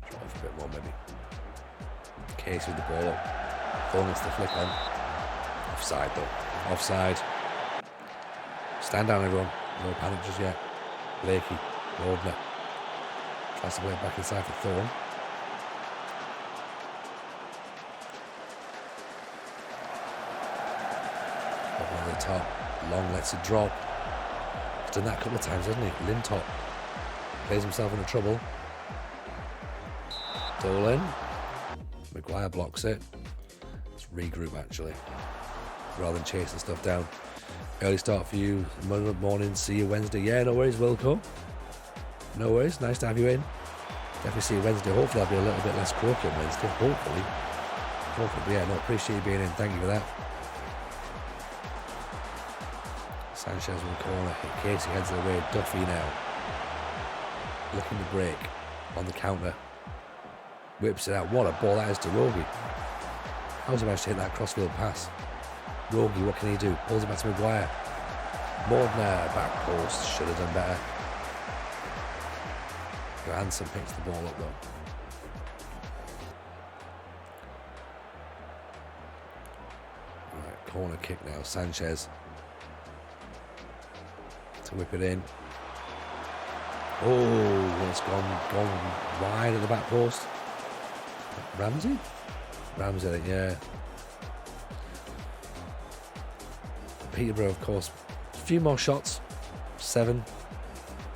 Drop off a bit more, maybe. Case with the ball up. Bonus to flick on. Offside, though. Offside. Stand down, everyone. No panic just yet. Blakey, Gordner. Tries to play it back inside for Thorne. Up on the top. Long lets it drop. He's done that a couple of times, hasn't he? Lintop plays himself into trouble. Dolan. Maguire blocks it. Let's regroup, actually, rather than chasing stuff down. Early start for you Monday morning. See you Wednesday. Yeah, no worries, Wilco. No worries. Nice to have you in. Definitely see you Wednesday. Hopefully I'll be a little bit less croaky on Wednesday. Hopefully. But yeah, no, appreciate you being in. Thank you for that. Sanchez in the corner. Casey heads away. Duffy now. looking to break on the counter. Whips it out. What a ball that is to Rogi. How's he managed to hit that crossfield pass? Rogi, what can he do? Pulls it back to Maguire. Mordner, back post. Should have done better. Johansson picks the ball up though. Right, corner kick now. Sanchez to whip it in. Oh, it's gone wide at the back post. Ramsey, I think, yeah. Peterborough, of course, a few more shots. 7,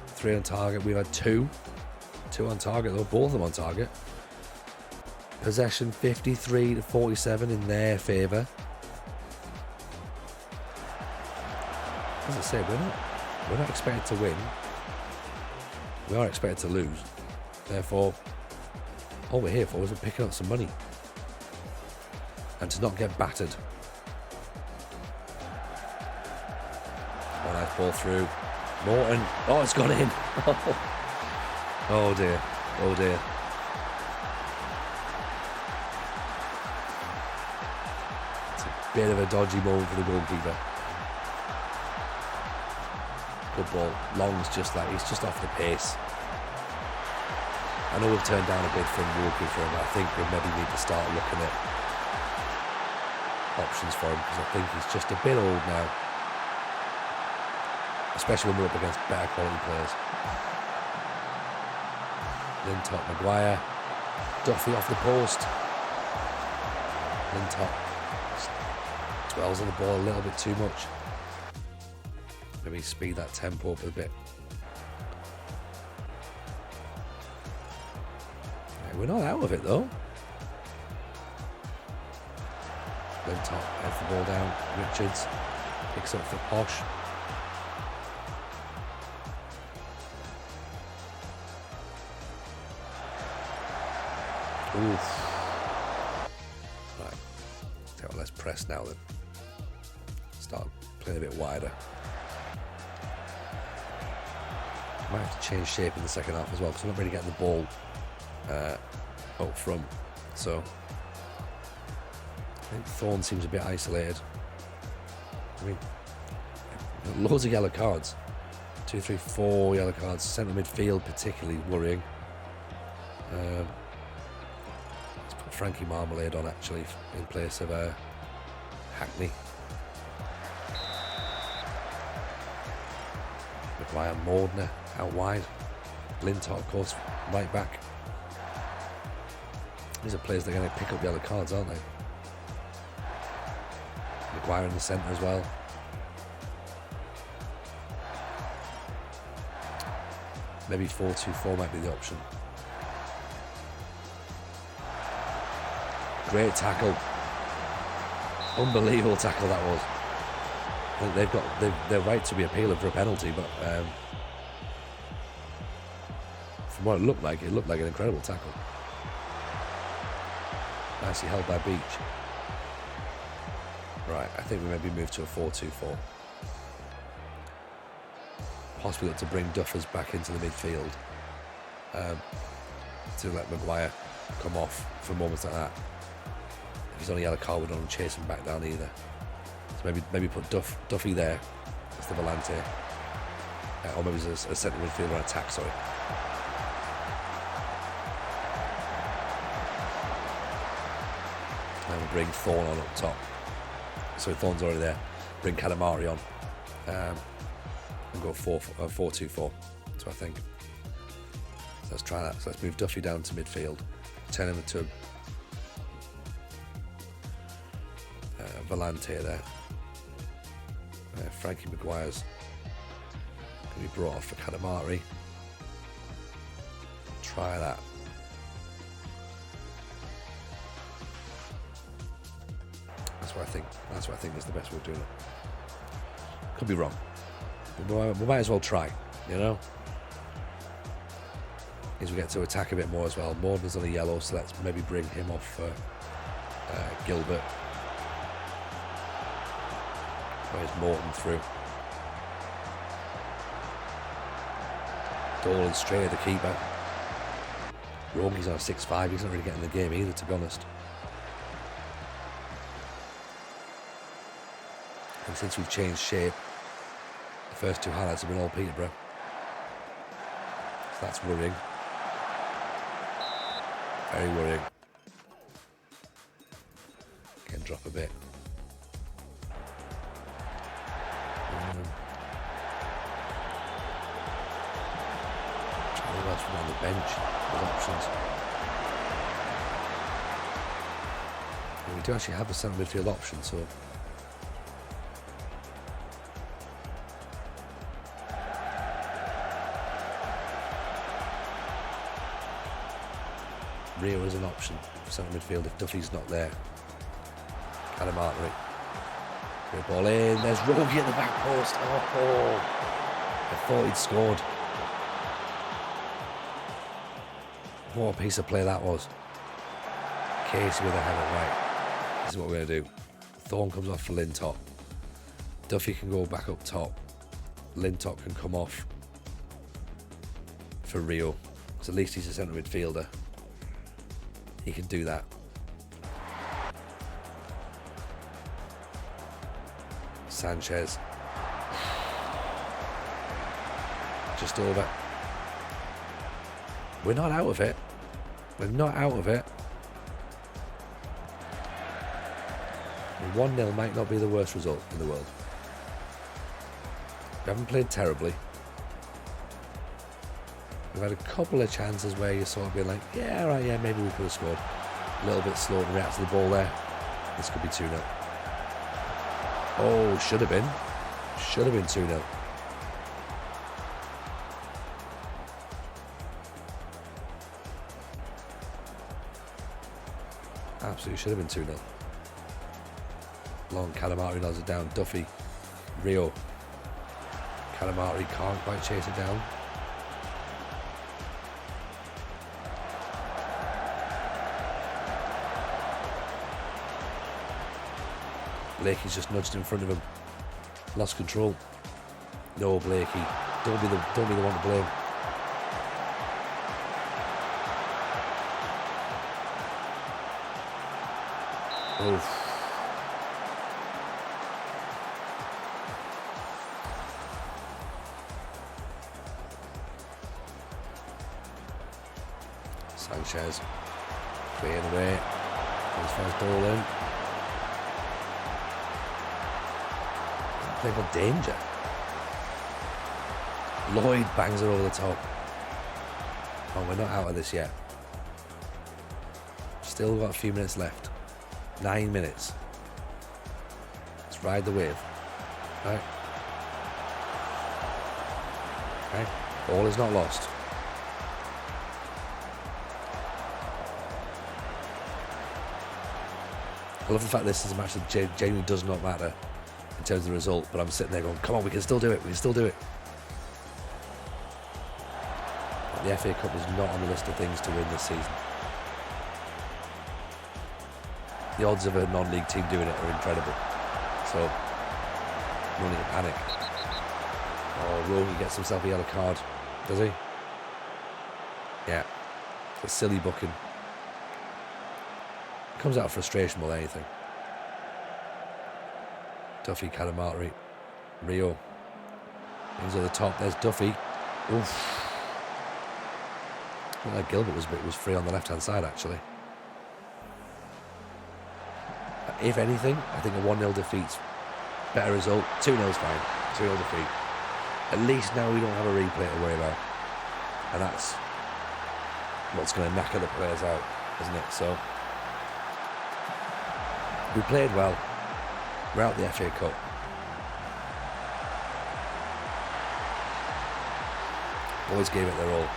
3 on target. We've had 2 on target though, both of them on target. Possession 53-47 in their favour. As I say, we're not expected to win. We are expected to lose. Therefore, all we're here for is picking up some money and to not get battered. One nice ball through. Morton. Oh, it's gone in. Oh dear. Oh dear. It's a bit of a dodgy moment for the goalkeeper. Good ball. Long's just like, he's just off the pace. I know we've turned down a bid from Walker for him. I think we maybe need to start looking at options for him because I think he's just a bit old now. Especially when we're up against better quality players. Lintop, Maguire. Duffy off the post. Lintop dwells on the ball a little bit too much. Maybe speed that tempo up a bit. Yeah, we're not out of it though. Lintop heads the ball down. Richards picks up for Posh. Oof. Right. Tell you what, let's press now then. Start playing a bit wider. Might have to change shape in the second half as well because I'm not really getting the ball up front. So I think Thorne seems a bit isolated. I mean, loads of yellow cards. 2, 3, 4 yellow cards. Centre midfield particularly worrying. Let's put Frankie Marmalade on actually in place of Hackney. Maguire, Mordner out wide. Lintop, of course, right back. These are players that are going to pick up yellow cards, aren't they? Maguire in the centre as well. Maybe 4-2-4 might be the option. Great tackle. Unbelievable tackle that was. I think they're right to be appealing for a penalty, but from what it looked like an incredible tackle. Nicely held by Beach. Right, I think we maybe move to a 4-2-4. Possibly look to bring Duffers back into the midfield to let Maguire come off for moments like that. If he's on a yellow card, we don't want to chase him back down either. So maybe put Duffy there as the volante, or maybe as a centre midfielder on attack. Sorry. And we'll bring Thorne on up top. So Thorne's already there. Bring Katamari on. And go 4-2-4. So I think. So let's try that. So let's move Duffy down to midfield. Turn him into a volante there. Frankie Maguire's going to be brought off for Katamari. Try that. That's what I think is the best way of doing it. Could be wrong. But we might as well try, you know? As we get to attack a bit more as well. Morden's on a yellow, so let's maybe bring him off for Gilbert. Where's Morton through? Dolan straight at the keeper. Rogi's on a 6-5. He's not really getting the game either, to be honest. And since we've changed shape, the first two highlights have been all Peterborough. So that's worrying. Very worrying. Can drop a bit. Trying to watch from on the bench with options. And we do actually have a centre midfield option, so Rio is an option for centre midfield if Duffy's not there. Calamartri. Great ball in. There's Rogi at the back post. Oh, I thought he'd scored. What a piece of play that was. Casey with a header. Right. This is what we're going to do. Thorne comes off for Lintop. Duffy can go back up top. Lintop can come off for Rio. So at least he's a centre midfielder. He can do that. Sanchez. Just over. We're not out of it. We're not out of it. 1-0 might not be the worst result in the world. We haven't played terribly. We've had a couple of chances where you're sort of being like, yeah, right, yeah, maybe we could have scored. A little bit slow to react to the ball there. This could be 2-0. Oh, should have been. Should have been 2-0. Absolutely should have been 2-0. Long Calamartri nods it down. Duffy. Rio. Calamartri can't quite chase it down. Blakey's just nudged in front of him. Lost control. No, Blakey. Don't be the one to blame. Oof. Sanchez clearing away. As far as Dolan. Playing for danger. Lloyd bangs it over the top. Oh, we're not out of this yet. Still got a few minutes left. 9 minutes. Let's ride the wave. Right. Okay. All is not lost. I love the fact this is a match that genuinely does not matter in terms of the result, but I'm sitting there going, come on, we can still do it, we can still do it. But the FA Cup is not on the list of things to win this season. The odds of a non-league team doing it are incredible. So, no need to panic. Oh, Rogi gets himself a yellow card, does he? Yeah. A silly booking. Comes out of frustration more than anything. Duffy, Calamartri, Rio. He's at the top. There's Duffy. Oof. Looked like Gilbert was free on the left-hand side, actually. If anything, I think a 1-0 defeat's better result. 2-0's fine. 2-0 defeat. At least now we don't have a replay to worry about. And that's what's going to knacker the players out, isn't it? So, we played well. We're out the FA Cup. Boys gave it their all.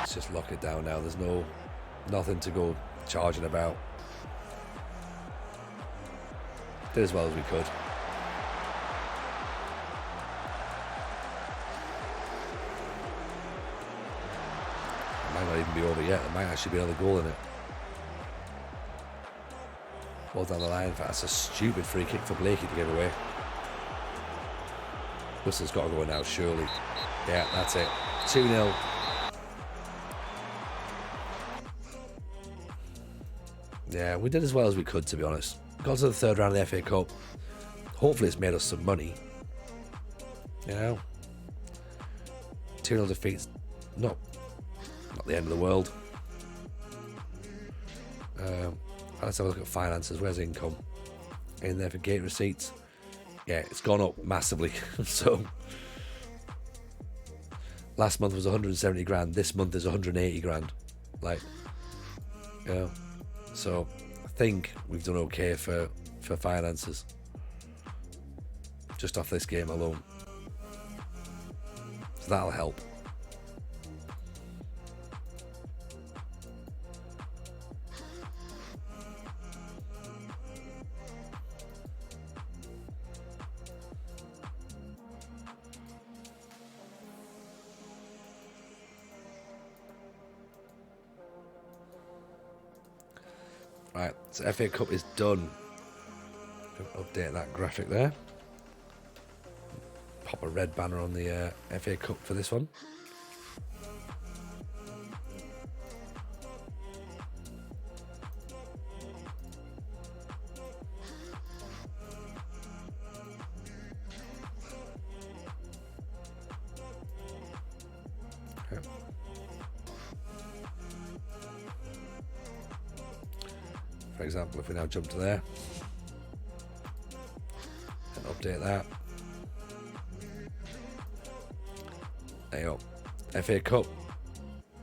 Let's just lock it down now. There's nothing to go charging about. Did as well as we could. It might not even be over yet. There might actually be another goal in it. Well down the line. That's a stupid free kick for Blakey to give away. Whistle's got to go now, surely. Yeah, that's it. 2-0. Yeah, we did as well as we could, to be honest. Got to the third round of the FA Cup. Hopefully it's made us some money. You know? 2-0 defeats, not the end of the world. Let's have a look at finances. Where's income? In there for gate receipts. Yeah, it's gone up massively. So last month was 170 grand. This month is 180 grand. Like, you know, so I think we've done okay for finances just off this game alone. So that'll help. Right, so FA Cup is done. Update that graphic there. Pop a red banner on the FA Cup for this one. Okay. For example, if we now jump to there and update that. There you go. FA Cup,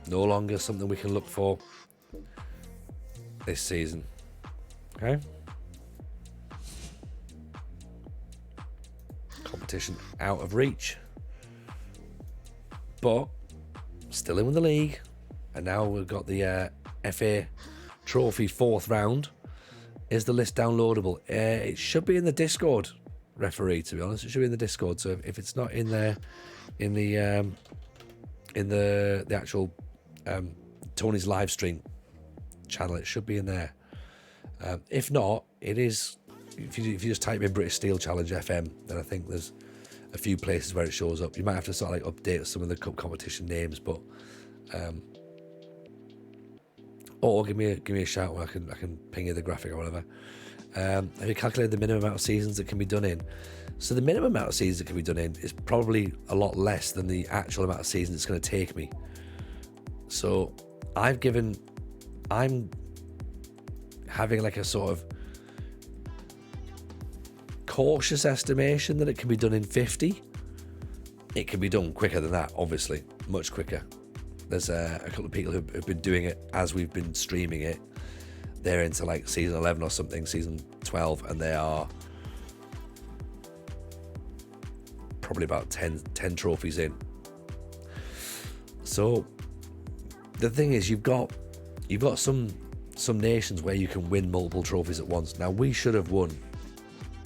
no longer something we can look for this season. Okay. Competition out of reach. But still in with the league. And now we've got the FA Trophy 4th round. Is the list downloadable? It should be in the Discord, referee, to be honest. It should be in the Discord. So if it's not in there, in the actual Tony's live stream channel, it should be in there. If not, it is. If you just type in British Steel Challenge FM, then I think there's a few places where it shows up. You might have to sort of like update some of the cup competition names, but or give me a shout where I can ping you the graphic or whatever. Have you calculated the minimum amount of seasons that can be done in? So the minimum amount of seasons that can be done in is probably a lot less than the actual amount of seasons it's going to take me. So I'm having like a sort of cautious estimation that it can be done in 50. It can be done quicker than that, obviously, much quicker. There's a couple of people who've been doing it as we've been streaming it. They're into like season 11 or something, season 12, and they are probably about 10 trophies in. So the thing is, you've got some nations where you can win multiple trophies at once. Now we should have won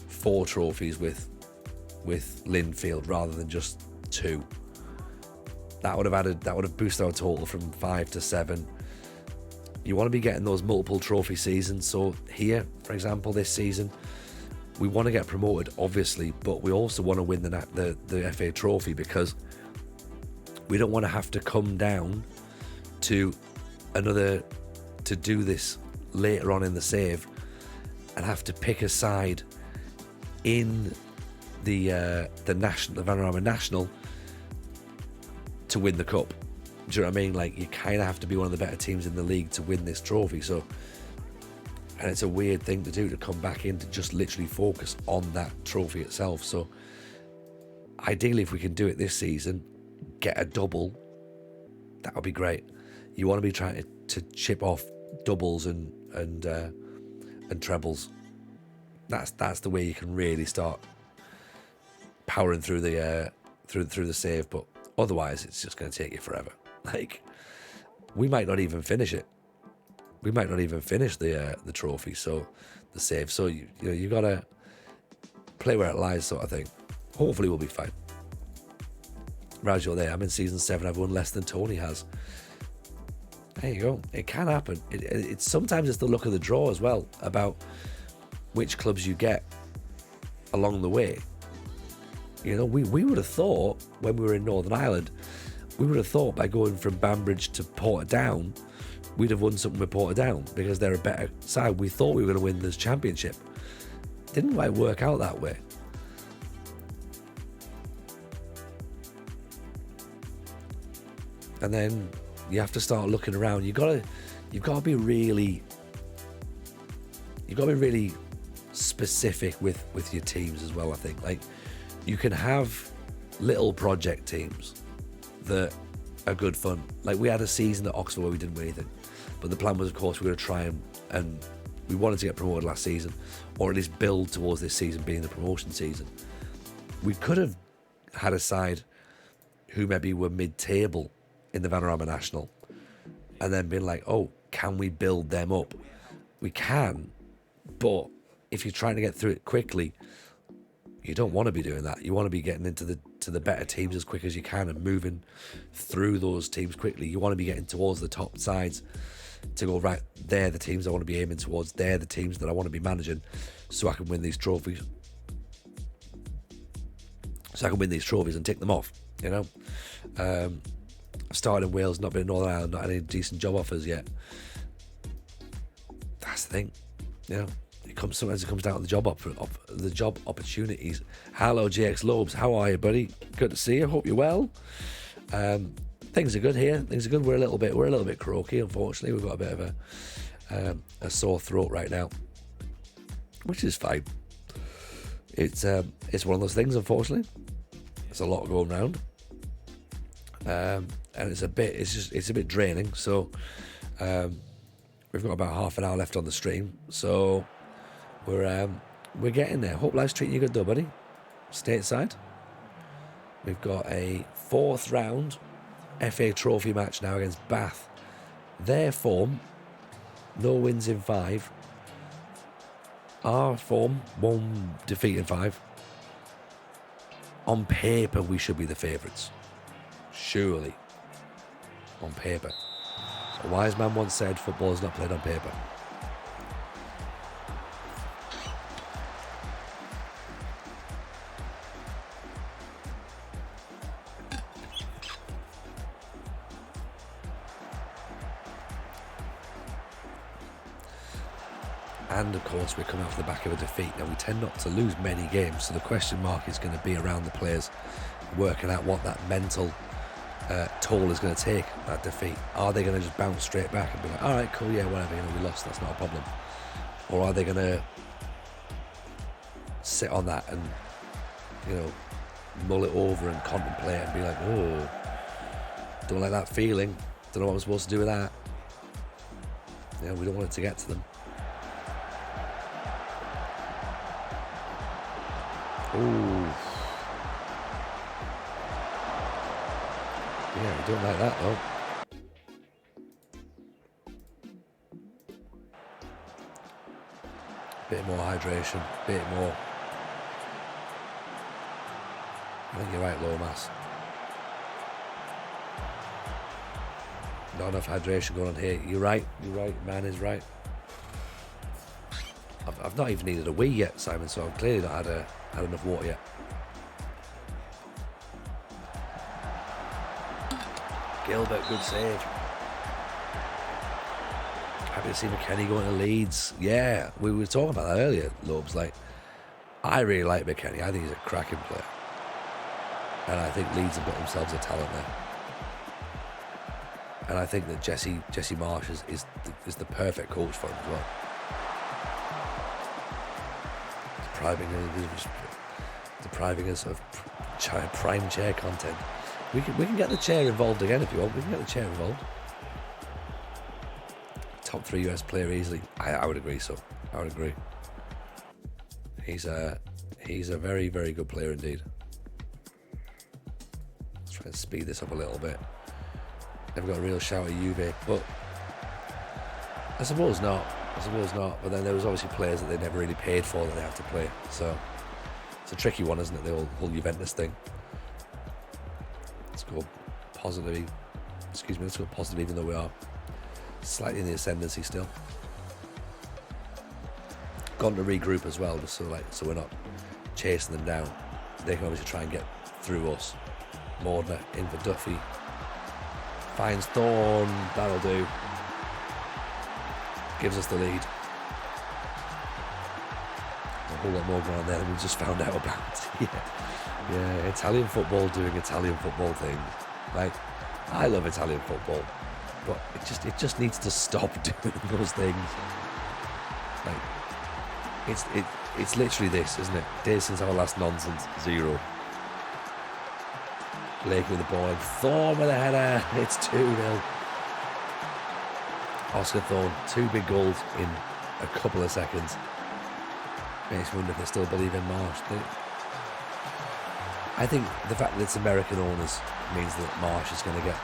4 trophies with Linfield rather than just 2. That would have boosted our total from 5 to 7. You want to be getting those multiple trophy seasons. So here, for example, this season, we want to get promoted, obviously, but we also want to win the FA Trophy, because we don't want to have to come down to do this later on in the save and have to pick a side in the Vanarama National to win the cup. Do you know what I mean? Like, you kind of have to be one of the better teams in the league to win this trophy. So, and it's a weird thing to do, to come back in to just literally focus on that trophy itself. So ideally, if we can do it this season, get a double, that would be great. You want to be trying to chip off doubles and trebles. That's the way you can really start powering through the through the save. But otherwise, it's just going to take you forever. Like, we might not even finish it. We might not even finish the trophy, so the save. So you got to play where it lies, sort of thing. Hopefully, we'll be fine. Raz, you're there. I'm in season 7. I've won less than Tony has. There you go. It can happen. It's sometimes it's the luck of the draw as well, about which clubs you get along the way. You know, we would have thought when we were in Northern Ireland, we would have thought by going from Banbridge to Portadown, we'd have won something with Portadown because they're a better side. We thought we were going to win this championship. Didn't quite work out that way. And then you have to start looking around. You've got to be really specific with your teams as well. I think, like, you can have little project teams that are good fun. Like, we had a season at Oxford where we didn't win anything, but the plan was, of course, we were going to try and we wanted to get promoted last season, or at least build towards this season being the promotion season. We could have had a side who maybe were mid-table in the Vanarama National and then been like, oh, can we build them up? We can, but if you're trying to get through it quickly, you don't want to be doing that. You want to be getting into the better teams as quick as you can and moving through those teams quickly. You want to be getting towards the top sides to go, right, they're the teams I want to be aiming towards. They're the teams that I want to be managing so I can win these trophies. And tick them off, you know. Started in Wales, not been in Northern Ireland, not had any decent job offers yet. That's the thing, you know. Sometimes it comes down to the job opportunities. Hello, JX Lobes, how are you, buddy? Good to see you. Hope you're well. Things are good here. Things are good. We're a little bit croaky, unfortunately. We've got a bit of a sore throat right now, which is fine. It's one of those things, unfortunately. There's a lot going around, and it's a bit draining. So we've got about half an hour left on the stream, so we're getting there. Hope life's treating you good though, buddy. Stateside, we've got a 4th round FA Trophy match now against Bath. Their form, no wins in 5. Our form, 1 defeat in 5. On paper, we should be the favourites. Surely. On paper. A wise man once said, football is not played on paper. And of course, we're coming off the back of a defeat. Now, we tend not to lose many games, so the question mark is going to be around the players working out what that mental toll is going to take, that defeat. Are they going to just bounce straight back and be like, all right, cool, yeah, whatever, you know, we lost, that's not a problem? Or are they going to sit on that and, you know, mull it over and contemplate and be like, oh, don't like that feeling, don't know what I'm supposed to do with that. You know, we don't want it to get to them. Ooh. Yeah, we don't like that though. Bit more hydration, bit more. I think you're right, Lomas. Not enough hydration going on here. You're right, man is right. I've not even needed a wee yet, Simon, so I've clearly not had enough water yet. Gilbert, good save. Happy to see McKennie going to Leeds. Yeah, we were talking about that earlier, Lobes. Like, I really like McKennie. I think he's a cracking player. And I think Leeds have got themselves a talent there. And I think that Jesse Marsh is the perfect coach for him as well. Depriving us of prime chair content. We can get the chair involved again if you want. We can get the chair involved. Top 3 US player easily. I would agree. So I would agree. He's a very, very good player indeed. Let's try and speed this up a little bit. Never got a real shout at Juve, but I suppose not. But then there was obviously players that they never really paid for that they have to play. So it's a tricky one, isn't it? The whole Juventus thing. Let's go positively. Let's go positive, even though we are slightly in the ascendancy still. Gone to regroup as well, just so we're not chasing them down. they can obviously try and get through us. Mordner in for Duffy. Finds Thorne. That'll do. Gives us the lead. A whole lot more going on there than we just found out about. Yeah, Italian football doing Italian football things. Like, I love Italian football, but it just needs to stop doing those things. Like, it's literally this, isn't it? Days since our last nonsense. 0. Blake with the ball, and Thorne with a header. It's 2-0. Oscar Thorne, 2 big goals in a couple of seconds. Makes me wonder if they still believe in Marsh. I think the fact that it's American owners means that Marsh is going to get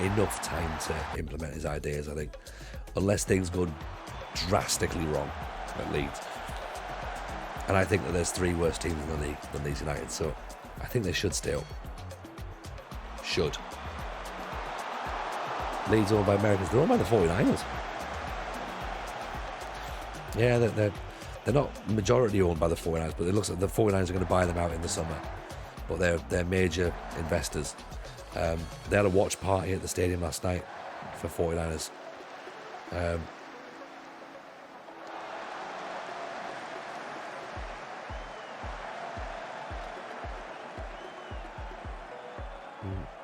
enough time to implement his ideas, I think. Unless things go drastically wrong at Leeds. And I think that there's 3 worse teams in the league than Leeds United, so I think they should stay up. Should. Leeds owned by Americans. They're owned by the 49ers. Yeah, they're not majority owned by the 49ers, but it looks like the 49ers are going to buy them out in the summer. But they're major investors. They had a watch party at the stadium last night for 49ers.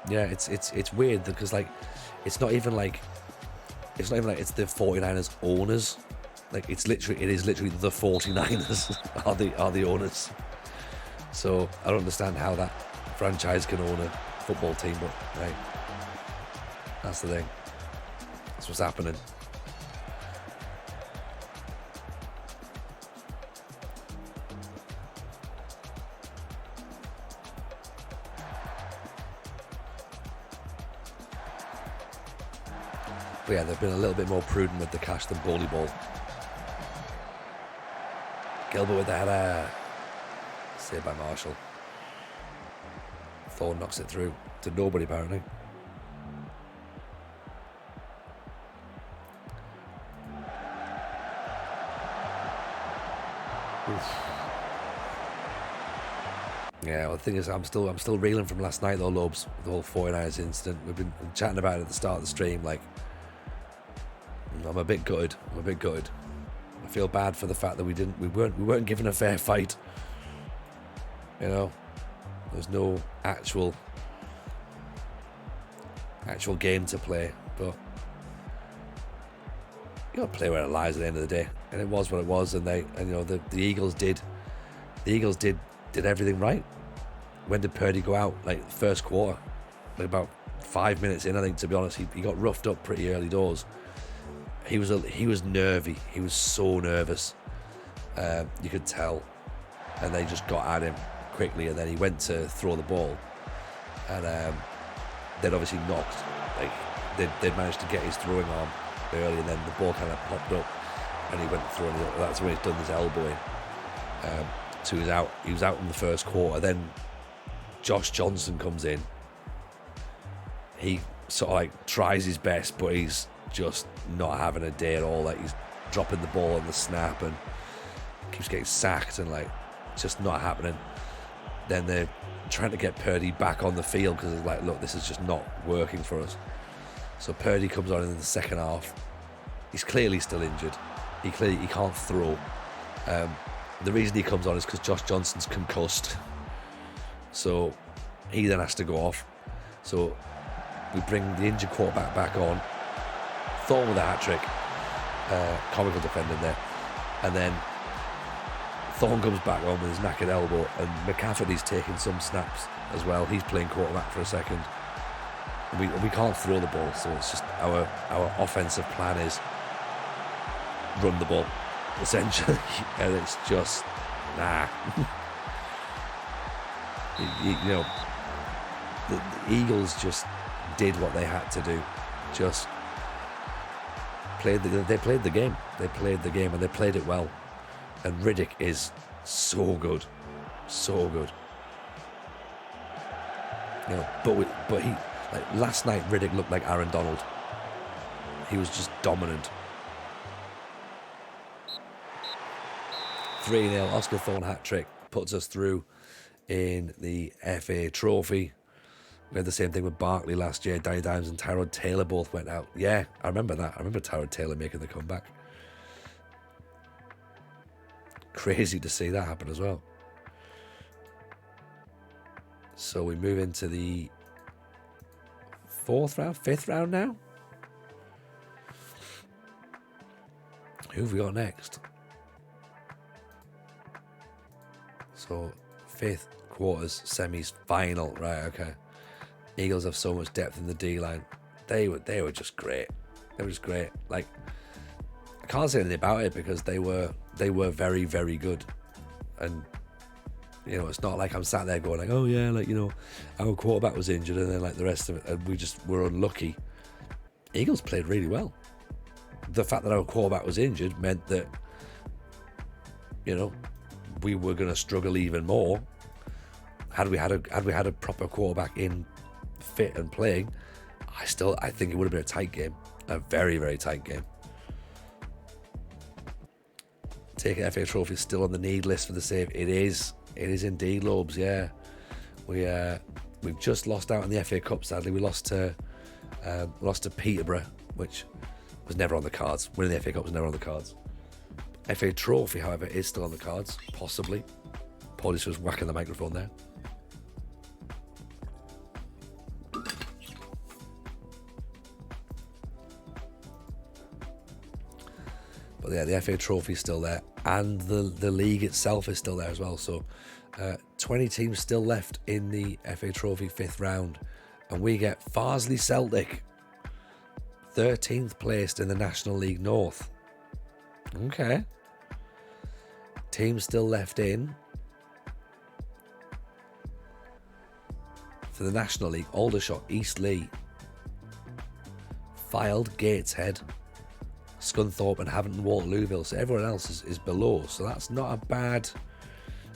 Yeah, it's weird because like it's not even like it's the 49ers owners. Like it is literally the 49ers are the owners. So I don't understand how that franchise can own a football team, but right, that's the thing. That's what's happening. But yeah, they've been a little bit more prudent with the cash than bowley ball. Gilbert with the header. Saved by Marshall. Thorne knocks it through to nobody apparently. Oof. Yeah, well, the thing is, I'm still reeling from last night though, Lobes. The whole 49ers incident. We've been chatting about it at the start of the stream. Like, I'm a bit gutted. I feel bad for the fact that we weren't given a fair fight. You know, there's no actual game to play, but you got to play where it lies at the end of the day, and it was what it was. And the Eagles did everything right. When did Purdy go out? Like first quarter, like about 5 minutes in, I think. To be honest, he got roughed up pretty early doors. He was nervy. He was so nervous. You could tell, and they just got at him quickly. And then he went to throw the ball, and they'd obviously knocked. Like they'd managed to get his throwing arm early, and then the ball kind of popped up, and he went throwing it. That's when he's done his elbowing. So he was out. He was out in the first quarter. Then Josh Johnson comes in. He sort of like tries his best, but he's just not having a day at all. Like he's dropping the ball on the snap and keeps getting sacked, and like it's just not happening. Then they're trying to get Purdy back on the field because it's like, look, this is just not working for us. So Purdy comes on in the second half. He's clearly still injured. He can't throw. The reason he comes on is because Josh Johnson's concussed. So he then has to go off. So we bring the injured quarterback back on. Thorne with a hat-trick. Comical defending there. And then Thorne comes back on with his knackered elbow, and McCafferty's taking some snaps as well. He's playing quarterback for a second. And we can't throw the ball, so it's just our offensive plan is run the ball, essentially. And it's just, nah. you know, the Eagles just did what they had to do. Just they played the game. They played the game, and they played it well. And Riddick is so good. So good. You know, but he, like last night, Riddick looked like Aaron Donald. He was just dominant. 3-0, Oscar Thorne hat-trick puts us through. in the FA Trophy. We had the same thing with Barkley last year. Danny Dimes and Tyrod Taylor both went out. Yeah, I remember that. I remember Tyrod Taylor making the comeback. Crazy to see that happen as well. So we move into the fifth round now. Who have we got next? So fifth, quarters, semis, final. Right, okay. Eagles have so much depth in the D-line. They were just great. They were just great. Like, I can't say anything about it because they were very, very good. And, you know, it's not like I'm sat there going like, oh yeah, like, you know, our quarterback was injured and then like the rest of it, and we just were unlucky. Eagles played really well. The fact that our quarterback was injured meant that, you know, we were going to struggle even more. Had we had a proper quarterback in, fit and playing, I think it would have been a tight game, a very, very tight game. Taking FA Trophy still on the need list for the save. It is indeed, Lobes. Yeah, we've just lost out in the FA Cup. Sadly, we lost to Peterborough, which was never on the cards. Winning the FA Cup was never on the cards. FA Trophy, however, is still on the cards, possibly. Paulie's just whacking the microphone there. But yeah, the FA Trophy is still there, and the league itself is still there as well. So 20 teams still left in the FA Trophy fifth round, and we get Farsley Celtic, 13th placed in the National League North. Okay. Teams still left in for the National League: Aldershot, Eastleigh, Fylde, Gateshead, Scunthorpe and Haverton, Waterlooville. So everyone else is below. So that's not a bad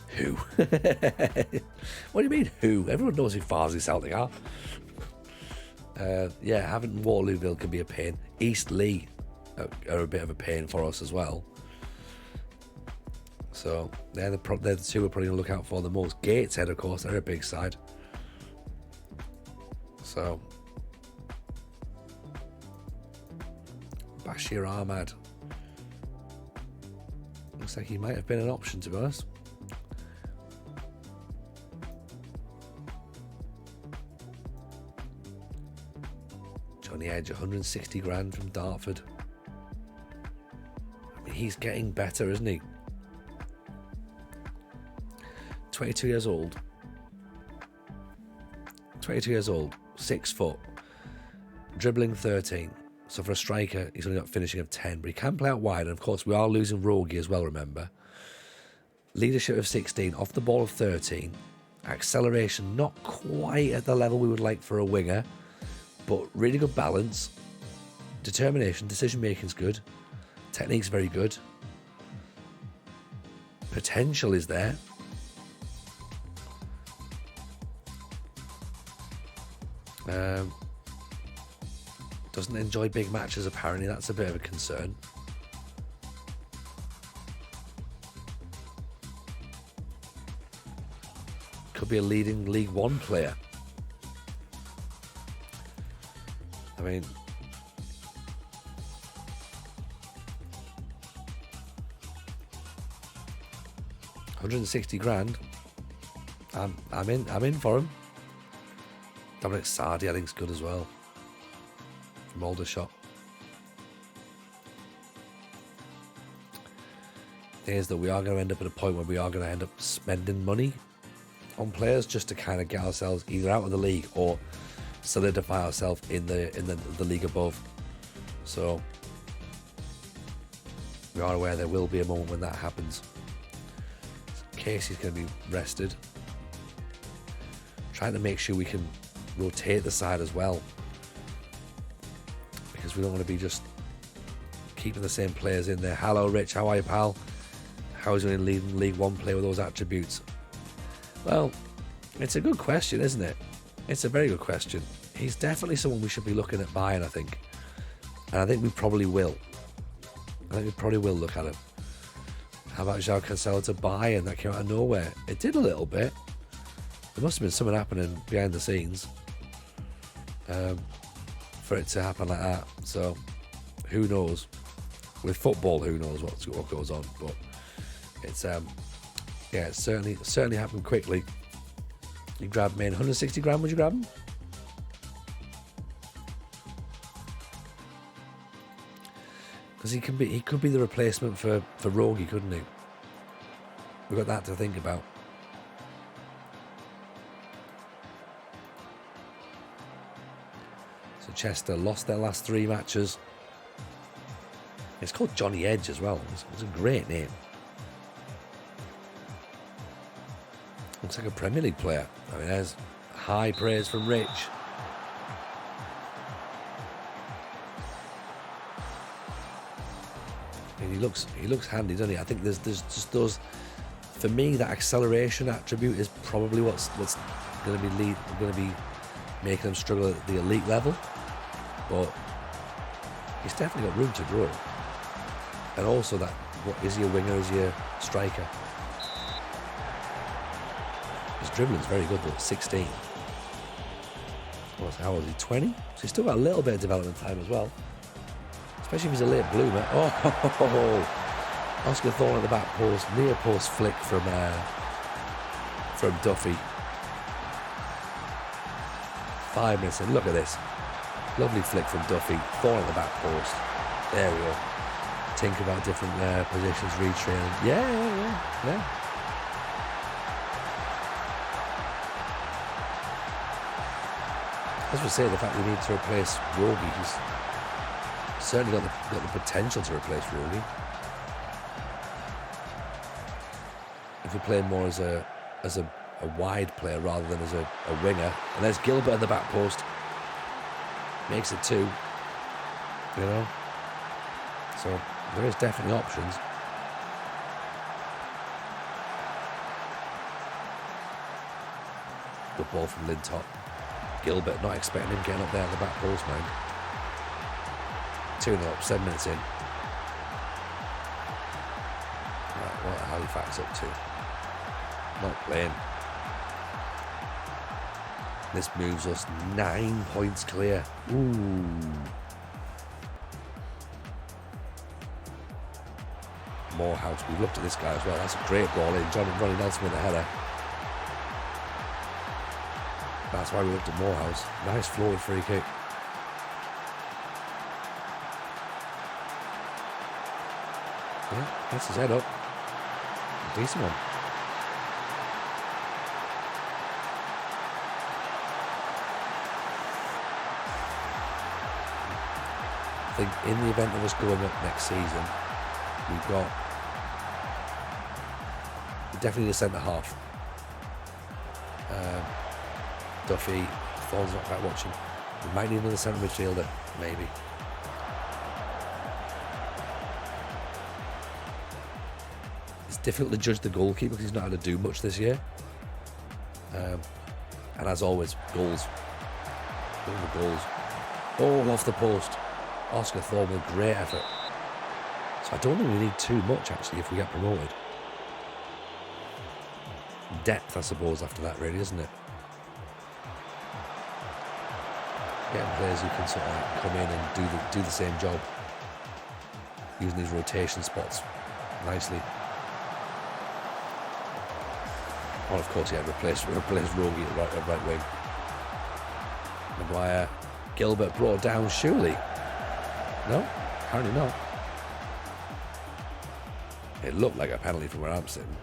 who. What do you mean who? Everyone knows who Farsley Celtic are. Yeah, Haverton, Waterlooville can be a pain. Eastleigh are a bit of a pain for us as well. So they're the two we're probably going to look out for the most. Gateshead, of course, they're a big side. So Bashir Ahmad, looks like he might have been an option, to be honest. Johnny Edge, 160 grand from Dartford. I mean, he's getting better, isn't he? 22 years old. 22 years old, 6 foot, dribbling 13. So for a striker, he's only got finishing of 10, but he can play out wide. And of course, we are losing Rogie as well, remember. Leadership of 16, off the ball of 13. Acceleration, not quite at the level we would like for a winger, but really good balance. Determination, decision-making is good. Technique's very good. Potential is there. Doesn't enjoy big matches, apparently. That's a bit of a concern. Could be a leading League One player. I mean, £160 grand. I'm in for him. Dominic Sardi, I think, is good as well. From Aldershot. Thing is that we are going to end up at a point where we are going to end up spending money on players just to kind of get ourselves either out of the league or solidify ourselves in the league above. So we are aware there will be a moment when that happens. Casey's going to be rested. Trying to make sure we can rotate the side as well, because we don't want to be just keeping the same players in there. Hello, Rich. How are you, pal? How is he in League One play with those attributes? Well, it's a good question, isn't it? It's a very good question. He's definitely someone we should be looking at buying, I think. And I think we probably will. I think we probably will look at him. How about João Cancelo to buy? And that came out of nowhere. It did a little bit. There must have been something happening behind the scenes for it to happen like that. So who knows? With football, who knows what goes on? But it's it certainly happened quickly. You grabbed me in 160 grand. Would you grab him? Because he could be the replacement for Rogie, couldn't he? We've got that to think about. So Chester lost their last 3 matches. It's called Johnny Edge as well. It's a great name. Looks like a Premier League player. I mean, there's high praise from Rich. And he looks handy, doesn't he? I think there's just those. For me, that acceleration attribute is probably what's going to be making him struggle at the elite level. But he's definitely got room to grow. And also that, is he a winger, is he a striker? His dribbling's very good, but 16. How old is he? 20? So he's still got a little bit of development time as well. Especially if he's a late bloomer. Oscar Thorne at the back post, near post flick from Duffy. 5 minutes in. Look at this. Lovely flick from Duffy. Thorne at the back post. There we go. Think about different positions, retraining. Yeah. As we say, the fact we need to replace Rogie, he's certainly got the potential to replace Rogie. If we play more as a wide player rather than as a winger. And there's Gilbert at the back post. Makes it 2. You know? So there is definitely options. Good ball from Lintop. Gilbert, not expecting him getting up there at the back post, man. 2-0 up, 7 minutes in. Right, what are Halifax up to? Not playing. This moves us 9 points clear. Ooh. Morehouse, we've looked at this guy as well. That's a great ball in. Ronnie Nelson with a header. That's why we looked at Morehouse. Nice forward free kick. Yeah, gets his head up. Decent one. I think in the event of us going up next season, we definitely need a centre half. Duffy, Thorne's not quite watching. We might need another centre midfielder, maybe. It's difficult to judge the goalkeeper because he's not had to do much this year. And as always, goals. All off the post. Oscar Thorne with great effort. So I don't think we need too much actually if we get promoted. Depth, I suppose, after that, really, isn't it? Getting players who can sort of like come in and do the same job, using these rotation spots nicely. Well, of course, replace Rogie at right wing. Maguire, Gilbert brought down, surely. No, apparently not. It looked like a penalty from where I'm sitting.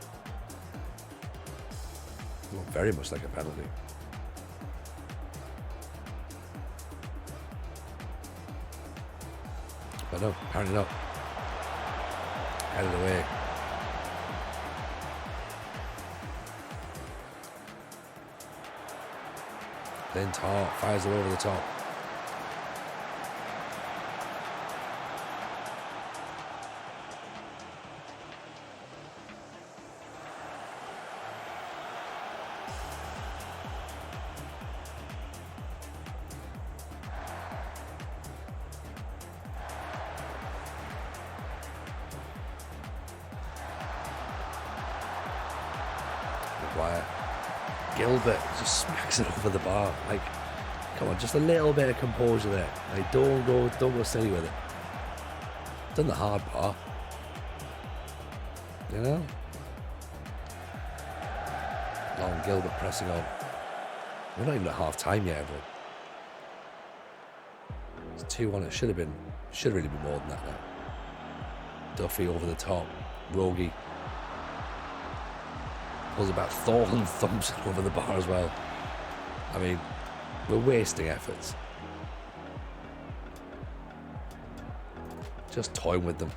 It looked very much like a penalty. But no, apparently not. Headed away. Lintop fires it over the top. Gilbert just smacks it over the bar. Like, come on, just a little bit of composure there. Like, don't go silly with it. Done the hard part. You know? Long Gilbert pressing on. We're not even at half time yet, but it's 2-1. It should really be more than that now. Duffy over the top. Rogie pulls about Thorne thumps it over the bar as well. I mean, we're wasting efforts. Just toying with them.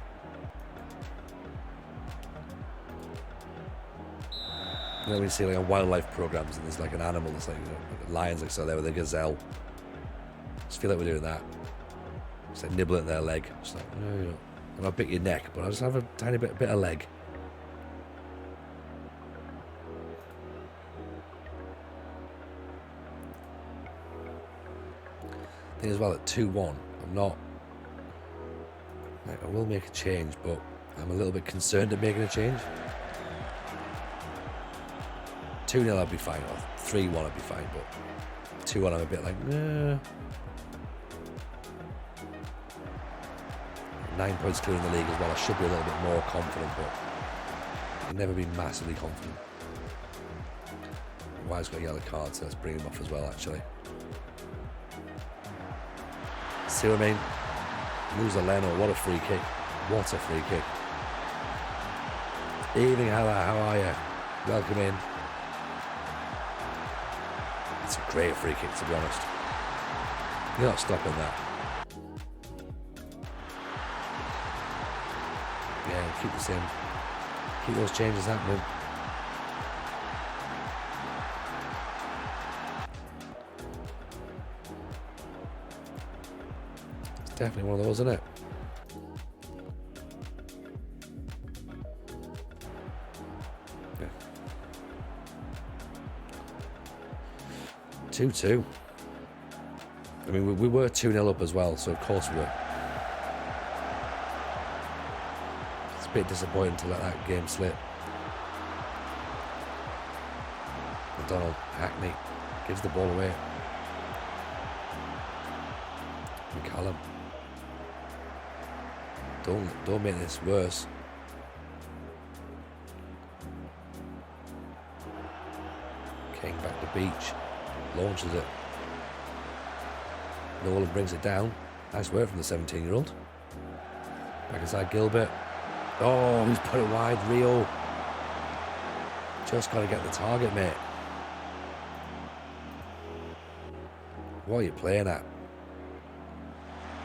You know, we see like on wildlife programs and there's like an animal that's like, you know, like lions like so there with a gazelle. Just feel like we're doing that. Just like nibbling at their leg. Just like, no. And I'll bit your neck, but I'll just have a tiny bit of leg. I think as well at 2-1, I'm not. Like, I will make a change, but I'm a little bit concerned at making a change. 2-0 I'd be fine, or 3-1 I'd be fine, but 2-1 I'm a bit like, nah. 9 points clear in the league as well. I should be a little bit more confident, but I've never been massively confident. Why's got a yellow card, so let's bring him off as well, actually. See what I mean? Loser Leno, what a free kick. What a free kick. Evening, how are you? Welcome in. It's a great free kick, to be honest. You're not stopping that. Yeah, keep the same. Keep those changes happening. It's definitely one of those, isn't it? Yeah. 2-2. I mean, we were 2-0 up as well, so of course we were. Bit disappointing to let that game slip. McDonald, Hackney gives the ball away. McCallum, don't make this worse. King back to Beach, launches it. Nolan brings it down. Nice work from the 17-year-old. Back inside Gilbert. Oh, he's put it wide, Rio. Just got to get the target, mate. What are you playing at?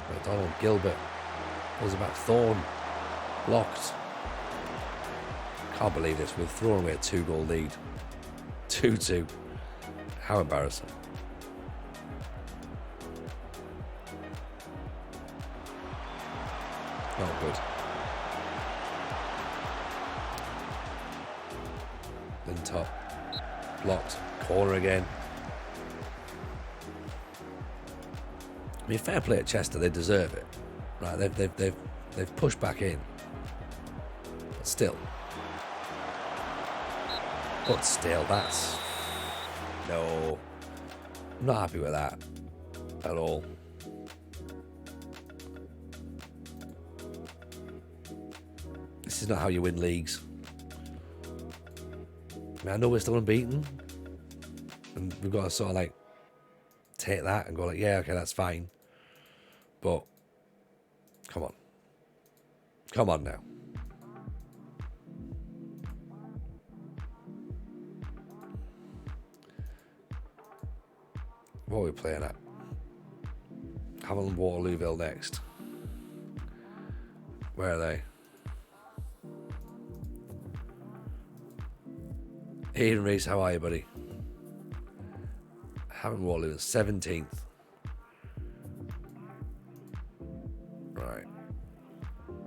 McDonald, Gilbert. Pulls it back, Thorne. Blocked. Can't believe this. We've thrown away a 2-goal lead. 2-2. How embarrassing. Not good. Top, blocked, corner again. I mean, fair play at Chester, they deserve it, right? They've pushed back in, but still, that's no. I'm not happy with that at all. This is not how you win leagues. I know we're still unbeaten, and we've got to sort of like take that and go like, yeah, okay, that's fine. But come on now. What are we playing at? Hamilton Waterlooville next. Where are they? Ian Reese, how are you, buddy? Hamilton Waterloo, 17th. Right.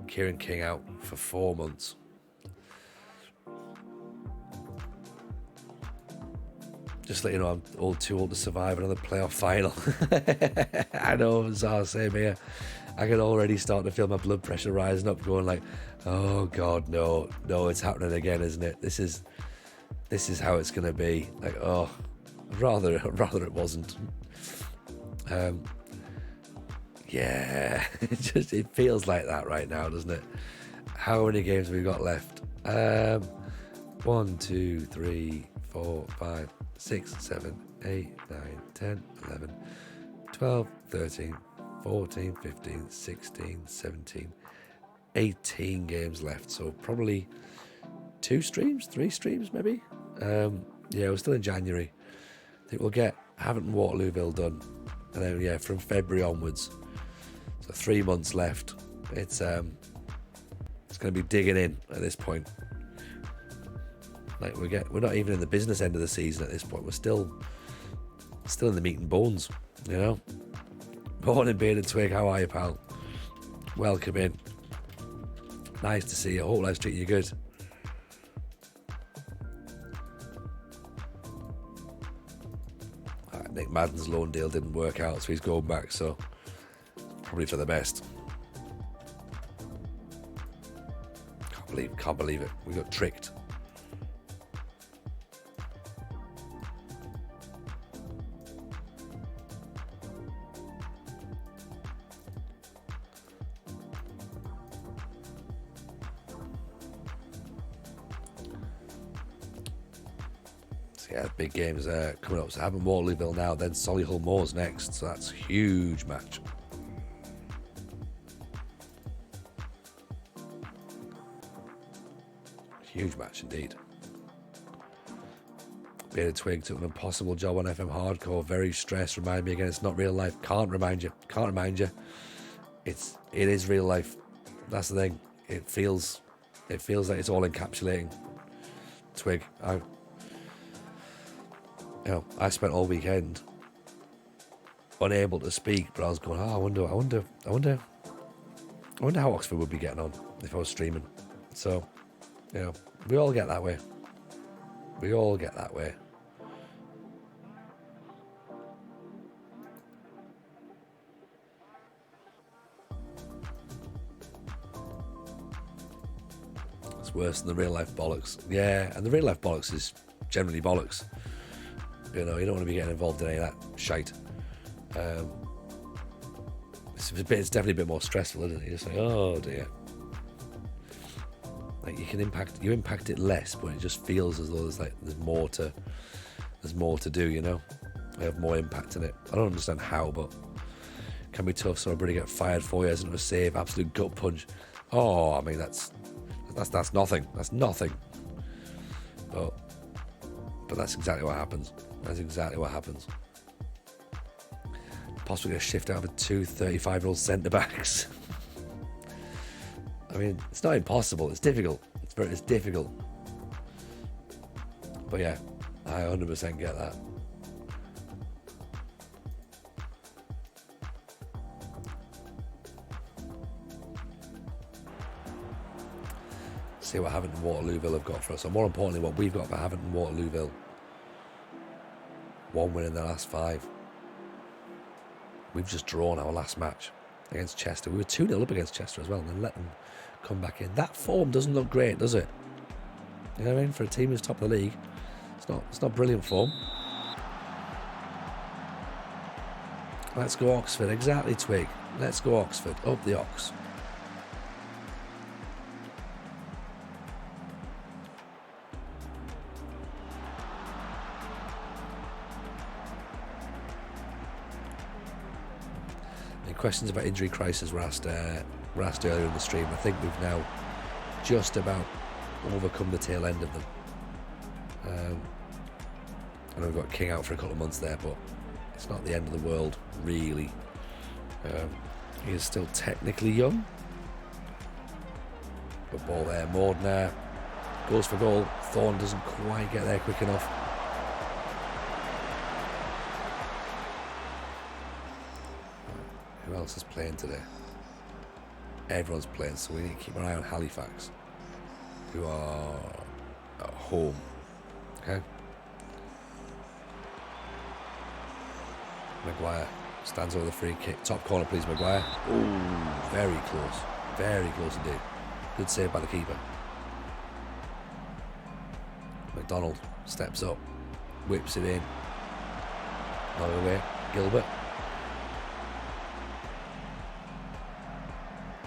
Kieran King out for 4 months. Just let you know, I'm too old to survive another playoff final. I know, Zara, same here. I can already start to feel my blood pressure rising up, going like, oh God, no, it's happening again, isn't it? This this is how it's going to be. Like, oh, rather it wasn't. Yeah, it feels like that right now, doesn't it? How many games have we got left? 1, 2, 3, 4, 5, 6, 7, 8, 9, 10, 11, 12, 13, 14, 15, 16, 17, 18 games left. So probably 3 streams maybe. Yeah, we're still in January. I think we'll get Haven't and Waterlooville done, and then yeah, from February onwards. So 3 months left. It's going to be digging in at this point. Like we're not even in the business end of the season at this point. We're still in the meat and bones, you know. Morning, Beard and Twig. How are you, pal? Welcome in. Nice to see you. Hope life's treating you good. Nick Madden's loan deal didn't work out, so he's going back. So probably for the best. Can't believe it. We got tricked. Yeah, big games coming up. So having Waterlooville now, then Solihull Moors next. So that's a huge match. Huge match indeed. Bearded Twig took an impossible job on FM Hardcore. Very stressed. Remind me again, it's not real life. Can't remind you. It is real life. That's the thing. It feels like it's all encapsulating. Twig, I spent all weekend unable to speak, but I was going, I wonder how Oxford would be getting on if I was streaming. So, we all get that way. It's worse than the real life bollocks. Yeah, and the real life bollocks is generally bollocks. You don't want to be getting involved in any of that shite. It's definitely a bit more stressful, isn't it? You're just like, oh dear. Like you impact it less, but it just feels as though there's more to do. I have more impact in it. I don't understand how, but it can be tough. So everybody get fired 4 years into a save, absolute gut punch. Oh, I mean that's nothing. That's nothing. But that's exactly what happens. Possibly a shift out of 2 35-year-old centre-backs. I mean, it's not impossible. It's difficult. It's difficult. But yeah, I 100% get that. See what Havant and Waterlooville have got for us. And more importantly, what we've got for Havant and Waterlooville. 1 win in their last 5. We've just drawn our last match against Chester. We were 2-0 up against Chester as well, and then let them come back in. That form doesn't look great, does it? You know what I mean? For a team who's top of the league, it's not brilliant form. Let's go Oxford. Exactly, Twig. Let's go Oxford. Up the Ox. Questions about injury crisis were asked earlier in the stream. I think we've now just about overcome the tail end of them. I know we've got King out for a couple of months there, but it's not the end of the world, really. He is still technically young. Good ball there. Mordner goes for goal. Thorne doesn't quite get there quick enough. Who else is playing today? Everyone's playing, so we need to keep an eye on Halifax, who are at home. Okay. Maguire stands over the free kick. Top corner, please, Maguire. Oh, very close indeed. Good save by the keeper. McDonald steps up, whips it in. Another way, Gilbert.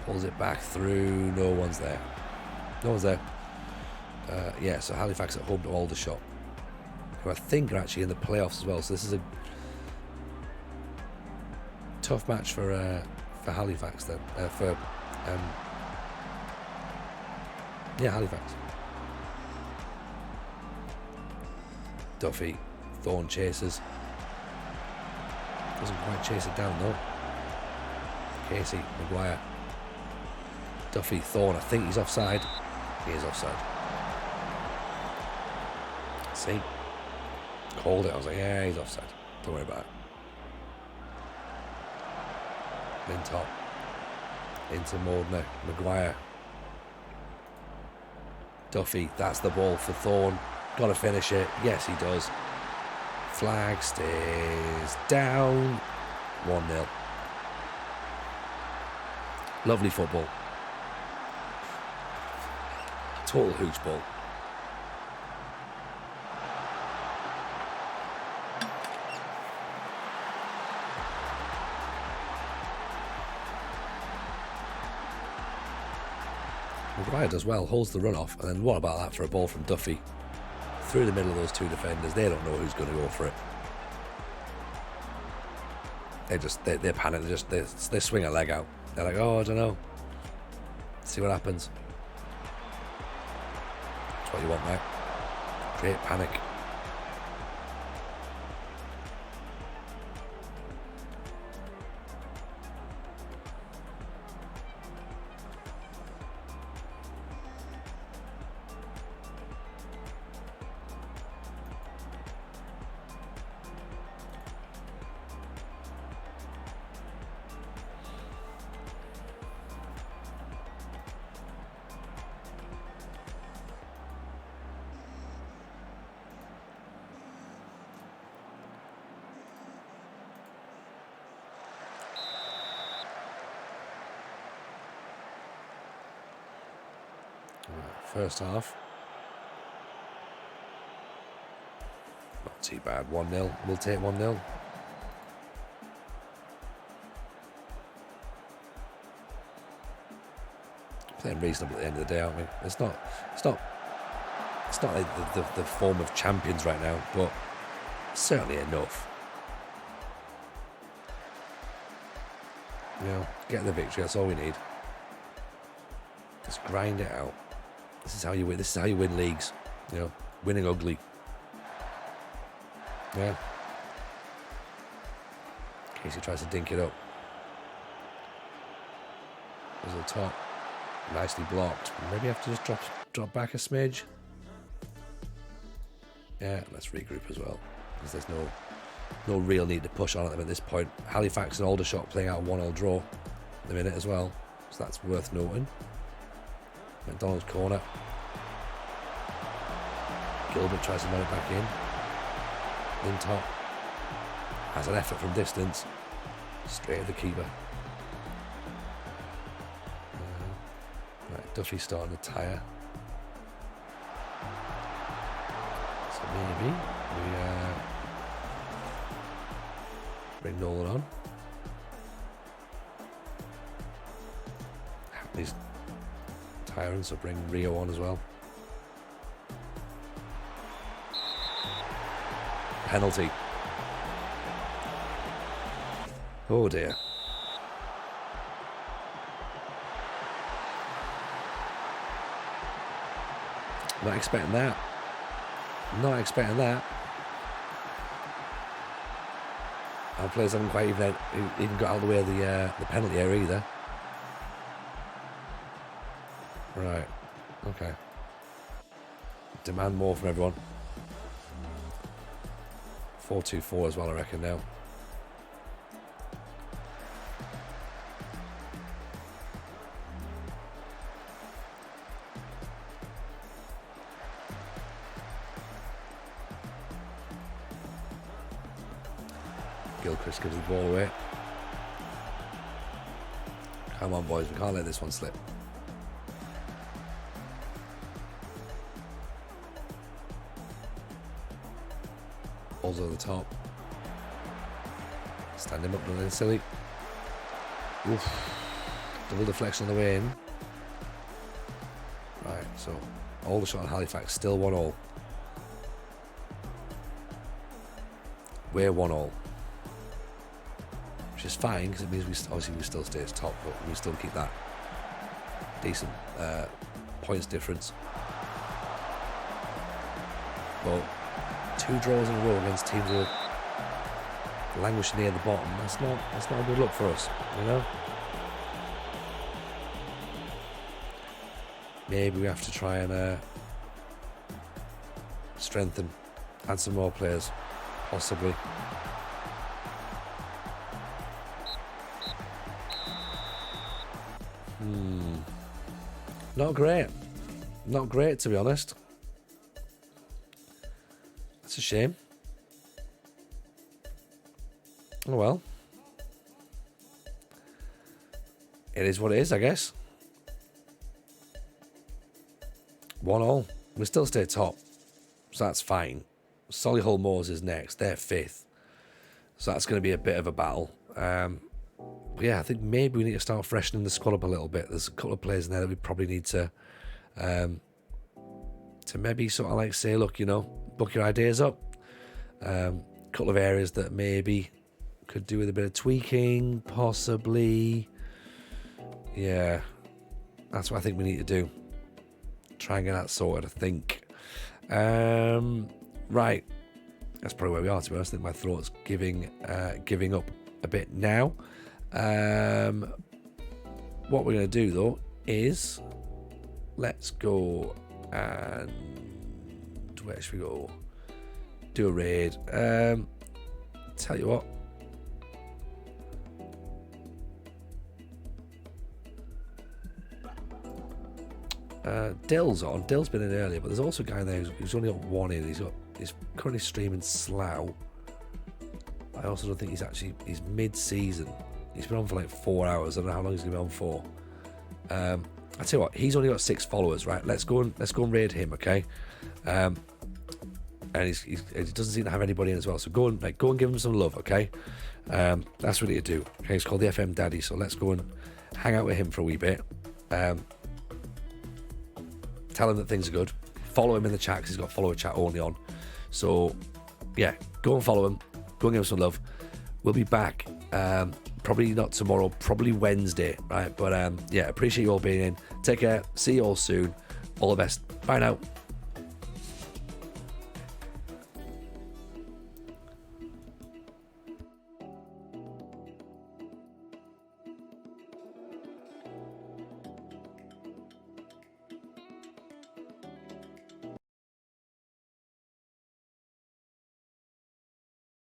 Pulls it back through, no one's there. No one's there. Yeah, so Halifax at home to Aldershot, who I think are actually in the playoffs as well. So this is a tough match for Halifax then. Halifax. Duffy, Thorne chases. Doesn't quite chase it down though. Casey, Maguire. Duffy, Thorne, I think he's offside. He is offside. See? Called it. I was like, yeah, he's offside. Don't worry about it. Then top. Into Mordner. Maguire. Duffy, that's the ball for Thorne. Gotta finish it. Yes, he does. Flag stays down. 1-0. Lovely football. Total hooch ball. Maguire does well, holds the run off, and then what about that for a ball from Duffy? Through the middle of those two defenders, they don't know who's going to go for it. They panic, they swing a leg out. They're like, oh, I don't know. See what happens. That's what you want, mate. Create panic. First half. Not too bad. 1-0. We'll take 1-0. Playing reasonable at the end of the day, aren't we? It's not like the form of champions right now, but certainly enough. You know, get the victory, that's all we need. Just grind it out. This is how you win. This is how you win leagues. You know, winning ugly. Yeah. Casey tries to dink it up. There's the top. Nicely blocked. Maybe have to just drop back a smidge. Yeah, let's regroup as well, because there's no real need to push on at them at this point. Halifax and Aldershot playing out a 1-1 draw at the minute as well, so that's worth noting. McDonald's corner. Gilbert tries to run it back in. Top has an effort from distance. Straight at the keeper. Right, Duffy's starting to tire. So maybe we bring Nolan on. He's tiring, so bring Rio on as well. Penalty. Oh dear. Not expecting that. Not expecting that. Our players haven't quite even got out of the way of the penalty area either. Right. Okay. Demand more from everyone. 4-2-4 as well, I reckon now. Gilchrist gives the ball away. Come on, boys, we can't let this one slip. Balls over the top. Stand him up, nothing silly. Oof. Double deflection on the way in. Right, so Aldershot and Halifax still 1-1. We're 1-1. Which is fine, because it means we still stay at the top, but we still keep that decent points difference. But 2 draws in a row against teams that are languishing near the bottom, that's not a good look for us, you know? Maybe we have to try and strengthen, add some more players, possibly. Not great. Not great, to be honest. That's a shame. Oh well. It is what it is, I guess. 1-1. We still stay top, so that's fine. Solihull Moors is next. They're 5th. So that's going to be a bit of a battle. But yeah, I think maybe we need to start freshening the squad up a little bit. There's a couple of players in there that we probably need to maybe sort of like say, look, you know, book your ideas up. A couple of areas that maybe could do with a bit of tweaking, possibly. Yeah, that's what I think we need to do. Try and get that sorted, I think. Right. That's probably where we are, to be honest. I think my throat's giving up a bit now. What we're going to do, though, is let's go and... where should we go? Do a raid. Tell you what. Dill's on. Dill's been in earlier, but there's also a guy there who's only got 1 in. He's currently streaming Slough. I also don't think he's mid-season. He's been on for like 4 hours. I don't know how long he's gonna be on for. I tell you what, he's only got 6 followers, right? Let's go and raid him, okay? And he doesn't seem to have anybody in as well. So go and give him some love, okay? That's what we need to do. Okay, he's called the FM Daddy. So let's go and hang out with him for a wee bit. Tell him that things are good. Follow him in the chat because he's got follower chat only on. So yeah, go and follow him. Go and give him some love. We'll be back. Probably not tomorrow. Probably Wednesday, right? But yeah, appreciate you all being in. Take care. See you all soon. All the best. Bye now.